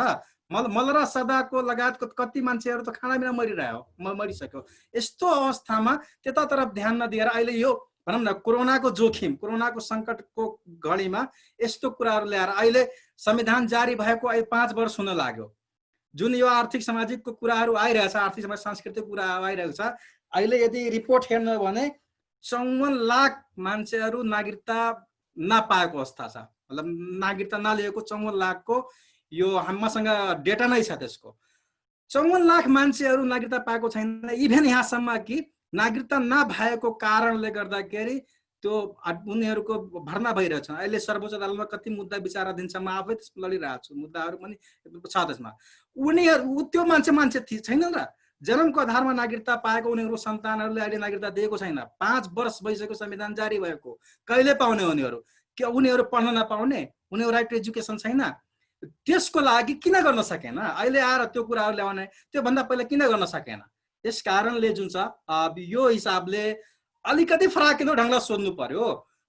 मलरा सदाको लगायतको कति मान्छेहरू त खाना बिना मरिसक्यो। यस्तो अवस्थामा त्यतातर्फ ध्यान नदिएर अहिले यो भनौँ न कोरोनाको जोखिम, कोरोनाको सङ्कटको घडीमा यस्तो कुराहरू ल्याएर अहिले संविधान जारी भएको अहिले 5 वर्ष हुन लाग्यो। जुन यो आर्थिक सामाजिकको कुराहरू आइरहेछ, आर्थिक समाज सांस्कृतिक कुरा आइरहेको छ, अहिले यदि रिपोर्ट हेर्नु हो भने 54 लाख मान्छेहरू नागरिकता नपाएको अवस्था छ। मतलब नागरिकता नलिएको 54 लाखको यो हामीसँग डेटा नै छ त्यसको। 54 लाख मान्छेहरू नागरिकता पाएको छैन। इभेन यहाँसम्म कि नागरिकता नभएको कारणले गर्दाखेरि त्यो उनीहरूको भर्ना भइरहेछ। अहिले सर्वोच्च अदालतमा कति मुद्दा विचाराधीन छ, म आफै लडिरहेको छु, मुद्दाहरू पनि छ त्यसमा। उनीहरू त्यो मान्छे छैनन् र जन्मको आधारमा नागरिकता पाएको उनीहरू सन्तानहरूले अहिले नागरिकता दिएको छैन। 5 वर्ष भइसक्यो संविधान जारी भएको, कहिले पाउने उनीहरू? के उनीहरू पढ्न नपाउने? उनीहरू राइट टु एजुकेसन छैन? त्यसको लागि किन गर्न सकेन? अहिले आएर त्यो कुराहरू ल्याउने, त्योभन्दा पहिला किन गर्न सकेन? त्यस कारणले जुन छ यो हिसाबले अलिकति फराकिलो ढङ्गले सोध्नु पर्यो।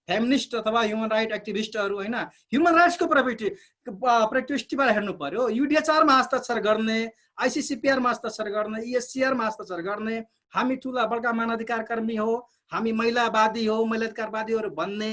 फेमिनिस्ट अथवा ह्युमन राइट एक्टिभिस्टहरू हैन, ह्युमन राइट्सको पर्सपेक्टिभबाट हेर्नु पर्यो। युडिएचआरमा हस्ताक्षर गर्ने, आइसिसिपिआरमा हस्ताक्षर गर्ने, इएससिआरमा हस्ताक्षर गर्ने, हामी ठुला बडका मानवाधिकार कर्मी हो, हामी महिलावादी हो, महिलाधिकारवादीहरू भन्ने।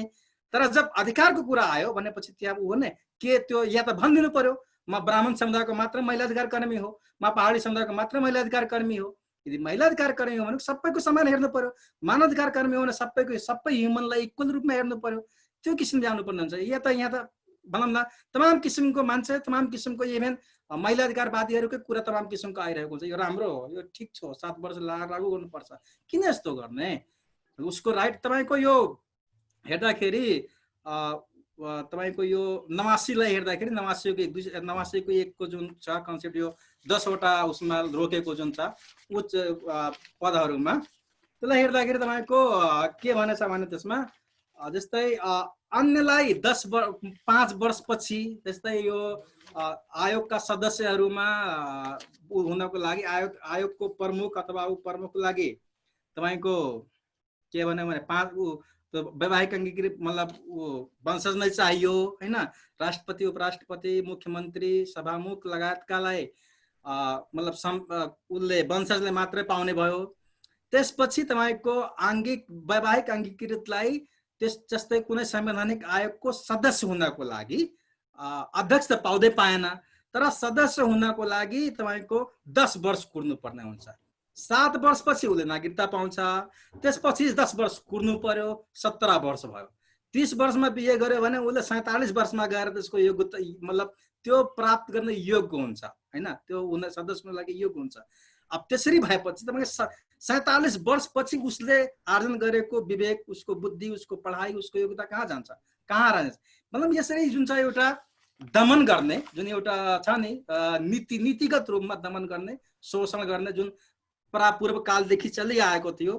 तर जब अधिकारको कुरा आयो भनेपछि त्यहाँ उ भने के त्यो या त भनिदिनु पर्यो म ब्राह्मण समुदायको मात्र महिलाधिकार कर्मी हो, म पहाडी समुदायको मात्र महिलाधिकार कर्मी हो। यदि महिलाधिकार कर्मी हो भने सबैको समान हेर्नु पर्यो। मानवाधिकार कर्मी हो भने सबै ह्युमनलाई इक्वल रूपमा हेर्नु पर्यो। त्यो किसिमले जानुपर्ने हुन्छ। यहाँ त भनौँ न तमाम किसिमको मान्छे, तमाम किसिमको इभेन महिला अधिकारवादीहरूकै कुरा तमाम किसिमको आइरहेको हुन्छ। यो राम्रो हो, यो ठिक छ, 7 वर्ष लागू गर्नुपर्छ, किन यस्तो गर्ने? उसको राइट। तपाईँको यो हेर्दाखेरि तपाईँको यो नवासीलाई हेर्दाखेरि नवासीको एकको जुन छ कन्सेप्ट, यो 10 वटा उसमा रोकेको जुन छ उच्च पदहरूमा, त्यसलाई हेर्दाखेरि तपाईँको के भनेछ भने त्यसमा जस्तै अन्यलाई 5 वर्षपछि जस्तै यो आयोगका सदस्यहरूमा हुनको लागि आयोगको प्रमुख अथवा उपप्रमुखको लागि तपाईँको के भन्यो भने 5 वैवाहिक अंगीकृत मतलब वंशज नै चाहियो हैन। राष्ट्रपति, उपराष्ट्रपति, मुख्यमन्त्री, सभामुख लगायतकालाई मतलब उसले वंशजले मात्रै पाउने भयो। त्यसपछि तपाईको वैवाहिक अंगीकृतलाई जस्तै कुनै संवैधानिक आयोगको सदस्य हुनको लागि अध्यक्ष त पाउँदै पाएन, तर सदस्य हुनको लागि तपाईको 10 वर्ष कुर्नु पर्ने हुन्छ। 7 वर्षपछि उसले नागरिकता पाउँछ। त्यसपछि 10 वर्ष कुर्नु पर्यो, 17 वर्ष भयो। 30 वर्षमा बिहे गर्यो भने उसले 47 वर्षमा गएर त्यसको योग्यता मतलब त्यो प्राप्त गर्ने योग्य हुन्छ हैन, त्यो हुन सदस्य हुनको लागि योग्य हुन्छ। अब त्यसरी भएपछि तपाईको 47 वर्षपछि उसले आर्जन गरेको विवेक, उसको बुद्धि, उसको पढाइ, उसको योग्यता कहाँ जान्छ, कहाँ रहन्छ? मतलब यसरी जुन चाहिँ एउटा दमन गर्ने जुन एउटा छ नि नीतिगत रूपमा दमन गर्ने, शोषण गर्ने जुन पूर्व कालदेखि चलिआएको थियो,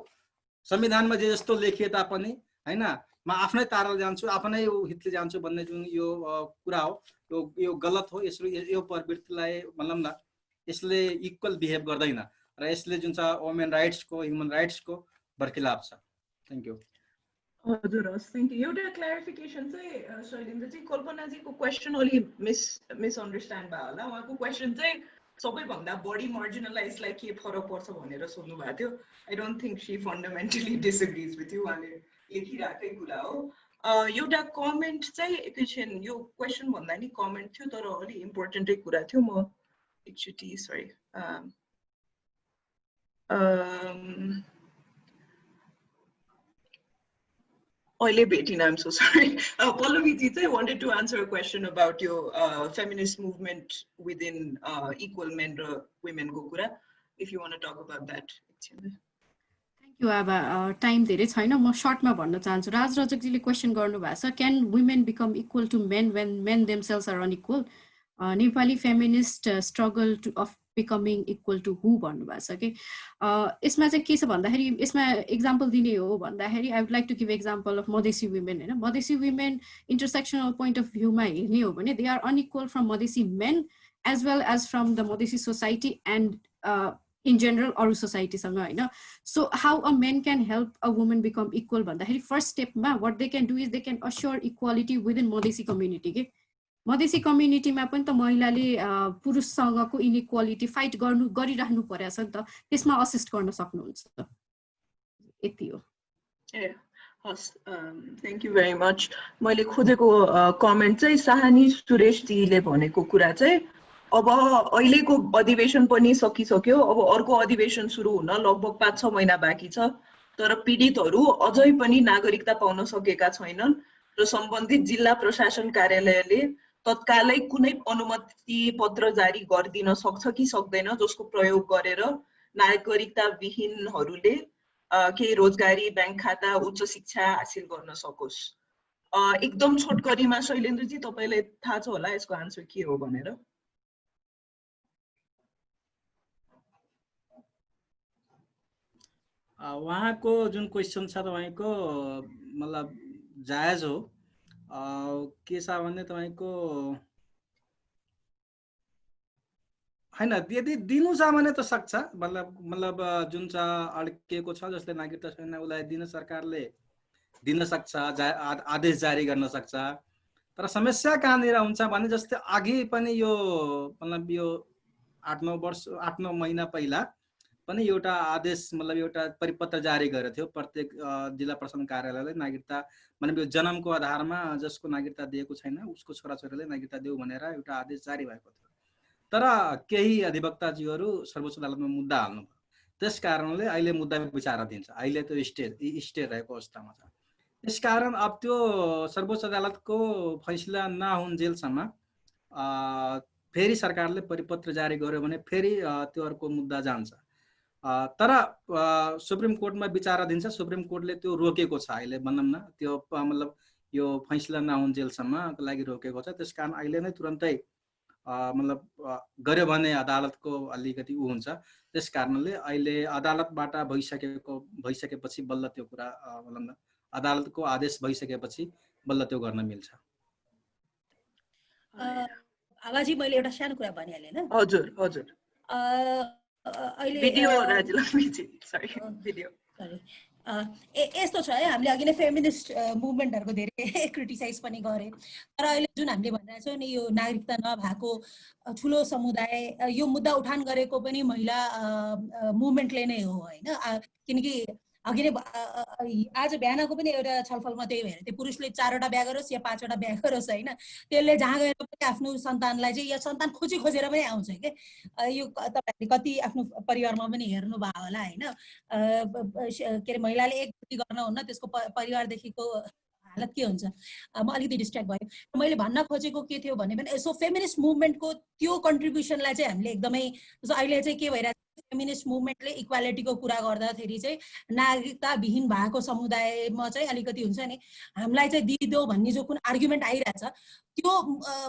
संविधानमा जे जस्तो लेखिए तापनि हैन, म आफ्नै ताराले जान्छु, आफ्नै हितले जान्छु भन्ने जुन यो कुरा हो, यो गलत हो। यो प्रवृत्तिलाई मतलब न यसले इक्वल बिहेभ गर्दैन र यसले जुन छ वुमेन राइट्सको, ह्युमन राइट्सको बरखिलाफ छ। Thank you. हजुर हस्, थ्यांक यू। एउटा क्ल्यारिफिकेसन चाहिँ शैलेन्द्रजी, कल्पनाजीको क्वेसन अलि मिसअन्डरस्ट्यान्ड भयो होला। उहाँको क्वेसन चाहिँ सबैभन्दा बढी मार्जिनलाइजलाई के फरक पर्छ भनेर सोध्नु भएको थियो। I don't think she fundamentally disagrees with you, उहाँले लेखिराखेकै कुरा हो। एउटा कमेन्ट चाहिँ एकैछिन, यो क्वेसन भन्दा नि कमेन्ट थियो तर अलि इम्पोर्टेन्टै कुरा थियो। म एकचोटि सरी अहिले भेटिन, आइम सो सरी। पल्लवीजी चाहिँ wanted to answer a question about your feminist movement within equal men र women को कुरा, if you want to talk about that. Thank you आबा। टाइम धेरै छैन, म सर्टमा भन्न चाहन्छु। राज रजकजीले क्वेसन गर्नु भएको छ, can women become equal to men when men themselves are unequal? Nepali feminist struggle to of becoming equal to who भन्नुभएको छ कि यसमा चाहिँ के छ भन्दाखेरि, यसमा इक्जाम्पल दिने हो भन्दाखेरि I would like to give example of Madhesi women हैन। Madhesi women intersectional point of भ्यूमा हेर्ने हो भने they are unequal from Madhesi men as well as from the Madhesi society and in general अरू सोसाइटीसँग हैन। So how a men can help a women become equal भन्दाखेरि फर्स्ट स्टेपमा what they can do is they can assure equality within Madhesi community के। मधेसी कम्युनिटीमा पनि त महिलाले पुरुषसँगको इनइक्वालिटी फाइट गरिराख्नु परेको छ नि त, त्यसमा असिस्ट गर्न सक्नुहुन्छ। यति हो। हस्, थ्यांक यू भेरी मच। मैले खोजेको कमेन्ट चाहिँ साहानी सुरेशजीले भनेको कुरा चाहिँ, अब अहिलेको अधिवेशन पनि सकिसक्यो, अब अर्को अधिवेशन सुरु हुन लगभग 5-6 महिना बाँकी छ, तर पीडितहरू अझै पनि नागरिकता पाउन सकेका छैनन् र सम्बन्धित जिल्ला प्रशासन कार्यालयले तत्कालै कुनै अनुमति पत्र जारी गरिदिन सक्छ कि सक्दैन, जसको प्रयोग गरेर नागरिकता विहीनहरूले केही रोजगारी, बैंक खाता, उच्च शिक्षा हासिल गर्न सकोस्। एकदम छोटकरीमा शैलेन्द्रजी तपाईलाई थाहा छ होला यसको आन्सर के हो भनेर? उहाँको जुन क्वेसन छ तपाईको मतलब जायज हो। के छ भने तपाईको हैन, यदि दिनु छ भने त सक्छ, मतलब जुन छ अड्किएको छ जसले नागरिकता छैन उसलाई दिन सरकारले दिन सक्छ, आदेश जारी गर्न सक्छ। तर समस्या कहाँनिर हुन्छ भने जस्तै अघि पनि यो मतलब यो 8-9 महिना पहिला पनि एउटा आदेश मतलब एउटा परिपत्र जारी गरेको थियो प्रत्येक जिल्ला प्रशासन कार्यालयले, नागरिकता मतलब यो जन्मको आधारमा जसको नागरिकता दिएको छैन उसको छोराछोरीले नागरिकता देऊ भनेर एउटा आदेश जारी भएको थियो। तर केही अधिवक्ताजीहरू सर्वोच्च अदालतमा मुद्दा हाल्नुभयो, त्यस कारणले अहिले मुद्दा विचाराधीन छ। अहिले त्यो स्टे रहेको अवस्थामा छ। त्यसकारण अब त्यो सर्वोच्च अदालतको फैसला नहुन्जेलसम्म फेरि सरकारले परिपत्र जारी गर्यो भने फेरि त्यो अर्को मुद्दा जान्छ। तर सुप्रिम कोर्टमा विचाराधीन छ, सुप्रिम कोर्टले त्यो रोकेको छ अहिले, भनौँ न त्यो मतलब यो फैसला नहुन्जेलसम्मको लागि रोकेको छ। त्यसकारण अहिले नै तुरन्तै मतलब गर्यो भने अदालतको अलिकति उ हुन्छ। त्यस कारणले अहिले अदालतबाट भइसकेपछि बल्ल त्यो कुरा भनौँ न अदालतको आदेश भइसकेपछि बल्ल त्यो गर्न मिल्छ। आवाजी मैले एउटा सानो कुरा भनिहालेँ हैन? हजुर हजुर। अहिले भिडियो राजलक्ष्मीजी सरी भिडियो सरी यस्तो छ है, हामीले अघि नै फेमिनिस्ट मुभमेन्टहरुको धेरै क्रिटिसाइज पनि गरे, तर अहिले जुन हामीले भनिरहेछौँ नि यो नागरिकता नभएको ठुलो समुदाय, यो मुद्दा उठान गरेको पनि महिला मुभमेन्टले नै हो हैन। किनकि अघि नै आज बिहानको पनि एउटा छलफलमा त्यही भएर त्यो पुरुषले 4वटा बिहा गरोस् या 5वटा बिहा गरोस् हैन, त्यसले जहाँ गएर पनि आफ्नो सन्तानलाई चाहिँ या सन्तान खोजेर पनि आउँछ के। यो तपाईहरुले कति आफ्नो परिवारमा पनि हेर्नु भयो होला हैन। के अरे महिलाले एक बुद्धि गर्न हुन्न, त्यसको परिवारदेखिको हालत के हुन्छ। म अलिकति डिस्ट्र्याक्ट भयो। मैले भन्न खोजेको के थियो भने सो फेमिनिस्ट मुभमेन्टको त्यो कन्ट्रिब्युसनलाई चाहिँ हामीले एकदमै अहिले चाहिँ के भइरहेको फेमिनिस्ट मुभमेन्टले इक्वालिटीको कुरा गर्दाखेरि चाहिँ नागरिकता विहीन भएको समुदायमा चाहिँ अलिकति हुन्छ नि हामीलाई चाहिँ दिइदेऊ भन्ने जो कुन आर्गुमेन्ट आइरहेछ त्यो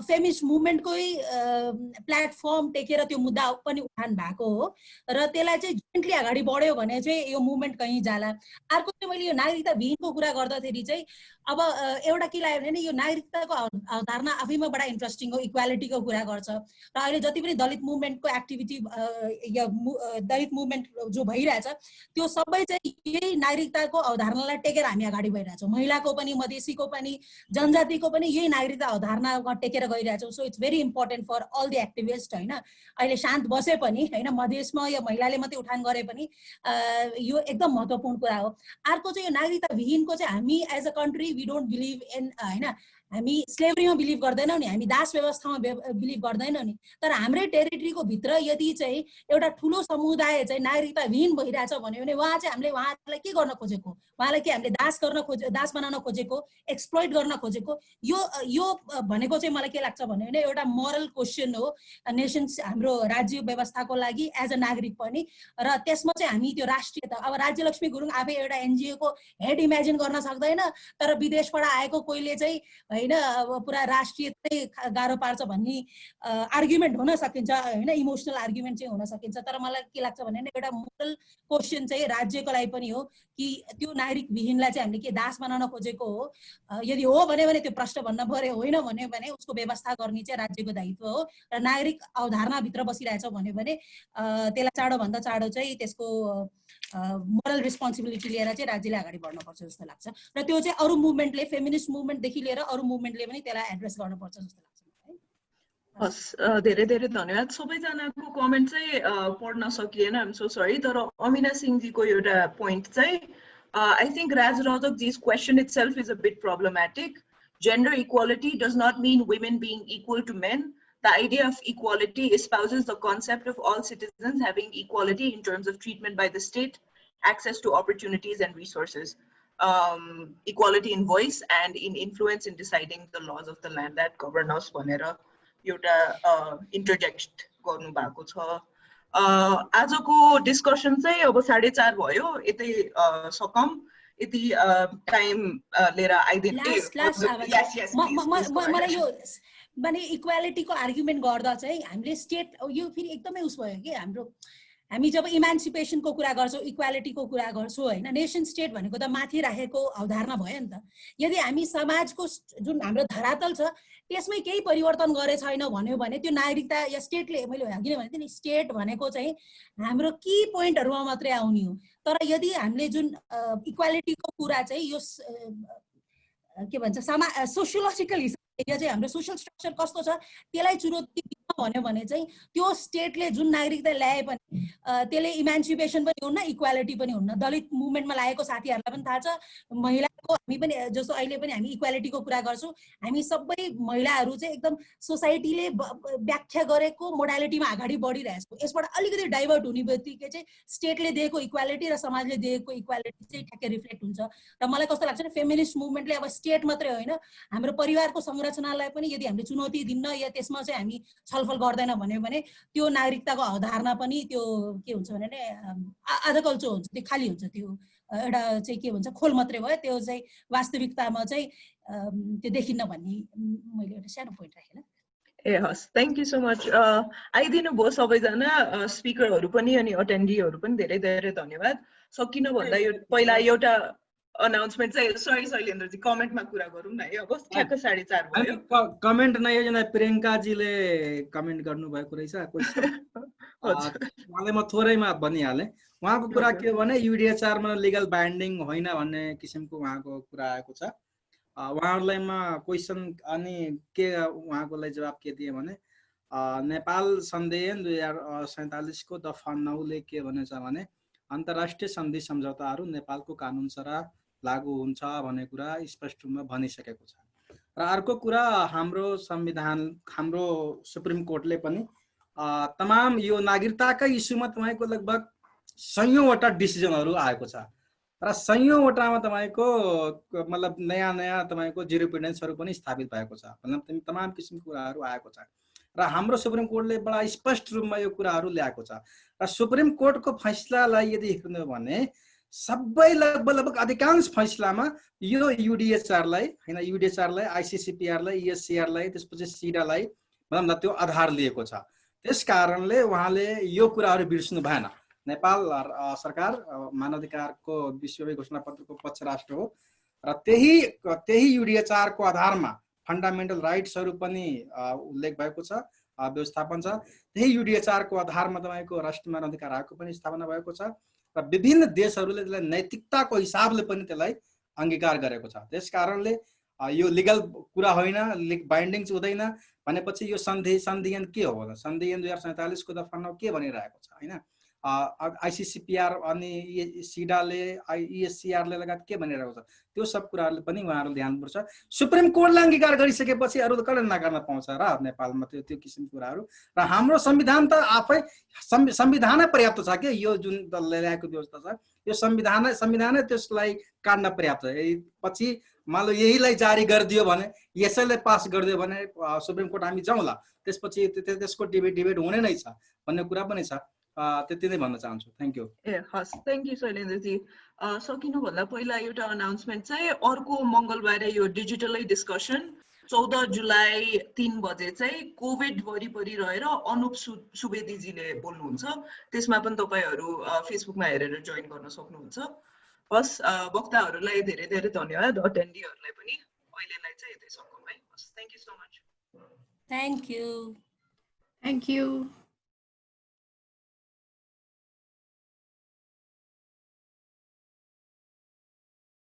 फेमिनिस्ट मुभमेन्टकै प्लेटफर्म टेकेर त्यो मुद्दा पनि उठान भएको हो र त्यसलाई चाहिँ जोइन्टली अगाडि बढ्यो भने चाहिँ यो मुभमेन्ट कहीँ जाला। अर्को चाहिँ मैले यो नागरिकता विहीनको कुरा गर्दाखेरि चाहिँ अब एउटा के लाग्यो भने यो नागरिकताको अवधारणा आफैमा बडा इन्ट्रेस्टिङ हो, इक्वालिटीको कुरा गर्छ र अहिले जति पनि दलित मुभमेन्टको एक्टिभिटी या दलित मुभमेन्ट जो भइरहेछ त्यो सबै चाहिँ यही नागरिकताको अवधारणालाई टेकेर हामी अगाडि बढिरहेछौँ। महिलाको पनि, मधेसीको पनि, जनजातिको पनि यही नागरिकता अवधारणामा टेकेर गइरहेछौँ। So it's very important for all the activist हैन। अहिले शान्त बसे पनि हैन, मधेसमा या महिलाले मात्रै उठान गरे पनि यो एकदम महत्त्वपूर्ण कुरा हो। अर्को चाहिँ यो नागरिकता विहीनको चाहिँ हामी as a country we don't believe in हैन, हामी स्लेभरीमा बिलिभ गर्दैनौँ नि, हामी दास व्यवस्थामा बिलिभ गर्दैनौँ नि, तर हाम्रै टेरिटरीको भित्र यदि चाहिँ एउटा ठुलो समुदाय चाहिँ नागरिकता विहीन भइरहेछ भन्यो भने उहाँ चाहिँ हामीले उहाँलाई के गर्न खोजेको, उहाँलाई के हामीले दास बनाउन खोजेको, एक्सप्लोइट गर्न खोजेको, यो भनेको चाहिँ मलाई के लाग्छ भन्यो भने एउटा मोरल क्वेसन हो नेसन्स हाम्रो राज्य व्यवस्थाको लागि एज अ नागरिक पनि। र त्यसमा चाहिँ हामी त्यो राष्ट्रियता, अब राज्यलक्ष्मी गुरुङ आफै एउटा एनजिओको हेड इमेजिन गर्न सक्दैन, तर विदेशबाट आएको कोहीले चाहिँ हैन पुरा राष्ट्रियतै गाह्रो पार्छ भन्ने आर्गुमेन्ट हुन सकिन्छ हैन, इमोसनल आर्गुमेन्ट चाहिँ हुन सकिन्छ। तर मलाई के लाग्छ भने एउटा मोरल क्वेसन चाहिँ राज्यको लागि पनि हो कि त्यो नागरिक विहीनलाई चाहिँ हामीले के दास बनाउन खोजेको हो, यदि हो भने त्यो प्रश्न भन्न पर्यो, होइन भन्यो भने उसको व्यवस्था गर्ने चाहिँ राज्यको दायित्व हो। र नागरिक अवधारणाभित्र बसिरहेछौँ भन्यो भने त्यसलाई चाँडोभन्दा चाँडो चाहिँ त्यसको मोरल रेस्पोन्सिबिलिटी लिएर चाहिँ राज्यले अगाडि बढ्नुपर्छ जस्तो लाग्छ। र त्यो चाहिँ अरू मुभमेन्टले, फेमिनिस्ट मुभमेन्टदेखि लिएर अरू मुभमेन्टले पनि त्यसलाई एड्रेस गर्नुपर्छ जस्तो लाग्छ। हस्, धेरै धेरै धन्यवाद। सबैजनाको कमेन्ट चाहिँ पढ्न सकिएन, आइम सो सरी। तर अमिना सिंहजीको एउटा पोइन्ट चाहिँ I think Raj Rodakji's question itself is a bit problematic. Gender equality does not mean women being equal to men. The idea of equality espouses the concept of all citizens having equality in terms of treatment by the state, access to opportunities and resources, equality in voice and in influence in deciding the laws of the land that govern us. Vanera एउटा interject गर्नु भएको छ। आजको डिस्कसन चाहिँ अब 4:30 भयो, यतै सकम, यति टाइम लिएर आइदिनु। मलाई यो माने इक्वालिटीको आर्गुमेन्ट गर्दा चाहिँ हामीले स्टेट यो फेरि एकदमै उस भयो कि हामी जब इमान्सिपेसनको कुरा गर्छौँ, इक्वालिटीको कुरा गर्छौँ हैन, नेसन स्टेट भनेको त माथि राखेको अवधारणा भयो नि त। यदि हामी समाजको जुन हाम्रो धरातल छ त्यसमै केही परिवर्तन गरे छैन भन्यो भने त्यो नागरिकता या स्टेटले, मैले अघि नै भनेको थिएँ नि, स्टेट भनेको चाहिँ हाम्रो की पोइन्टहरुमा मात्रै आउने हो। तर यदि हामीले जुन इक्वालिटीको कुरा चाहिँ यो के भन्छ सोशियोलोजिकल हिसाबले चाहिँ हाम्रो सोशल स्ट्रक्चर कस्तो छ त्यसलाई चुनौती दिन भन्यो भने चाहिँ त्यो स्टेटले जुन नागरिकता ल्याए पनि त्यसले इमान्सिपेसन पनि हुन्न, इक्वालिटी पनि हुन्न। दलित मुभमेन्टमा लागेको साथीहरूलाई पनि थाहा छ, महिलाको हामी पनि जस्तो अहिले पनि हामी इक्वालिटीको कुरा गर्छौँ, हामी सबै महिलाहरू चाहिँ एकदम सोसाइटीले व्याख्या गरेको मोडालिटीमा अगाडि बढिरहेछौँ। यसबाट अलिकति डाइभर्ट हुने बित्तिकै चाहिँ स्टेटले दिएको इक्वालिटी र समाजले दिएको इक्वालिटी चाहिँ ठ्याक्कै रिफ्लेक्ट हुन्छ। र मलाई कस्तो लाग्छ भने फेमिनिस्ट मुभमेन्टले अब स्टेट मात्रै होइन हाम्रो परिवारको संरचनालाई पनि यदि हामीले चुनौती दिन्न या त्यसमा चाहिँ हामी छलफल गर्दैन भन्यो भने त्यो नागरिकताको अवधारणा पनि त्यो के हुन्छ भने नि आधा कल्चो हुन्छ, त्यो खाली हुन्छ, त्यो एउटा चाहिँ के भन्छ खोल मात्रै भयो, त्यो चाहिँ वास्तविकतामा चाहिँ त्यो देखिन्न भन्ने मैले एउटा सानो पोइन्ट राखेँ। ए हस्, थ्याङ्क यू सो मच। आइदिनु भयो सबैजना स्पिकरहरू पनि अनि अटेन्डीहरू पनि धेरै धेरै धन्यवाद। सकिन भन्दा यो पहिला एउटा अनाउन्समेन्ट चाहिँ, सरी शैलेन्द्रजी कमेन्टमा कुरा गरौँ न है, अब ठ्याक्क 4:30 भयो। कमेन्ट नै योजना प्रियङ्काजीले कमेन्ट गर्नुभएको रहेछ उहाँलाई म थोरैमा भनिहालेँ। उहाँको कुरा के हो भने UDHR मा लिगल बाइन्डिङ होइन भन्ने किसिमको उहाँको कुरा आएको छ। उहाँहरूलाई म क्वेसन अनि के उहाँकोलाई जवाब के दिएँ भने नेपाल सन्धि 2047 को दफा 9 ले के भनेछ भने अन्तर्राष्ट्रिय सन्धि सम्झौताहरू नेपालको कानुन सरा लागू हुन्छ भन्ने कुरा स्पष्ट रूपमा भनिसकेको छ। र अर्को कुरा हाम्रो संविधान, हाम्रो सुप्रिम कोर्टले पनि तमाम यो नागरिकताकै इस्युमा तपाईको लगभग 100वटा डिसिजनहरू आएको छ र 100वटामा तपाईको मतलब नयाँ नयाँ तपाईको जुरिस्प्रुडेन्सहरू पनि स्थापित भएको छ, मतलब तमाम किसिमको कुराहरू आएको छ र हाम्रो सुप्रिम कोर्टले बडा स्पष्ट रूपमा यो कुराहरू ल्याएको छ। र सुप्रिम कोर्टको फैसलालाई यदि हेर्नु भने सबै लगभग अधिकांश फैसलामा यो UDHR-लाई हैन, UDHR-लाई, ICCPR-लाई, ESCR-लाई, त्यसपछि SIDA-लाई मतलब त्यो आधार लिएको छ। त्यस कारणले उहाँले यो कुराहरू बिर्सनु भएन। नेपाल सरकार मानवाधिकारको विश्वव्यापी घोषणा पत्रको पक्ष राष्ट्र हो र त्यही UDHR को आधारमा फन्डामेन्टल राइट्सहरू पनि उल्लेख भएको छ, व्यवस्थापन छ। त्यही UDHR को आधारमा तपाईको राष्ट्रिय मानवाधिकार आयोगको पनि स्थापना भएको छ र विभिन्न देशहरूले त्यसलाई नैतिकताको हिसाबले पनि त्यसलाई अंगीकार गरेको छ। त्यस कारणले यो लिगल कुरा होइन, बाइन्डिङ चाहिँ हुँदैन भनेपछि यो सन्धियन के हो त? सन्धियन 2047 को दफा 9 के भनिरहेको छ हैन? ICCPR अनि SIDA-ले, ESCR-ले लगायत के भनिरहेको छ त्यो सब कुराहरूले पनि उहाँहरूले ध्यान दिनुपर्छ। सुप्रिम कोर्टले अंगीकार गरिसकेपछि अरू त कसले नकार्न पाउँछ र नेपालमा त्यो किसिमको कुराहरू। र हाम्रो संविधान त आफै संविधानै पर्याप्त छ के, यो जुन ल्याएको व्यवस्था छ यो संविधानै त्यसलाई काट्न पर्याप्त छ। पछि मान लो यहीलाई जारी गरिदियो भने, यसैले पास गरिदियो भने सुप्रिम कोर्ट हामी जाउँला, त्यसपछि त्यसको डिबेट हुने नै छ भन्ने कुरा पनि छ। त्यति नै भन्न चाहन्छु। Thank you. ए हस्, थ्याङ्क यू शैलेन्द्रजी। सकिनु भन्दा पहिला एउटा अनाउन्समेन्ट चाहिँ, अर्को मङ्गलबारे यो डिजिटलै डिस्कसन 14 जुलाई 3 बजे चाहिँ कोभिड वरिपरि रहेर अनुप सुवेदीजीले बोल्नुहुन्छ। त्यसमा पनि तपाईहरु फेसबुकमा हेरेर जोइन गर्न सक्नुहुन्छ। हस्, वक्ताहरूलाई धेरै धेरै धन्यवाद, अटेन्डीहरूलाई पनि। अहिलेलाई चाहिँ यतै सकौँ है। हस्, thank you so much. Thank you. Thank you.